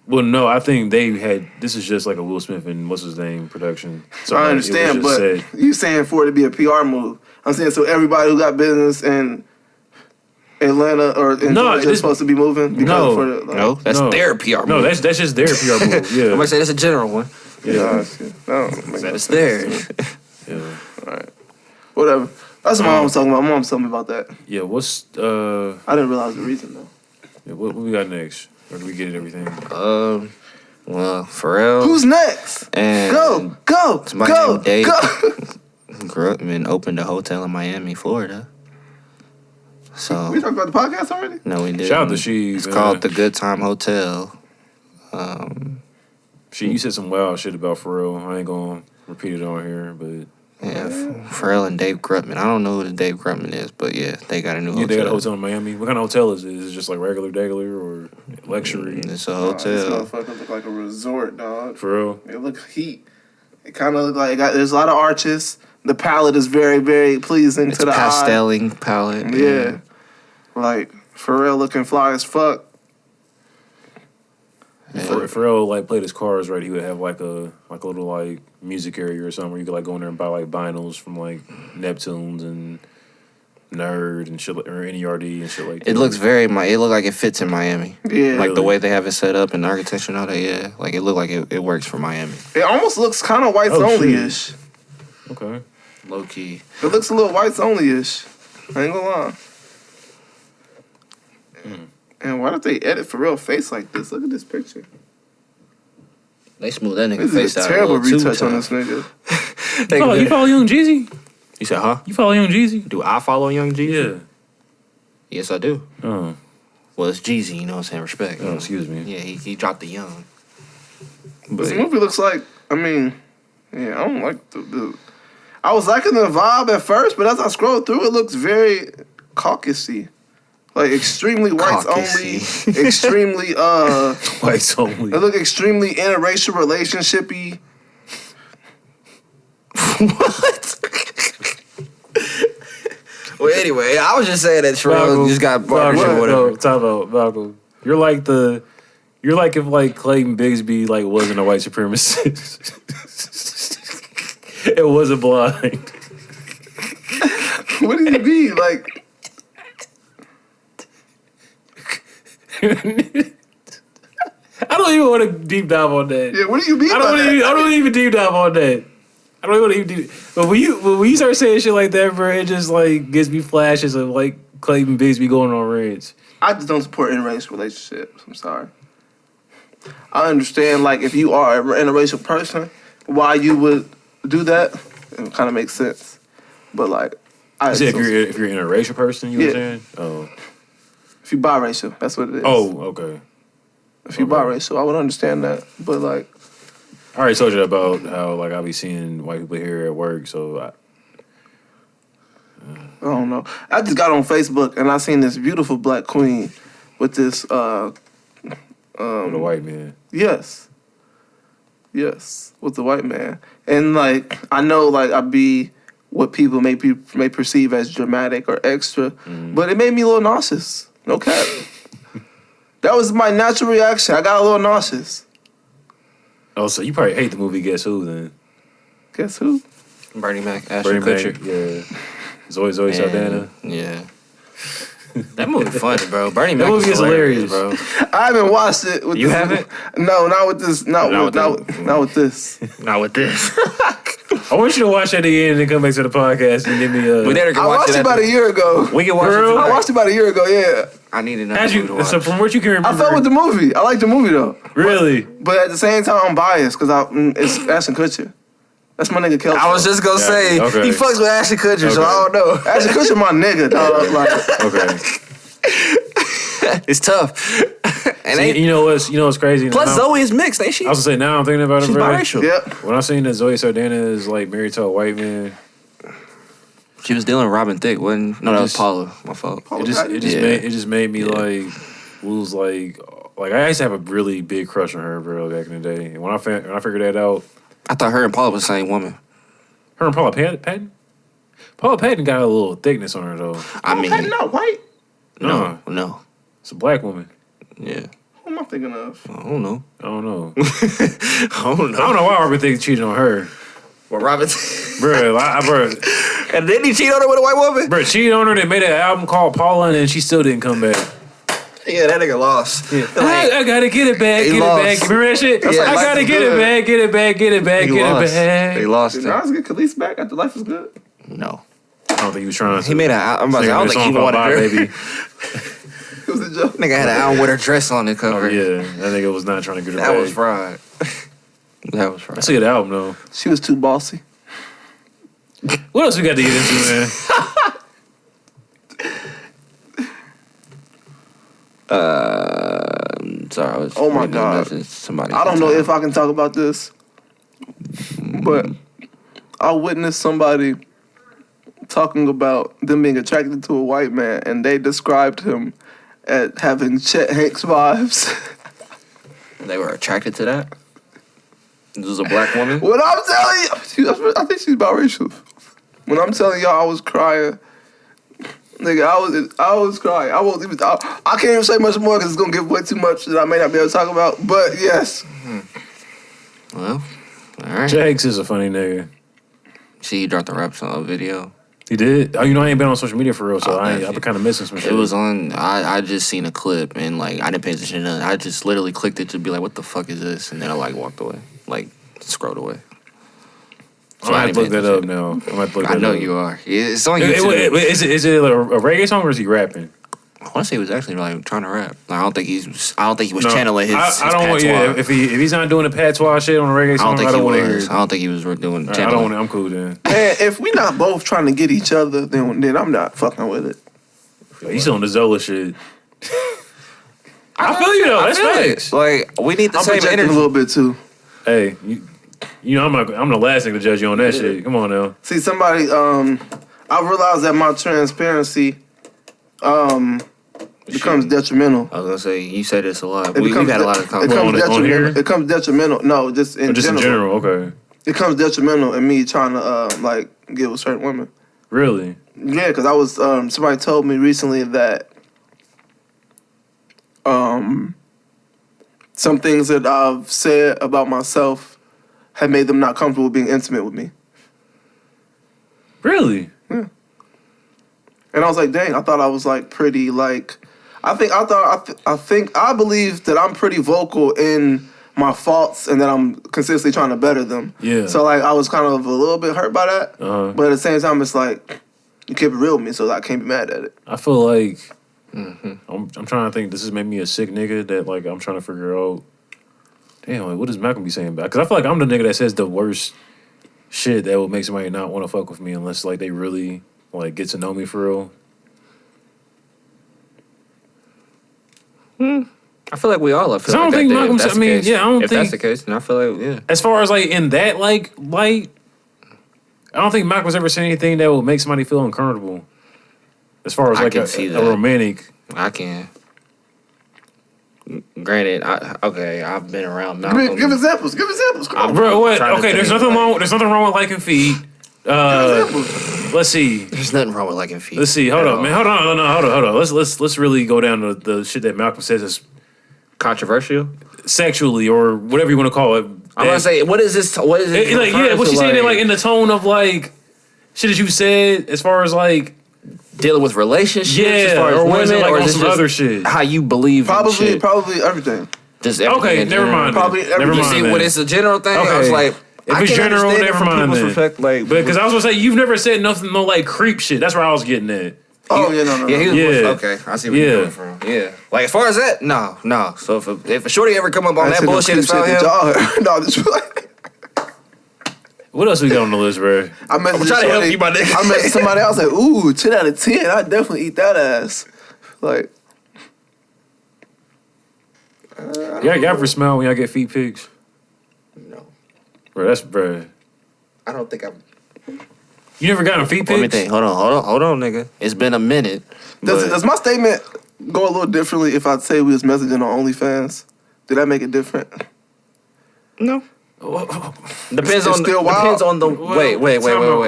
Well, no, I think this is just like a Will Smith and what's his name production. So I understand, but you saying for it to be a PR move. I'm saying so everybody who got business in Atlanta or in Georgia is supposed to be moving? That's their PR move. No, that's just their PR move. Yeah. I'm going to say that's a general one. Yeah. It's theirs. Yeah. All right. Whatever. That's what my mom was talking about. My mom was telling me about that. Yeah, what's... I didn't realize the reason, though. Yeah, what we got next? Or do we get everything? Well, Pharrell. Who's next? And go, named Dave Grutman opened a hotel in Miami, Florida. So we talked about the podcast already? No, we didn't. Shout out to She. It's called The Good Time Hotel. She, you said some wild shit about Pharrell. I ain't gonna repeat it on here, but... Yeah, Pharrell and Dave Grutman. I don't know who the Dave Grutman is, but yeah, they got a new hotel. Yeah, they got a hotel in Miami. What kind of hotel is it? Is it just regular or luxury? It's a hotel. This motherfucker look like a resort, dog. For real? It look heat. It kind of look like there's a lot of arches. The palette is very, very pleasing to the eye. Pastelling palette. Yeah. Pharrell looking fly as fuck. If Pharrell played his cards right, he would have a little music area or something where you could go in there and buy vinyls from Neptunes and Nerd and shit or NERD and shit like that. It looks it look like it fits in Miami. Yeah. The way they have it set up and the architecture and all that, yeah. It look like it works for Miami. It almost looks kind of whites only-ish. Okay. Low key. It looks a little whites only-ish. I ain't gonna lie. And why don't they edit Pharrell's face like this? Look at this picture. They smooth that nigga This face is a out. terrible retouch on this nigga. You follow Young Jeezy? You said, huh? You follow Young Jeezy? Do I follow Young Jeezy? Yeah. Yes, I do. Oh. Well, it's Jeezy, you know what I'm saying? Respect. Oh, excuse me. Yeah, he dropped the Young. This movie looks I don't like the I was liking the vibe at first, but as I scroll through, it looks very caucusy. Extremely whites only. Extremely, whites only. It look extremely interracial relationship-y. What? Well, anyway, I was just saying that Pharrell just got barred or whatever. No, time out, Malcolm. You're like if Clayton Bigsby wasn't a white supremacist. It wasn't blind. What do you mean? I don't even want to deep dive on that. Yeah, what do you mean? I don't even deep dive on that. I don't want to even deep. But when you start saying shit like that, bro, it just gives me flashes of Clayton Bigsby going on rants. I just don't support interracial relationships. I'm sorry. I understand if you are an interracial person, why you would do that. It kind of makes sense. But if you're an interracial person, you understand? Oh. If you biracial, that's what it is. Oh, okay. If you biracial, I would understand that. But I already told you about how I be seeing white people here at work, so I don't know. I just got on Facebook and I seen this beautiful black queen with this. With a white man. Yes, with the white man, and like I know, like I be what people may perceive as dramatic or extra, but it made me a little nauseous. No cap. That was my natural reaction. I got a little nauseous. Oh, so you probably hate the movie Guess Who then? Guess who? Bernie Mac, Ashton Kutcher. Yeah. Zoe Saldana. Yeah. That movie funny, bro. Bernie Mac That movie is hilarious, bro. I haven't watched it. With You this. haven't? No, not with this. Not with this. Not with this. I want you to watch that again and then come back to the podcast and give me a. I watched it about a year ago. We can watch it. I watched it about a year ago. Yeah. I need another movie to watch. So from what you can remember, I felt with the movie. I like the movie though. Really? But at the same time, I'm biased because it's Ashton Kutcher. That's my nigga Kelso. I was just gonna say okay. he fucks with Ashton Kutcher, so I don't know. Ashton Kutcher, my nigga, dog. Like, Okay. It's tough. And You know what's crazy? plus now, Zoe is mixed, ain't she? I was gonna say now I'm thinking about it. She's bro. biracial. yep. When I seen that Zoe Saldana is like married to a white man, She was dealing with Robin Thicke, wasn't? No, that was Just- Paula. My fault. it just made me like lose like I used to have a really big crush on her, bro, back in the day. And when I figured that out, I thought her and Paula was the same woman. her and Paula Patton. Paula Patton got a little thickness on her though. I mean, Patton not white. no. It's a black woman. Yeah. Who am I thinking of? I don't know. I don't know. I don't I don't know why Robin Thicke cheated on her, Well, Robin. bro. And didn't he cheat on her with a white woman? Bro, cheated on her. They made an album called Paula, and then she still didn't come back. Yeah, that nigga lost. Yeah. I gotta get it back, He get lost. it back. Remember that shit? Yeah, I Life gotta is get Good. it back, get it back, get it back, He get lost. it back. He lost Did it. Nas get Khalees back after Life is Good? No. I don't think he was trying to. He made I'm about to say, I don't think he song called wanted Bye, her. Baby. It was a joke. Nigga had an album with her dress on the cover. Oh, yeah, that nigga was not trying to get her That back. was fried. That was fried. I see the album though. She was too bossy. What else we got to get into, man? Sorry, I was Oh my reading a God. message to somebody. I don't know if I can talk about this, but I witnessed somebody talking about them being attracted to a white man, and they described him as having Chet Hanks vibes. They were attracted to that. This was a black woman. When I'm telling you, I think she's biracial. When I'm telling y'all, I was crying. Nigga, I was crying. I won't even. I can't even say much more because it's gonna give away too much that I may not be able to talk about. But yes, Well, all right. Jax is a funny nigga. See, he dropped the rap song video. He did. Oh, you know, I ain't been on social media for real, so Oh, I've yeah. been kind of missing some shit. It was on. I just seen a clip and like I didn't pay attention to nothing. I just literally clicked it to be like, what the fuck is this? And then I like walked away, like scrolled away. I'm gonna have to look that up now. I'm gonna have to look I that know up. you are. It's on YouTube. Is it a reggae song or is he rapping? I want to say he was actually like trying to rap. Like, I don't think he was No, channeling his. I don't want. patois. Yeah, if he's not doing the patois shit on a reggae I song, don't think I don't he want to hear was. it. I don't think he was doing. I don't want. I'm cool then. man, if we not both trying to get each other, then I'm not fucking with it. He's on the Zola shit. I feel you though. That's facts. Like we need the I'm same projecting energy. a little bit too. Hey, you know I'm the last thing to judge you on that shit. Come on now. See, somebody, I realized that my transparency, becomes detrimental. I was gonna say you say this a lot. It We've becomes had a lot of it conversations. becomes on here? detrimental. It comes detrimental. No, just in Just general. in general, okay. It comes detrimental in me trying to like get with certain women. Really? Yeah, because I was somebody told me recently that some things that I've said about myself have made them not comfortable being intimate with me. Really? And I was like, dang, I thought I was like pretty like I believe that I'm pretty vocal in my faults and that I'm consistently trying to better them. Yeah. So like I was kind of a little bit hurt by that. Uh-huh. But at the same time it's like you keep it real with me, so I can't be mad at it. I feel like I'm trying to think. This has made me a sick nigga that like I'm trying to figure out. Damn, like, what does Malcolm be saying about? Because I feel like I'm the nigga that says the worst shit that would make somebody not want to fuck with me unless like they really like get to know me for real. I feel like we all. I feel I don't like think that, Malcolm. if that's I mean, the case. yeah, I don't if think that's the case, then I feel like yeah. as far as like in that like light, I don't think Malcolm's ever said anything that would make somebody feel uncomfortable. As far as I like can a see that. romantic. I can. Granted, I've been around Malcolm. Give examples. Give examples. Come on. Bro, what? trying to Okay, there's think, nothing like- wrong. There's nothing wrong with liking feet. Let's see. There's nothing wrong with liking feet. Let's see. Hold on, man. Hold on. Let's really go down to the shit that Malcolm says is Controversial. sexually or whatever you want to call it. I'm gonna say, what is this? What is it? Like, yeah, what you saying in like in the tone of like shit that you said as far as like dealing with relationships, as far as or was it women, like or on is this some just other shit? how you believe? in shit? Probably everything. Just everything Okay, in never general. mind. Probably Never everything. You mind. see, then. when it's a general thing, I Okay. was like, If I it's can general, understand it never from mind people's then. perspective. Like, Because I was gonna say you've never said nothing, no like creep shit. That's where I was getting at. Oh yeah, no. yeah, he was Yeah. okay. I see where you're coming from. Yeah, like as far as that, no. So if a shorty ever come up on I that said no bullshit, creep it's about shit him. that y'all- No, this like. What else we got on the list, bro? I met I'm trying to help you, my nigga. I met somebody else like, ooh, 10 out of 10. I definitely eat that ass. Like, Y'all ever smell when y'all get feet pics? No, Bro. I don't think I'm. You never gotten feet Let me pics? think. Hold on, nigga. It's been a minute. but- does my statement go a little differently if I say we was messaging on OnlyFans? Did that make it different? No. Depends It's on still wild. depends on the wait.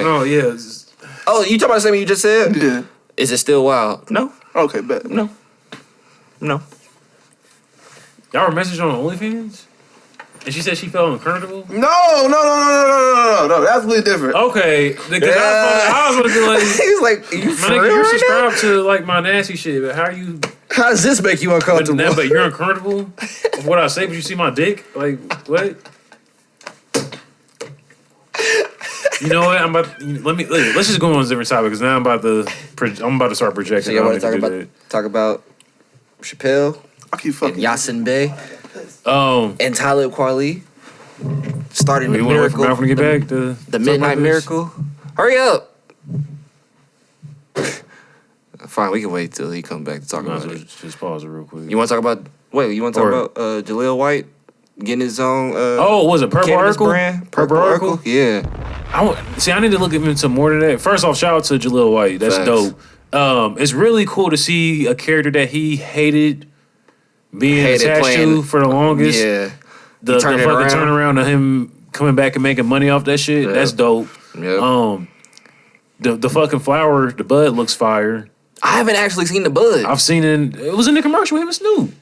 No, yeah. it's- Oh, you talking about the same thing you just said? Yeah. Is it still wild? No. Okay, bet. No. Y'all were messaging on OnlyFans? And she said she felt uncomfortable? No. That's really different. Okay. Because I was gonna be like, He's like, you my for nigga, real you're right now? subscribed to like my nasty shit, but how are you How does this make you uncomfortable? but you're uncomfortable with what I say, but you see my dick? Like, what? You know what? Let's just go on a different topic because now I'm about to start projecting. So you want I to don't need to talk about Chappelle I keep and fucking. Yasin Bey do that. and Talib Kweli starting the You want to wait for miracle, Malcolm to get back? the talk about Midnight this? Miracle. Hurry up! Fine, we can wait till he comes back to talk No, about it. just pause it real quick. You want to talk about? Wait, you want to talk Or- about Jaleel White getting his own? Was it Purple cannabis Urkel? brand? Purple Urkel? Yeah. I need to look into more than that. First off, shout out to Jaleel White. That's Facts. dope. It's really cool to see a character that he hated being Hated attached playing- to for the longest. Yeah. The turned it fucking around. turnaround of him coming back and making money off that shit. Yeah. That's dope. Yeah. The fucking flower, the bud looks fire. I haven't actually seen the bud. I've seen it was in the commercial with him and Snoop.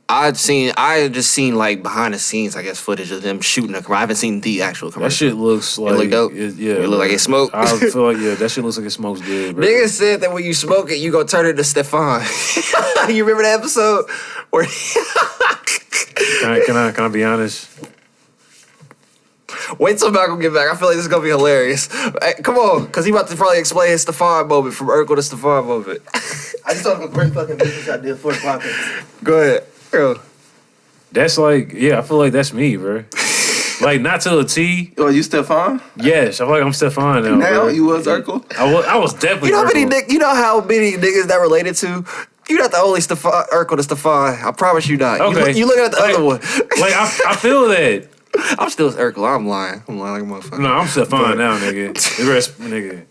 I just seen like behind the scenes, I guess, footage of them shooting a commercial. I haven't seen the actual commercial. That shit looks like look dope? yeah, It look like it smoked? I feel like that shit looks like it smokes good, bro. Niggas said that when you smoke it, you gonna turn into Stefan. You remember that episode where? Can I be honest? Wait till Malcolm get back. I feel like this is gonna be hilarious. Hey, come on, cause he about to probably explain his Stefan moment from Urkel to Stefan moment. I just thought of a great fucking business idea for the podcast. Go ahead, girl. That's like, I feel like that's me, bro. Like, not to a T. Oh, you Stefan? Yes, I feel like I'm Stefan now. Now bro. you was Urkel? I was definitely. You know how many Urkel. you know how many niggas that related to? You're not the only Stefan Urkel to Stefan. I promise you not. Okay. You looking at the other one. Like, I feel that. I'm still Urkel. I'm lying like a motherfucker. No, I'm Stefan now, nigga. The rest, nigga.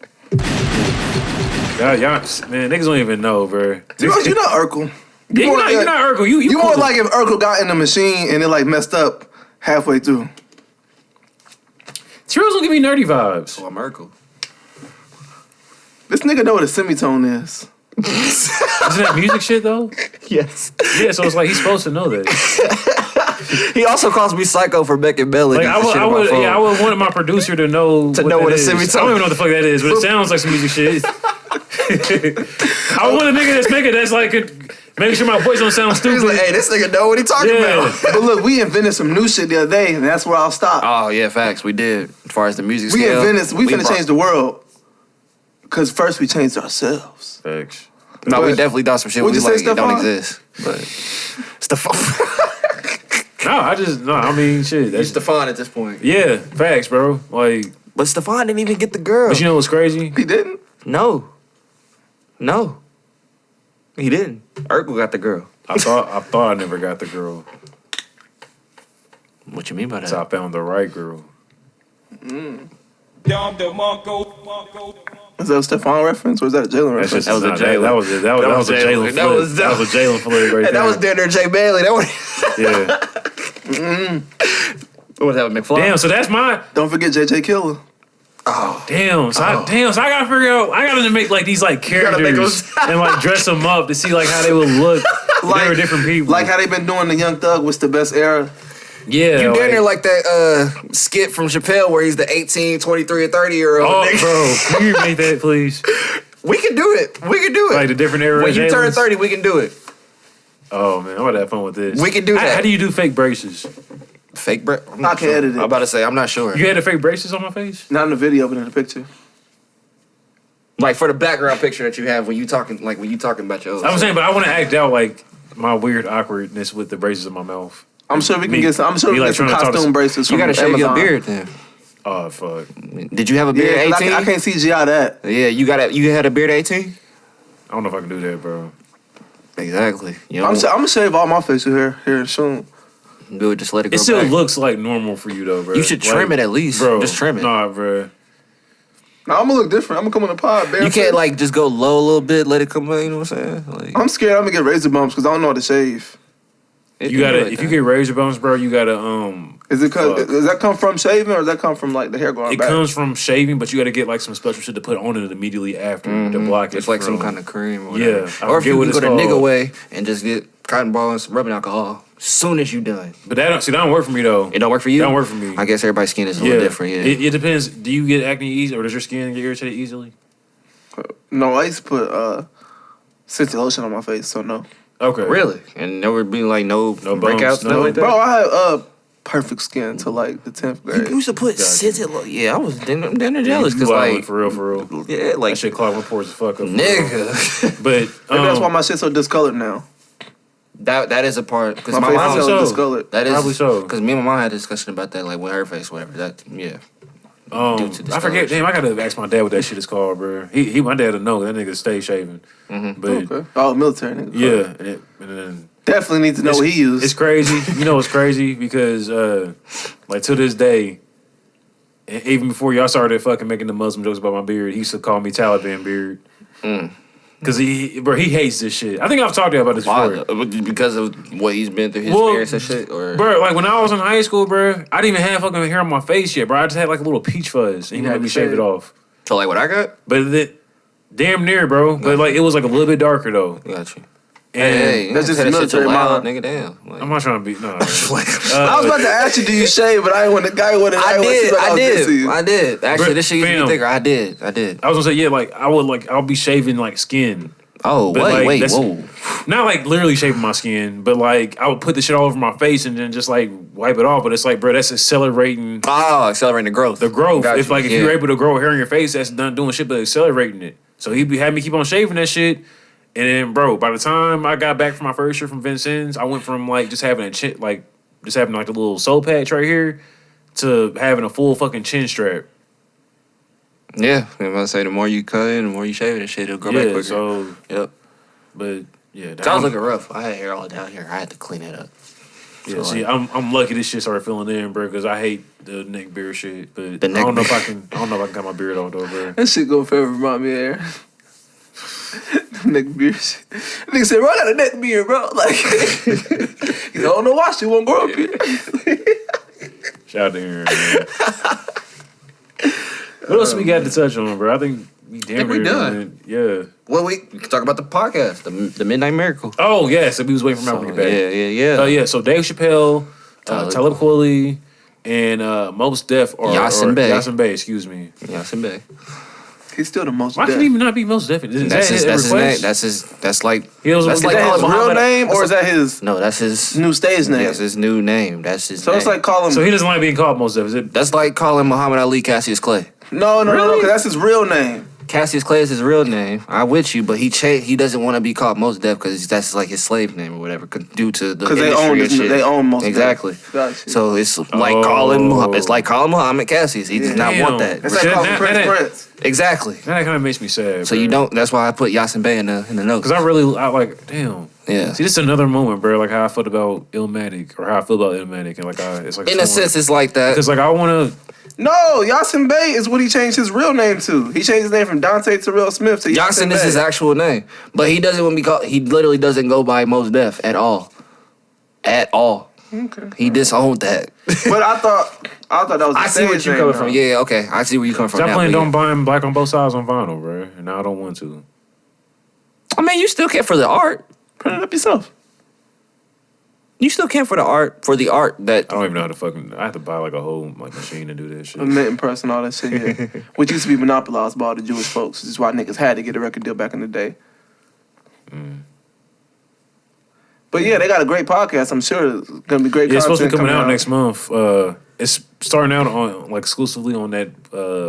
Y'all, man, niggas don't even know, bro. You're not Urkel. You're not Urkel. You more cool. like if Urkel got in the machine and it like messed up halfway through. T-Rose don't give me nerdy vibes. Oh, I'm Urkel. This nigga know what a semitone is. Isn't that music shit though? Yes. Yeah, so it's like he's supposed to know that. He also calls me psycho for making melodies. Like and shit I on my would phone. want my producer to know To know that what a is. semitone- I don't even know what the fuck that is, but it sounds like some music shit. I want a nigga that's making that's like making sure my voice don't sound stupid. He's like, hey, this nigga know what he talking Yeah. about. But look, we invented some new shit the other day, and that's where I'll stop. Oh yeah, facts. We did. As far as the music we scale, finna change the world. Cause first we changed ourselves. Facts. No, we But- definitely done some shit. What'd We you say, like it don't Stefan? exist. But Stefan, I mean shit. That's Stefan at this point. yeah, facts, bro. Like, But Stefan didn't even get the girl. but you know what's crazy? He didn't. No, he didn't. Urkel got the girl. I thought I never got the girl. What you mean by that? So I found the right girl. Dom DeMarco. Is that a Stephon reference or is that a Jalen reference? That was a Jalen. That was a Jalen. That was a Jalen flick right there. That was down there, Jay Bailey. That was Yeah. What was that with McFly? Damn. So that's my. Don't forget JJ Killer. Damn. So I gotta figure out. I gotta make like these like characters and like dress them up to see like how they would look. Like, they were different people. Like how they been doing the Young Thug was the best era. Yeah. You down there like that skit from Chappelle where he's the 18, 23, or 30-year-old. Oh, bro. Can you make that, please? We can do it. Like the different era. When you turn 30, we can do it. Oh, man. I'm about to have fun with this. We can do that. How do you do fake braces? Fake braces? I can edit it. I'm about to say, I'm not sure. You had the fake braces on my face? Not in the video, but in the picture. Like for the background picture that you have when you talking about your. I'm saying, but I want to act out like my weird awkwardness with the braces in my mouth. I'm sure we can get some. I'm sure we can get some costume braces. You from gotta shave your Amazon. beard then. Oh fuck! Did you have a beard at 18? I can't CGI that. Yeah, you had a beard at 18? I don't know if I can do that, bro. Exactly. You I'm gonna shave all my facial hair here soon. Do it, just let it go. It still back. looks like normal for you though, bro. You should trim it at least, bro. Just trim it. Nah, bro. Now I'm gonna look different. I'm gonna come on the pod. You can't like just go low a little bit, let it come out. You know what I'm saying? Like, I'm scared. I'm gonna get razor bumps because I don't know how to shave. You gotta if you get razor bumps, bro. You gotta Is it does that come from shaving or does that come from like the hair growing back? It comes from shaving, but you gotta get like some special shit to put on it immediately after to block it. it's like some from- kind of cream. Or whatever. Yeah, Or if you what can it's go the nigga called. way and just get cotton ball and some rubbing alcohol as soon as you done. But that don't work for me though. It don't work for you? That don't work for me. I guess everybody's skin is a little different. Yeah. It depends. Do you get acne easy, or does your skin get irritated easily? No, I used to put scented lotion on my face, so no. Okay. Really? And there would be like no bumps, breakouts, no. nothing like that? Bro, I had perfect skin till like the 10th grade. You used to put scented lotion. Yeah, I was damn jealous because You like for real. yeah, like That shit clog my pores the fuck up. nigga. But Maybe that's why my shit's so discolored now. That is a part because My my face mom is so so- discolored. that is Probably so. because me and my mom had a discussion about that like with her face whatever that yeah. due to I forget. discoloration. Damn, I gotta ask my dad what that shit is called, bro. He my dad will know. That nigga stay shaving. But Okay. Oh, military nigga. yeah, and then Definitely need to know what he used. it's crazy. You know, it's crazy because like to this day, even before y'all started fucking making the Muslim jokes about my beard, he used to call me Taliban beard. Cause he hates this shit. I think I've talked to you about this before. Why? Because of what he's been through, his Well, experience and shit, or Bro, like when I was in high school, bro, I didn't even have fucking hair on my face yet, bro. I just had like a little peach fuzz, and he had let me to shave shave. it off. so like what I got. But damn near, bro. But like it was like a little bit darker though. Got you. And Hey, that's just say that shit military so loud, mind. nigga. Damn. Like, I'm not trying to be no. I was about to ask you, do you shave? But I didn't want the guy wanted. I I did. Actually, Bro, this shit used to fam. be thicker. I did. I was gonna say yeah, like I'll be shaving like skin. Oh But, like, wait, that's- whoa. Not like literally shaving my skin, but like I would put the shit all over my face and then just like wipe it off. But it's like, bro, that's accelerating Oh, accelerating the growth. the growth. Got If you, like if yeah. you're able to grow hair on your face, that's not doing shit but accelerating it. So he had me keep on shaving that shit. And then, bro, by the time I got back from my first year from Vincennes, I went from like just having a chin, like just having like the little soul patch right here, to having a full fucking chin strap. Yeah, I'm about to say the more you cut it, the more you shave it, and shit, it'll grow back Yeah, quicker. so Yep. but yeah, So I was looking rough. I had hair all down here. I had to clean it up. yeah. So, See, like- I'm lucky this shit started filling in, bro, because I hate the neck beard shit. But The I neck don't know if beard. I don't know if I can cut my beard off though, bro. That shit go forever remind me of air. Neck beard shit. Nigga said, bro, I got a neck beard, bro. Like, he's like, I don't know why she won't grow up here. Shout out to Aaron, man. What else we got to touch on, bro? I think we damn we near done. Yeah. Well, we can talk about the podcast, the Midnight Miracle. Oh yeah, so we was waiting for Malcolm to get back. Yeah. Oh yeah, so Dave Chappelle, Talib Talib Kweli, and Mos Def or Yasin Bey. Yasin Bey, excuse me. Yasin Bey. He's still the most Why deaf. can he not be Mos Def? Is That's that his his name. request? That's like He was- that's is like Is that his calling real Muhammad. name or is that his No, that's his new stage name? That's his new name. That's his. So name. it's like calling. So he doesn't like being called Mos Def, is it? That's like calling Muhammad Ali Cassius Clay. no, Really? because that's his real name. Cassius Clay is his real name. I'm with you, but he doesn't want to be called Mos Def because that's like his slave name or whatever, due to the Because they industry own and this, shit. they own most. Exactly. Gotcha. So it's like calling Muhammad. It's like calling Muhammad Cassius. He does not Damn. want that. it's like calling That- Prince that- Prince. Exactly. That kind of makes me sad. So you don't. That's why I put Yasin Bey in the notes. Because I like, damn. Yeah. See, this is another moment, bro. Like how I felt about Illmatic, or how I feel about Illmatic, and like it's like In a sense, it's like that. because like I want to. No, Yasin Bey is what he changed his real name to. He changed his name from Dante Terrell Smith to Yasin is Bey. his actual name, but he doesn't want to be called. He literally doesn't go by Mos Def at all. At all. Okay. He disowned that. But I thought that was. I see where you coming from. Yeah, okay. I see where you coming from. Stop now, playing but Don't Buy Him Black on both sides on vinyl, bro. And now I don't want to. I mean, you still can for the art. Print it up yourself. You still can for the art that. I don't even know how to fucking. I have to buy like a whole like machine to do that shit. A mint press and all that shit, yeah. Which used to be monopolized by all the Jewish folks. This is why niggas had to get a record deal back in the day. But yeah, they got a great podcast. I'm sure it's gonna be great. Yeah, it's supposed to be content coming out next month. It's starting out on like exclusively on that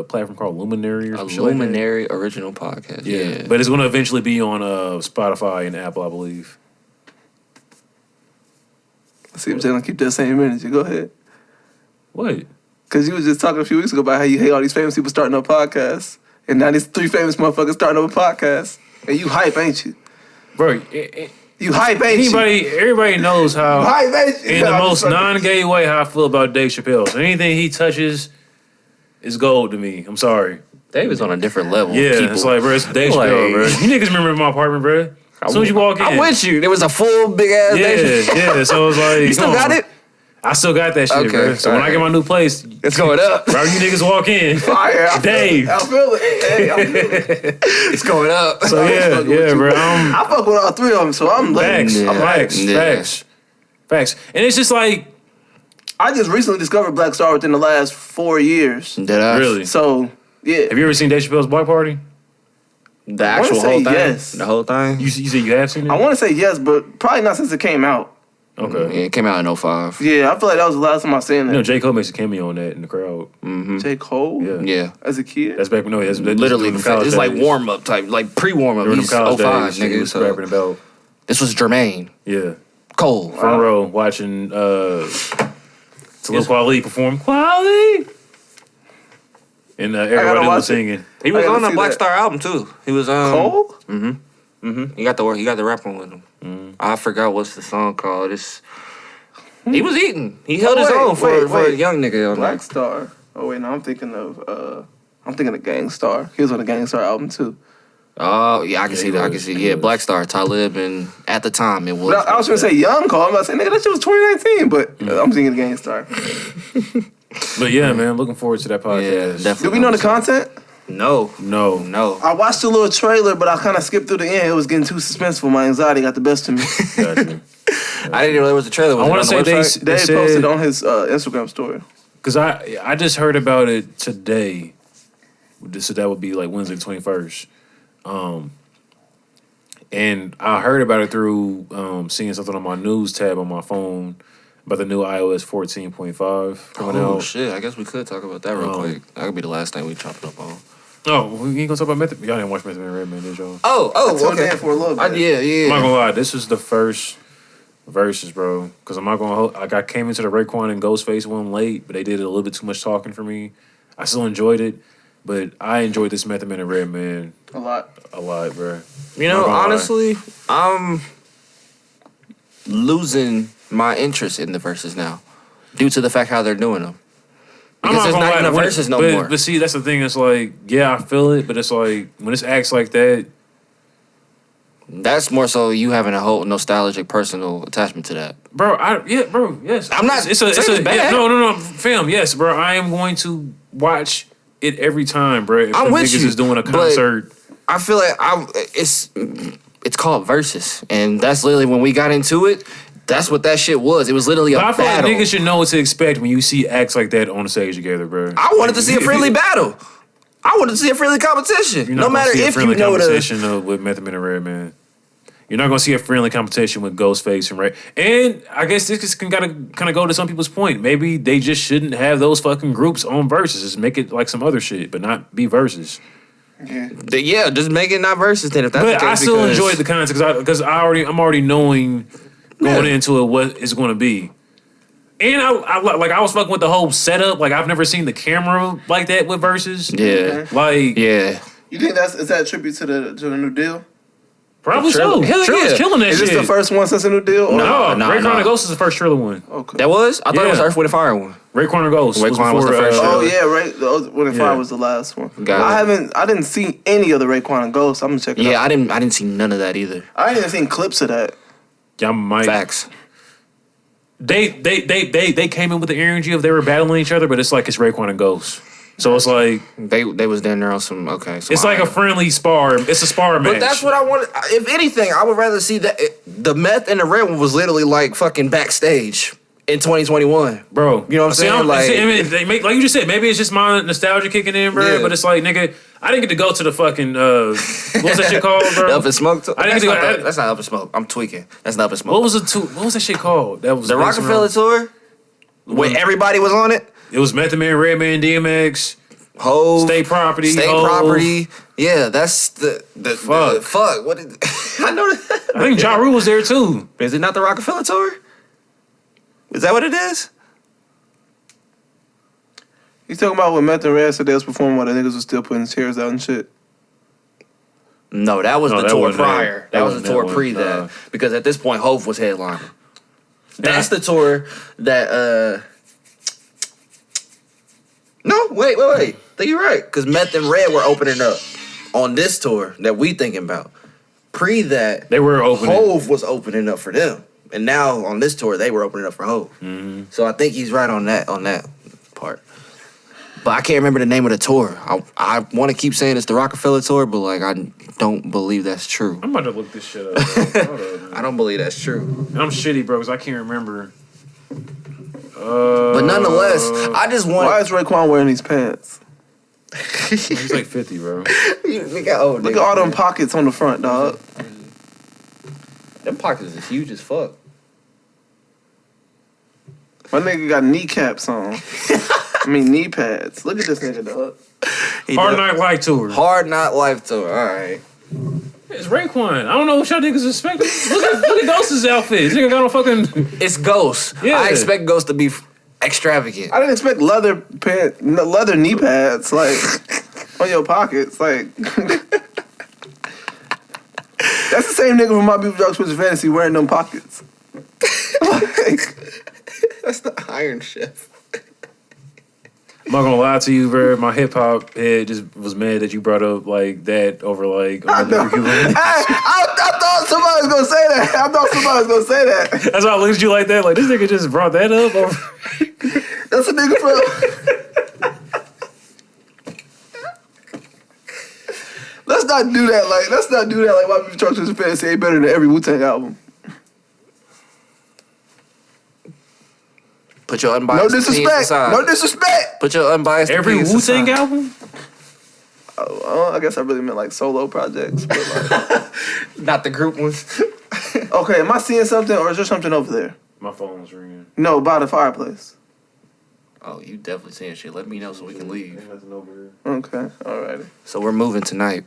platform called Luminary or some shit like that. Luminary original podcast. Yeah. But it's going to eventually be on Spotify and Apple, I believe. See what I'm saying? Keep that same energy. Go ahead. What? Because you was just talking a few weeks ago about how you hate all these famous people starting up podcasts. And now these 3 famous motherfuckers starting up a podcast. And you hype, ain't you? Bro, You hype, ain't you? everybody knows how, You hype, ain't you? in the most non-gay way, how I feel about Dave Chappelle. So anything he touches is gold to me. I'm sorry. Dave is on a different level. Yeah, People. it's like, bro, it's Dave Chappelle, bro. You niggas remember my apartment, bro. As soon as you walk in. I'm with you. There was a full big ass. Yeah. So it was like, You still got it? I still got that shit, Okay, bro. So when I get my new place, It's going up. bro, you niggas walk in. Fire. Dave. I feel it. Hey, I feel it. It's going up. So yeah, bro. I fuck with all 3 of them, so I'm like, Facts, facts. And it's just like, I just recently discovered Black Star within the last 4 years. Did I? really. So, yeah. Have you ever seen Dave Chappelle's Block Party? The I wanna actual say whole thing? yes. The whole thing? You said you have seen it? I want to say yes, but probably not since it came out. Okay. Yeah, it came out in 05. Yeah, I feel like that was the last time I seen You know, it. J. Cole makes a cameo on that in the crowd. J. Cole? Yeah. Yeah. As a kid? That's back when, that's Literally, during them college it's like days. warm up type, like pre warm up. During them He's college 05, days, he nigga. was So rapping about, this was Jermaine yeah. Cole. Front row watching Talib Kweli perform Kweli. And everybody was singing. He was I gotta on the see Black that. Star album too. He was Cole? He got the rap one with him. I forgot what's the song called. He was eating. He held his own for a young nigga on Black that. Star. Oh, wait, no, I'm thinking of Gangstar. He was on the Gangstar album, too. Oh yeah, I can see that. I can was, see. he Yeah, was. Black Star, Talib, and at the time it was. But I was going to say Young Cole. I'm about to say, nigga, that shit was 2019, but I'm thinking Gangstar. But yeah, man, looking forward to that Yeah, podcast. definitely. Do we know the content? No. No. I watched a little trailer, but I kind of skipped through the end. It was getting too suspenseful. My anxiety got the best of me. Gotcha. I didn't know there was a trailer. Was I want to say they Dave said, posted on his Instagram story. because I just heard about it today. So that would be like Wednesday the 21st. And I heard about it through seeing something on my news tab on my phone about the new iOS 14.5 coming Oh out. shit! I guess we could talk about that real quick. That could be the last thing we chop it up on. Oh, we ain't gonna talk about Method. Y'all didn't watch Method Man Redman, did y'all? Oh, Tuned in for a little bit. Yeah. I'm not gonna lie, this was the first verses, bro. Because I'm not gonna hold, like I came into the Raekwon and Ghostface one late, but they did a little bit too much talking for me. I still enjoyed it, but I enjoyed this Method Man and Redman A lot. a lot, bro. You know, honestly, I'm losing my interest in the verses now due to the fact how they're doing them. Because there's not enough verses no more. But see, that's the thing. It's like, yeah, I feel it, but it's like when it's acts like that. That's more so you having a whole nostalgic personal attachment to that. Bro, yes. I'm not It's saying it's bad. Yeah, no, fam, yes, bro. I am going to watch it every time, bro. If I'm the with niggas you, is doing a but concert. I feel like it's called verses, and that's literally when we got into it. That's what that shit was. It was literally a But I feel battle. like niggas should know what to expect when you see acts like that on the stage together, bro. I wanted to see a friendly battle. I wanted to see a friendly competition. You're No not gonna matter see a if you friendly know the. competition with Method Man and Redman. You're not gonna see a friendly competition with Ghostface and Red. And I guess this can kind of go to some people's point. Maybe they just shouldn't have those fucking groups on verses. Just make it like some other shit, but not be verses. Yeah. Just make it not versus then if that's the But case. I still because- enjoyed the content because I'm already knowing going into it what it's going to be. And I was fucking with the whole setup. Like I've never seen the camera like that with verses. Yeah. Like Yeah. You think is that a tribute to the new deal? Probably so. Hell yeah, it's killing that Is shit. this the first one since the new deal? Or? No, No, Raekwon no. and Ghost is the first Triller one. Okay. That was? I thought it was Yeah. Earth, Wind, and Fire one. Raekwon and Ghost. Raekwon was the before, first Oh Triller. yeah, right. The When Fire Yeah. was the last one. Got it. I didn't see any of the Raekwon and Ghost. I'm gonna check it out. Yeah, I didn't see none of that either. I ain't even seen clips of that. Y'all might. Facts. They came in with the energy of they were battling each other, but it's like it's Raekwon and Ghost. So it's like They was down there on some it's like a friendly spar. It's a spar match. But that's what I wanted. If anything, I would rather see that the Meth and the Red one was literally like fucking backstage in 2021. Bro. You know what I'm saying? Like- I mean, they make, like you just said, maybe it's just my nostalgia kicking in, bro. Yeah. But it's like, nigga, I didn't get to go to the fucking what was that shit called, bro? Up in Smoke. I didn't That's, do not that. that's not Up in Smoke. I'm tweaking. That's not Up in Smoke. What was that shit called? That was the based Rockefeller around- tour? Where everybody was on it? It was Method Man, Redman, DMX, Hove. State Property, State Hove. Property. Yeah, that's the Fuck. fuck. What did I know that? I think Ja Rule was there too. Is it not the Rockefeller tour? Is that what it is? You talking about when Meth and Red said they was performing while the niggas was still putting chairs out and shit? No, that was No, the that tour wasn't prior. that. That That was the wasn't tour that one. pre that. Because at this point, Hove was headlining. That's the tour that. No, wait. Think you're right. Because Meth and Red were opening up on this tour that we thinking about. Pre that, They were opening. Hove was opening up for them, and now on this tour they were opening up for Hove. So I think he's right on that part. But I can't remember the name of the tour. I want to keep saying it's the Rockefeller tour, but like I don't believe that's true. I'm about to look this shit up. Bro. Hold up, I don't believe that's true. I'm shitty, bro, because I can't remember. But nonetheless, I just Why want. is Raekwon wearing these pants? He's like 50, bro. Look at old Look at all them pockets on the front, dog. Them pockets is huge as fuck. My nigga got kneecaps on. I mean knee pads. Look at this nigga, dog. Hard Knock Life Tour. Hard Not Life tour. All right. It's Raekwon. I don't know what y'all niggas expecting. Look at Ghost's outfit. This nigga got on fucking. It's Ghost. Yeah. I expect Ghost to be extravagant. I didn't expect leather knee pads like on your pockets. Like that's the same nigga from My Beautiful Dark Twisted Fantasy wearing them pockets. Like, That's the Iron Chef. I'm not gonna lie to you, bro. My hip hop head just was mad that you brought up like that over like. I thought somebody was gonna say that. That's why I looked at you like that. Like this nigga just brought that up over. That's a nigga from. Let's not do that. Like My Beautiful Dark Twisted Fantasy ain't better than every Wu-Tang album. Put your No unbiased opinions disrespect. aside. No disrespect. Put your unbiased Every opinions Wu-Tang aside. album. Oh, I guess I really meant like solo projects. But like, Not the group ones. okay, am I seeing something or is there something over there? My phone was ringing. No, by the fireplace. Oh, you definitely saying shit. Let me know so we can leave. Okay, alrighty. So we're moving tonight.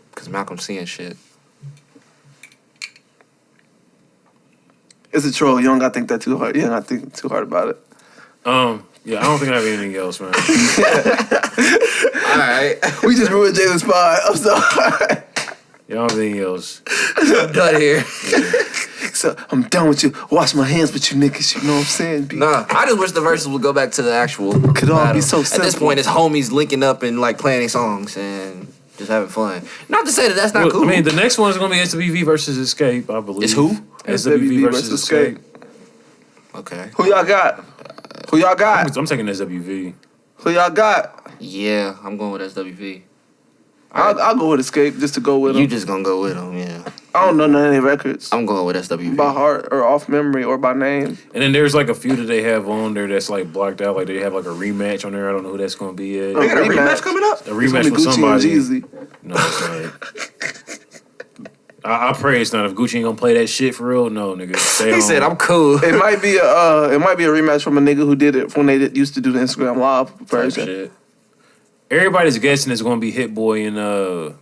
Because Malcolm's seeing shit. It's a troll. You don't gotta think that too hard. You don't gotta think too hard about it. Yeah, I don't think I have anything else, man. All right. We just ruined Jalen's pod. I'm sorry. Yeah, I don't have anything else. I'm done here. So I'm done with you. Wash my hands with you niggas. You know what I'm saying? B? Nah, I just wish the verses would go back to the actual. Could all be battle. so At this simple. point, it's homies linking up and like playing songs and just having fun. Not to say that that's not Well, cool. I mean, the next one is gonna be SWV versus Escape, I believe. It's who? SWV versus Escape. Okay. Who y'all got? Who y'all got? I'm taking SWV. Who y'all got? Yeah, I'm going with SWV. I'll go with Escape just to go with You them. just gonna go with them, yeah. I don't know none of their records I'm going with SWV. by heart or off memory or by name. And then there's like a few that they have on there that's like blocked out. Like they have like a rematch on there. I don't know who that's gonna be yet. They got a rematch coming up? A It's gonna rematch be with Gucci somebody. and Jeezy. No, it's not. I pray it's not. If Gucci ain't gonna play that shit for real, no, nigga. Stay He home. said, I'm cool. It might be a rematch from a nigga who did it when they used to do the Instagram live Type version. shit. Everybody's guessing it's gonna be Hit Boy and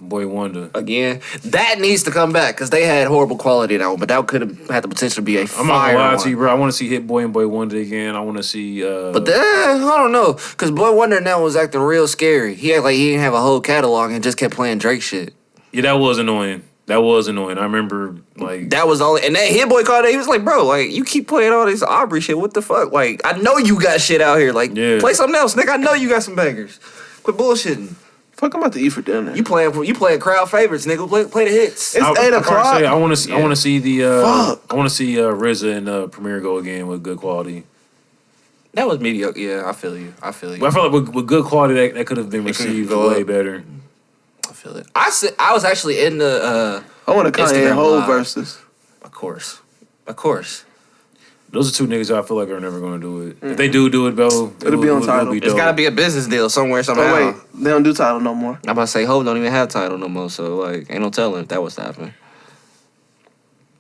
Boy Wonder. Again, that needs to come back because they had horrible quality in that one, but that could have had the potential to be a I'm not fire gonna lie one. to you, bro. I want to see Hit Boy and Boy Wonder again. I want to see. But then, I don't know, because Boy Wonder now was acting real scary. He acted like he didn't have a whole catalog and just kept playing Drake shit. Yeah, that was annoying. That was annoying. I remember, like... That was only... And that Hit Boy called it. He was like, bro, like, you keep playing all this Aubrey shit. What the fuck? Like, I know you got shit out here. Like, play something else, nigga. I know you got some bangers. Quit bullshitting. Fuck, I'm about to eat for dinner. You playing crowd favorites, nigga. Play the hits. It's 8 o'clock. I want to see the... I want to see RZA and Premier go again with good quality. That was mediocre. Yeah, I feel you. But I feel like with good quality, that could have been received way better. I feel it. I was actually in the I want to Kanye and Hov versus. Of course. Those are two niggas I feel like are never going to do it. If they do it, though, it'll be on title. It's got to be a business deal somewhere, somehow. Oh, wait. They don't do title no more. I'm about to say, Hov don't even have title no more, so, like, ain't no telling if that was happening.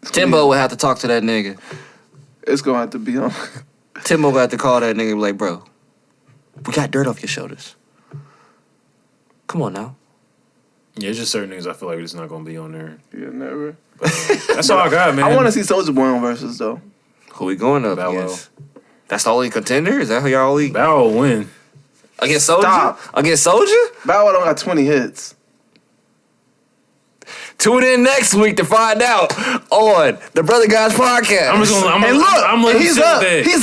Timbo would have to talk to that nigga. It's going to have to be on. Timbo got to call that nigga and be like, bro, we got dirt off your shoulders. Come on now. Yeah, it's just certain niggas I feel like it's not going to be on there. Yeah, never. That's all I got, man. I want to see Soulja Boy on versus, though. Who we going up against? That's the only contender? Is that who y'all only? Bow Wow will win. Against Soulja? Stop. Against Soulja? Bow Wow don't got 20 hits. Tune in next week to find out on the Brother Guys podcast. He's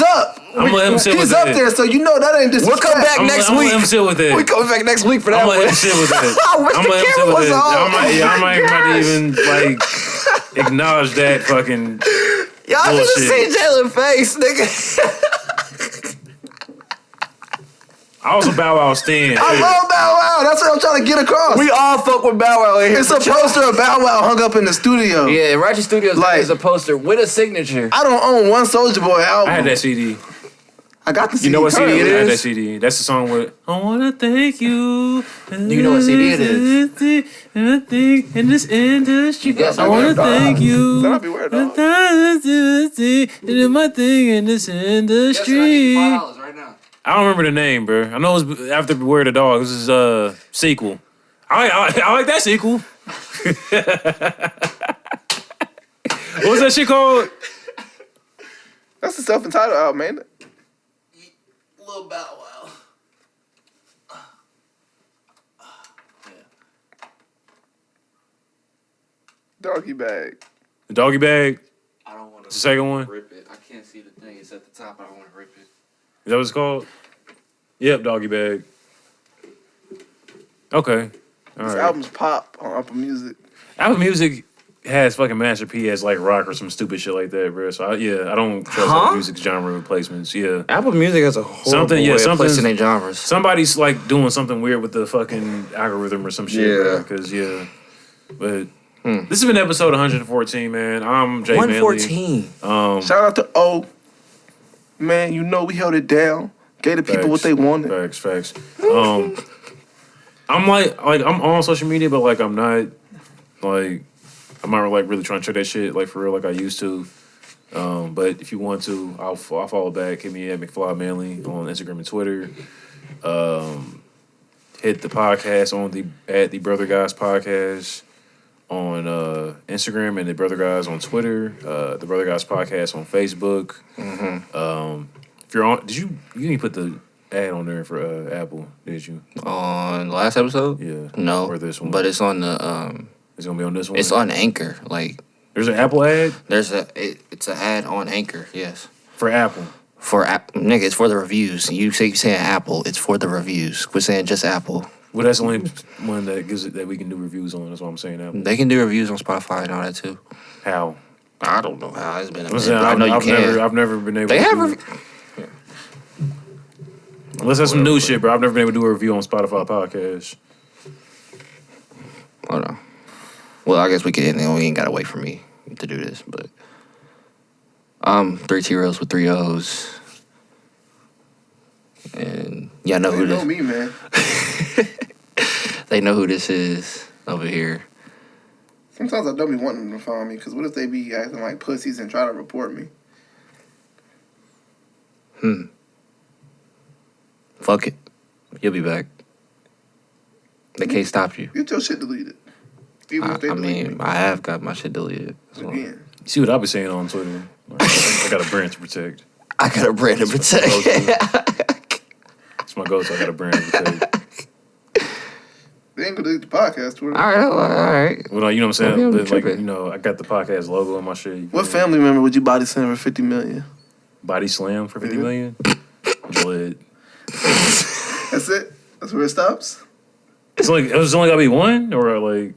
up. I'm gonna let him sit with He's that. up there, so you know that ain't disrespect. We'll come back next week. I'm gonna let him sit with that. We coming back next week for that I'm one. gonna let him sit with that. I wish I'm the gonna let him sit camera with was that. on. I might not even like acknowledge that fucking. Y'all should have bullshit. seen Jalen's face, nigga. I was a Bow Wow stand. I love Bow Wow. That's what I'm trying to get across. We all fuck with Bow Wow in here. It's a poster of Bow Wow hung up in the studio. Yeah, Ratchet Studios is a poster with a signature. I don't own one Soulja Boy album. I had that CD. I got the CD. You know what CD it I had that is? CD. That's the song with I wanna thank you. You know what CD it is? Anything in this industry. Yes, I wanna thank you. That'll be weird, dog. And my thing in this industry. $5 right now. I don't remember the name, bro. I know it was after Beware the Dog. This is a sequel. I like that sequel. What was that shit called? That's the self-entitled album, man. Lil Bow Wow. Doggy Bag. The Doggy Bag. I don't want to. It's the second one. Rip it. I can't see the thing. It's at the top. I don't want to rip it. Is that what it's called? Yep, Doggy Bag. Okay. All This right. album's pop on Apple Music. Apple Music has fucking Master P as like rock or some stupid shit like that, bro. So I don't trust Apple Music's genre replacements. Yeah. Apple Music has a horrible way of placing their genres. Somebody's like doing something weird with the fucking algorithm or some shit, bro. Because But this has been episode 114, man. I'm Jay 114. Manley. Shout out to O. Man, you know we held it down. Gave the people what they wanted. Facts. I'm like I'm on social media, but like I'm not like really trying to check that shit like for real like I used to. But if you want to, I'll follow back. Hit me at McFlyManly on Instagram and Twitter. Hit the podcast on at the Brother Guys Podcast on Instagram and the Brother Guys on Twitter. The Brother Guys Podcast on Facebook. If you're on, you didn't put the ad on there for Apple, did you? On the last episode? Yeah. No. Or this one? But it's on the It's gonna be on this one. it's on Anchor. Like There's an Apple ad it's an ad on Anchor, yes. for Apple. Nigga, it's for the reviews. You saying Apple, it's for the reviews. Quit saying just Apple. Well, that's the only one that gives it that we can do reviews on. That's why I'm saying Apple. They can do reviews on Spotify and all that too. How? I don't know how. It's been a I'm minute, saying, but I know you can. I've never been able. They to have do, reviews. unless that's some new shit, bro. I've never been able to do a review on Spotify podcast. Hold on. Well, I guess we ain't gotta wait for me to do this, but 3 T-Rolls with 3 O's. And y'all know who They this know me, man. They know who this is over here. Sometimes I don't be wanting them to find me, because what if they be acting like pussies and try to report me? Fuck it. You'll be back. They can't stop you. Get your shit deleted. Even if they I delete mean, me. I have got my shit deleted. So. Again. You see what I be saying on Twitter? I got a brand to protect. I got a brand to protect. It's my go-to. I got a brand to protect. They ain't gonna delete the podcast, Twitter. All right. Well, you know what I'm Maybe saying? I'm But, like, tripping. you know, I got the podcast logo on my shit. What family member would you body slam for $50 million? Body slam for $50 million? Lit. That's it? That's where it stops? It's only gotta be one? Or like...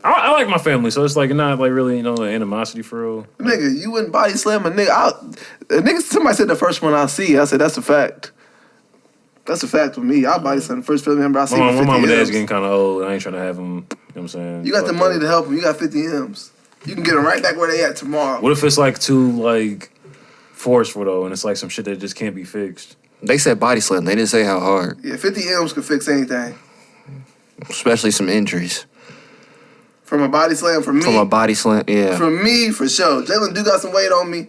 I like my family, so it's like not like really, you know, animosity for real. Nigga, you wouldn't body slam a nigga. Somebody said the first one I see. I said, that's a fact. That's a fact with me. I'll body slam the first family member I see. My mom and dad's M's. getting kind of old. I ain't trying to have them, you know what I'm saying? You got the money to help them. You got 50 M's. You can get them right back where they at tomorrow. What if it's like too, like, forceful though, and it's like some shit that just can't be fixed? They said body slam. They didn't say how hard. Yeah, 50 M's could fix anything. Especially some injuries. From a body slam, for me. From a body slam, yeah. For me, for sure. Jalen do got some weight on me.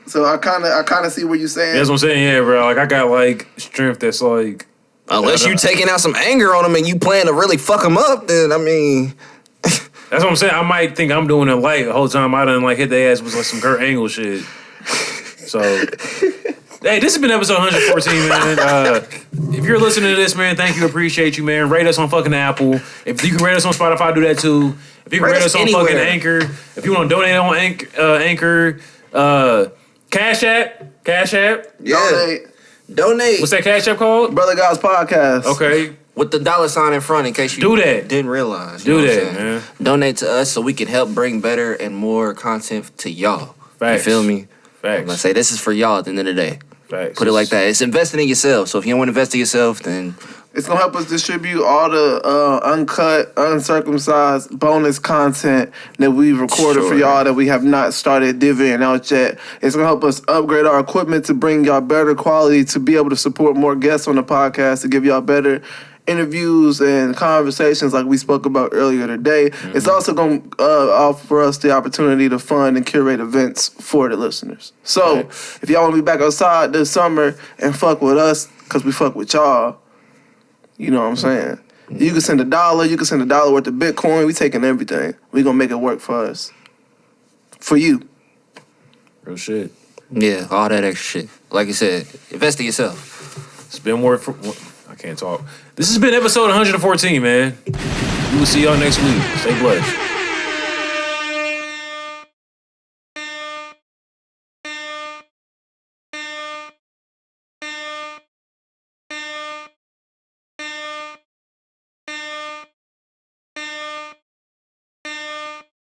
So I kind of see what you're saying. That's what I'm saying, yeah, bro. Like, I got, like, strength that's like... Unless you taking out some anger on them and you plan to really fuck them up, then, I mean... That's what I'm saying. I might think I'm doing it light the whole time. I done, like, hit their ass with, like, some Kurt Angle shit. So... Hey, this has been episode 114, man. If you're listening to this, man, thank you. Appreciate you, man. Rate us on fucking Apple. If you can rate us on Spotify, do that too. If you can rate us on anywhere. fucking Anchor. If you want to donate on Anchor, Cash App. Yeah. Donate. What's that Cash App called? Brother Guys Podcast. Okay. With the $sign in front in case you Do that. didn't realize. Do you know what that, I'm saying? man. Donate to us so we can help bring better and more content to y'all. Facts. You feel me? I'm gonna Facts. say this is for y'all at the end of the day. Facts. Put it like that. It's investing in yourself. So if you don't want to invest in yourself, then It's going to help us distribute all the uncut, uncircumcised bonus content that we've recorded for Sure. y'all that we have not started divvying out yet. It's going to help us upgrade our equipment to bring y'all better quality, to be able to support more guests on the podcast, to give y'all better interviews and conversations like we spoke about earlier today. It's also going to offer us the opportunity to fund and curate events for the listeners. So if y'all want to be back outside this summer and fuck with us, because we fuck with y'all, you know what I'm saying? You can send $1. You can send $1 worth of Bitcoin. We taking everything. We gonna make it work for us. For you. Real shit. yeah, all that extra shit. Like you said, invest in yourself. It's been work for... I can't talk. This has been episode 114, man. We will see y'all next week. Stay blessed.